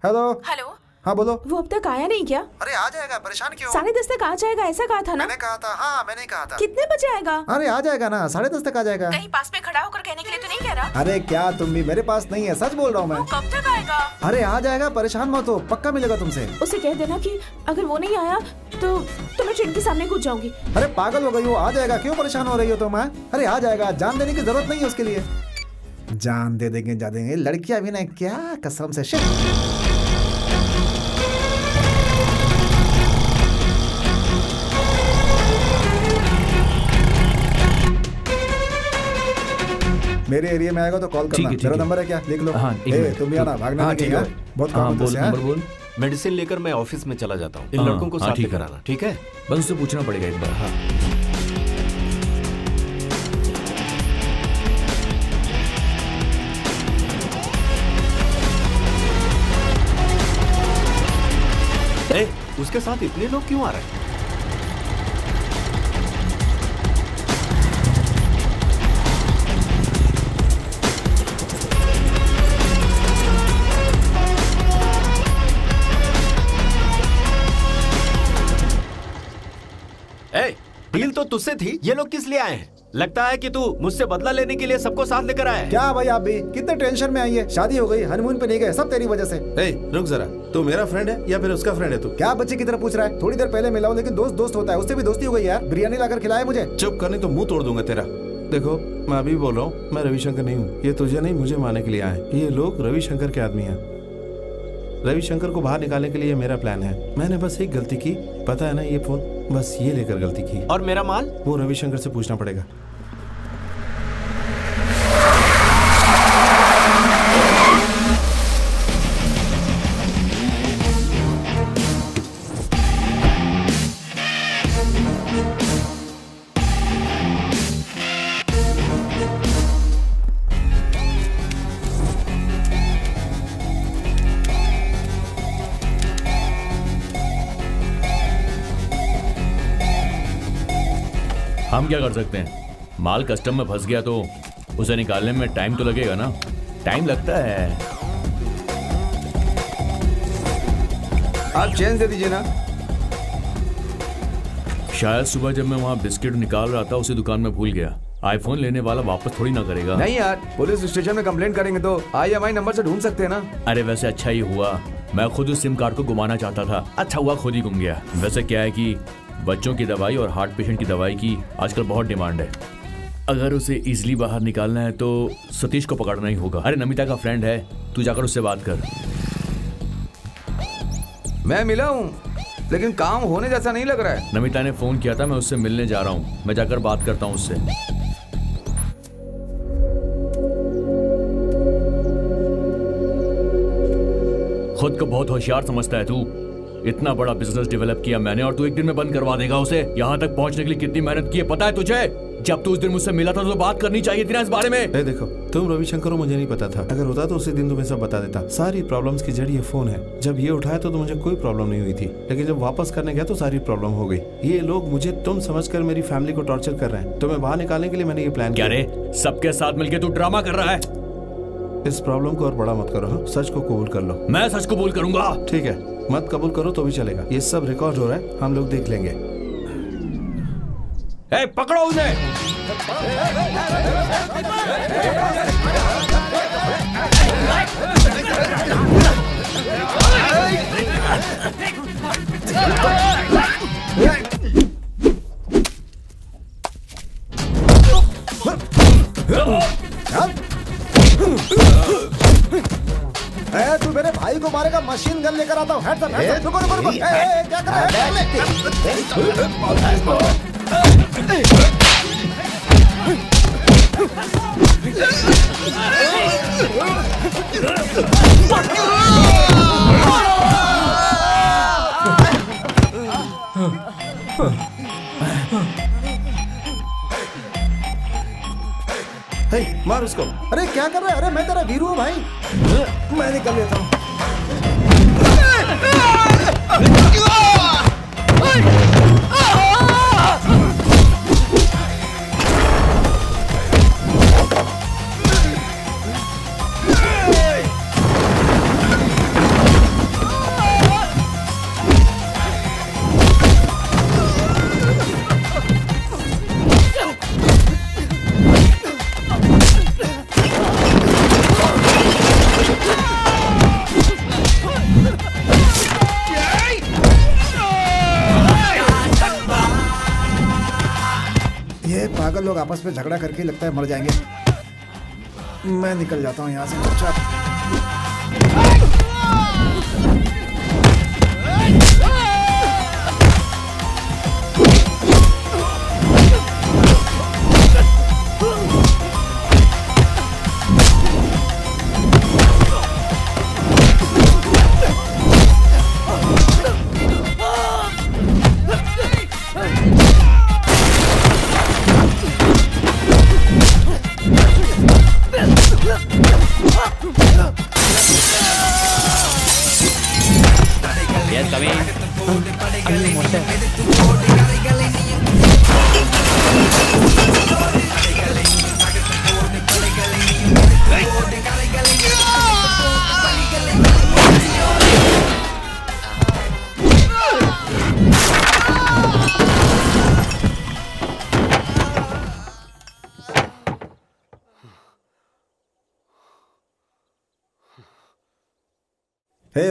हेलो। हेलो। हाँ बोलो। वो अब तक आया नहीं क्या? अरे आ जाएगा, परेशान क्यों? 10:30 तक आ जाएगा, ऐसा कहा था ना? मैंने कहा था। हाँ मैंने कहा था। कितने बजे आएगा? अरे आ जाएगा ना, 10:30 तक आ जाएगा। कहीं पास में खड़ा होकर कहने के लिए तो नहीं कह रहा? अरे क्या तुम भी, मेरे पास नहीं है, सच बोल रहा हूँ मैं। कब तक आएगा? अरे आ जाएगा, परेशान मत हो, पक्का मिलेगा तुमसे। उसे कह देना कि अगर वो नहीं आया तो मैं ट्रेन के सामने कूद जाऊंगी। अरे पागल हो गई हो, आ जाएगा, क्यों परेशान हो रही हो तुम? अरे आ जाएगा, जान देने की जरूरत नहीं है उसके लिए। जान दे देंगे, जा देंगे। लड़कियां भी ना, क्या कसम से। शिट। मेरे एरिया में आएगा तो कॉल करना। मेरा नंबर है, क्या लिख लो। हाँ, तुम भी आना, भागना नहीं है। बहुत काम बोल, नंबर बोल। मेडिसिन लेकर मैं ऑफिस में चला जाता हूँ। इन लड़कों को साथ लेकर आना, ठीक है? बस उससे पूछना पड़ेगा एक बार। हाँ उसके साथ इतने लोग क्यों आ रहे हैं? डील तो तुझसे थी, ये लोग किस लिए आए हैं? लगता है कि तू मुझसे बदला लेने के लिए सबको साथ लेकर आया है। क्या भाई, आप भी कितने टेंशन में आई है? शादी हो गई, हनीमून पे नहीं गए, सब तेरी वजह से। रुक जरा, तू मेरा फ्रेंड है या फिर उसका फ्रेंड है? तू क्या बच्चे की तरह पूछ रहा है? थोड़ी देर पहले मिला हूं, लेकिन दोस्त दोस्त होता है, उससे भी दोस्ती हो गई यार। बिरयानी लाकर खिलाया मुझे। चुप करनी तो मुंह तोड़ दूंगा तेरा। देखो, मैं अभी बोल रहा हूँ, मैं रविशंकर नहीं हूँ। ये तुझे नहीं, मुझे मारने के लिए आए। ये लोग रविशंकर के आदमी हैं। रविशंकर को बाहर निकालने के लिए मेरा प्लान है। मैंने बस एक गलती की, पता है ना, ये फोन बस ये लेकर गलती की। और मेरा माल? वो रविशंकर से पूछना पड़ेगा। हम क्या कर सकते हैं? माल कस्टम में फंस गया तो उसे निकालने में टाइम तो लगेगा ना। टाइम लगता है। आप चेंज दे दीजिए ना। शायद सुबह जब मैं वहाँ बिस्किट निकाल रहा था उसी दुकान में भूल गया। आईफोन लेने वाला वापस थोड़ी ना करेगा। नहीं यार, पुलिस स्टेशन में कंप्लेंट करेंगे तो IMI नंबर से ढूंढ सकते हैं ना। अरे वैसे अच्छा ही हुआ, मैं खुद उस सिम कार्ड को घुमाना चाहता था। अच्छा हुआ खुद ही घूम गया। वैसे क्या है कि बच्चों की दवाई और हार्ट पेशेंट की दवाई की आजकल बहुत डिमांड है। अगर उसे इजीली बाहर निकालना है तो सतीश को पकड़ना ही होगा। अरे नमिता का फ्रेंड है, तू जाकर उससे बात कर। मैं मिला हूँ, लेकिन काम होने जैसा नहीं लग रहा है। नमिता ने फोन किया था, मैं उससे मिलने जा रहा हूँ। मैं जाकर बात करता हूँ उससे। खुद को बहुत होशियार समझता है तू। इतना बड़ा बिजनेस डेवलप किया मैंने और तू एक दिन में बंद करवा देगा उसे। यहाँ तक पहुँचने के लिए कितनी मेहनत की है पता है तुझे? जब तू उस दिन मुझसे मिला था तो बात करनी चाहिए थी ना इस बारे में। ए देखो, तुम रविशंकर हो, मुझे नहीं पता था। अगर होता तो उसी दिन तुम्हें सब बता देता। सारी प्रॉब्लम्स की जड़ ये फोन है। जब ये उठाया तो मुझे कोई प्रॉब्लम नहीं हुई थी, लेकिन जब वापस करने गया तो सारी प्रॉब्लम हो गई। ये लोग मुझे तुम समझकर मेरी फैमिली को टॉर्चर कर रहे हैं। तुम्हें बाहर निकालने के लिए मैंने ये प्लान किया। क्या रे, सबके साथ मिलकर तू ड्रामा कर रहा है? इस प्रॉब्लम को और बड़ा मत करो। हाँ, सच को कबूल कर लो। मैं सच कबूल करूंगा। ठीक है, मत कबूल करो तो भी चलेगा। ये सब रिकॉर्ड हो रहा है, हम लोग देख लेंगे। ए, पकड़ो उन्हें। तू मेरे भाई को मारेगा, मशीन गन लेकर आता हूँ। रुको रुको रुको, क्या कर रहा है? मार उसको। अरे क्या कर रहा है? अरे मैं तेरा वीरू हूँ भाई। मैं निकल लेता हूँ। पागल लोग आपस में झगड़ा करके लगता है मर जाएंगे। मैं निकल जाता हूँ यहाँ से।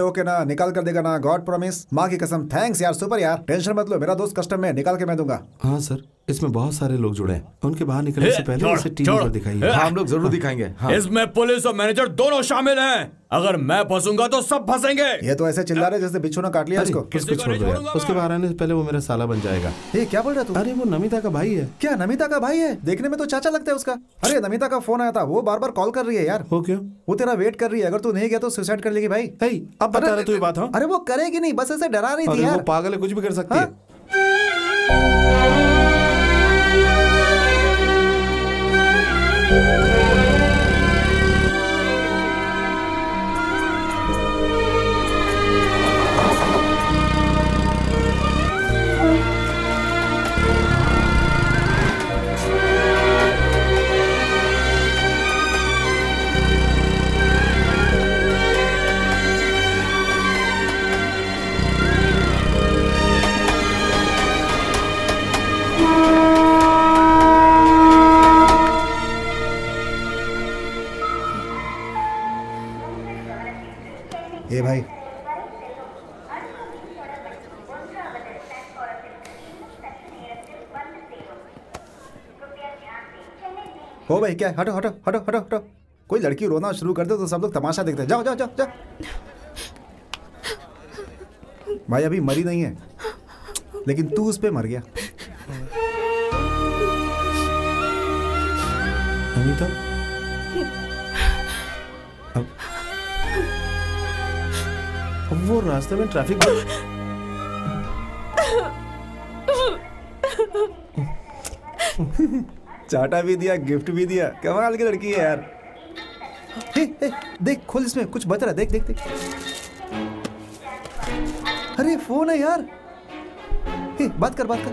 ओके ना, निकाल कर देगा ना? God promise. माँ की कसम। थैंक्स यार, सुपर यार। टेंशन मत लो, मेरा दोस्त कस्टम में निकाल के मैं दूंगा। हाँ सर, इसमें बहुत सारे लोग जुड़े हैं। उनके बाहर निकलने से पहले इसे टीवी पर दिखाइए। हाँ, हम लोग जरूर दिखाएंगे। हाँ। इसमें पुलिस और मैनेजर दोनों शामिल हैं। अगर मैं फंसूंगा तो सब फंसेंगे। ये तो ऐसे चिल्ला रहे जैसे बिच्छू ने काट लिया इसको। उसको छोड़ दो यार। उसके बाहर आने से पहले वो मेरा साला बन जाएगा। ये क्या बोल रहा तू? अरे वो नमिता का भाई है। क्या नमिता का भाई है? देखने में तो चाचा लगता है उसका। अरे नमिता का फोन आया था, वो बार बार कॉल कर रही है यार। वो क्यों? वो तेरा वेट कर रही है। अगर तू नहीं गया तो सुसाइड कर लेगी भाई। अब बता रहे तू ये बात? हाँ, अरे वो करेगी नहीं, बस ऐसे डरा रही थी यार। वो पागल है, कुछ भी कर सकती है। ये भाई हो भाई, क्या? हटो हटो हटो हटो हटो। कोई लड़की रोना शुरू कर दे तो सब लोग तमाशा देखते हैं। जाओ जाओ जाओ जाओ। भाई अभी मरी नहीं है, लेकिन तू उस पे मर गया। अनीता, अब वो रास्ते में ट्रैफिक चाटा भी दिया, गिफ्ट भी दिया, कमाल की लड़की है यार। हे, देख खोल, इसमें कुछ बच रहा है, देख देख देख। अरे फोन है यार। हे, बात कर बात कर।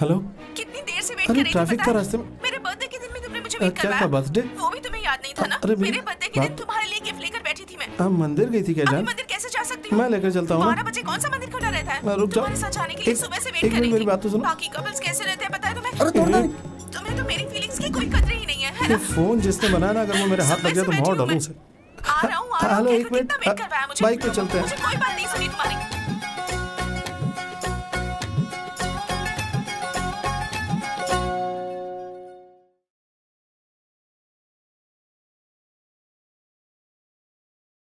हेलो, कितनी देर से वेट अरे कर ट्रैफिक का रास्ते में। मेरे बर्थडे के दिन में तुमने मुझे वेट क्या करवाया। बर्थडे? वो भी तुम्हें याद नहीं था ना? अरे मेरे बर्थडे के दिन तुम्हारे लिए गिफ्ट लेकर बैठी थी मैं। आप मंदिर गई थी क्या जान? मंदिर कैसे जा सकती हूँ? मैं लेकर चलता हूँ। 12 बजे कौन सा मंदिर खुला रहता है? रुक जाओ। तुम्हारे साथ जाने के लिए सुबह से वेट एक मिनट मेरी बात तो सुनो। बाकी कपल्स कैसे रहते हैं पता है तुम्हें? अरे तोड़ना नहीं। तुम्हें तो मेरी फीलिंग्स की कोई कदर ही नहीं है, ये फोन जिसने बनाया ना, अगर वो मेरे हाथ लग गया तो मार डालूं उसे। आ रहा हूँ हेलो, एक मिनट, वेट करवाया मुझे। बाइक पे चलते हैं। मुझे कोई बात नहीं सुनी तुम्हारी।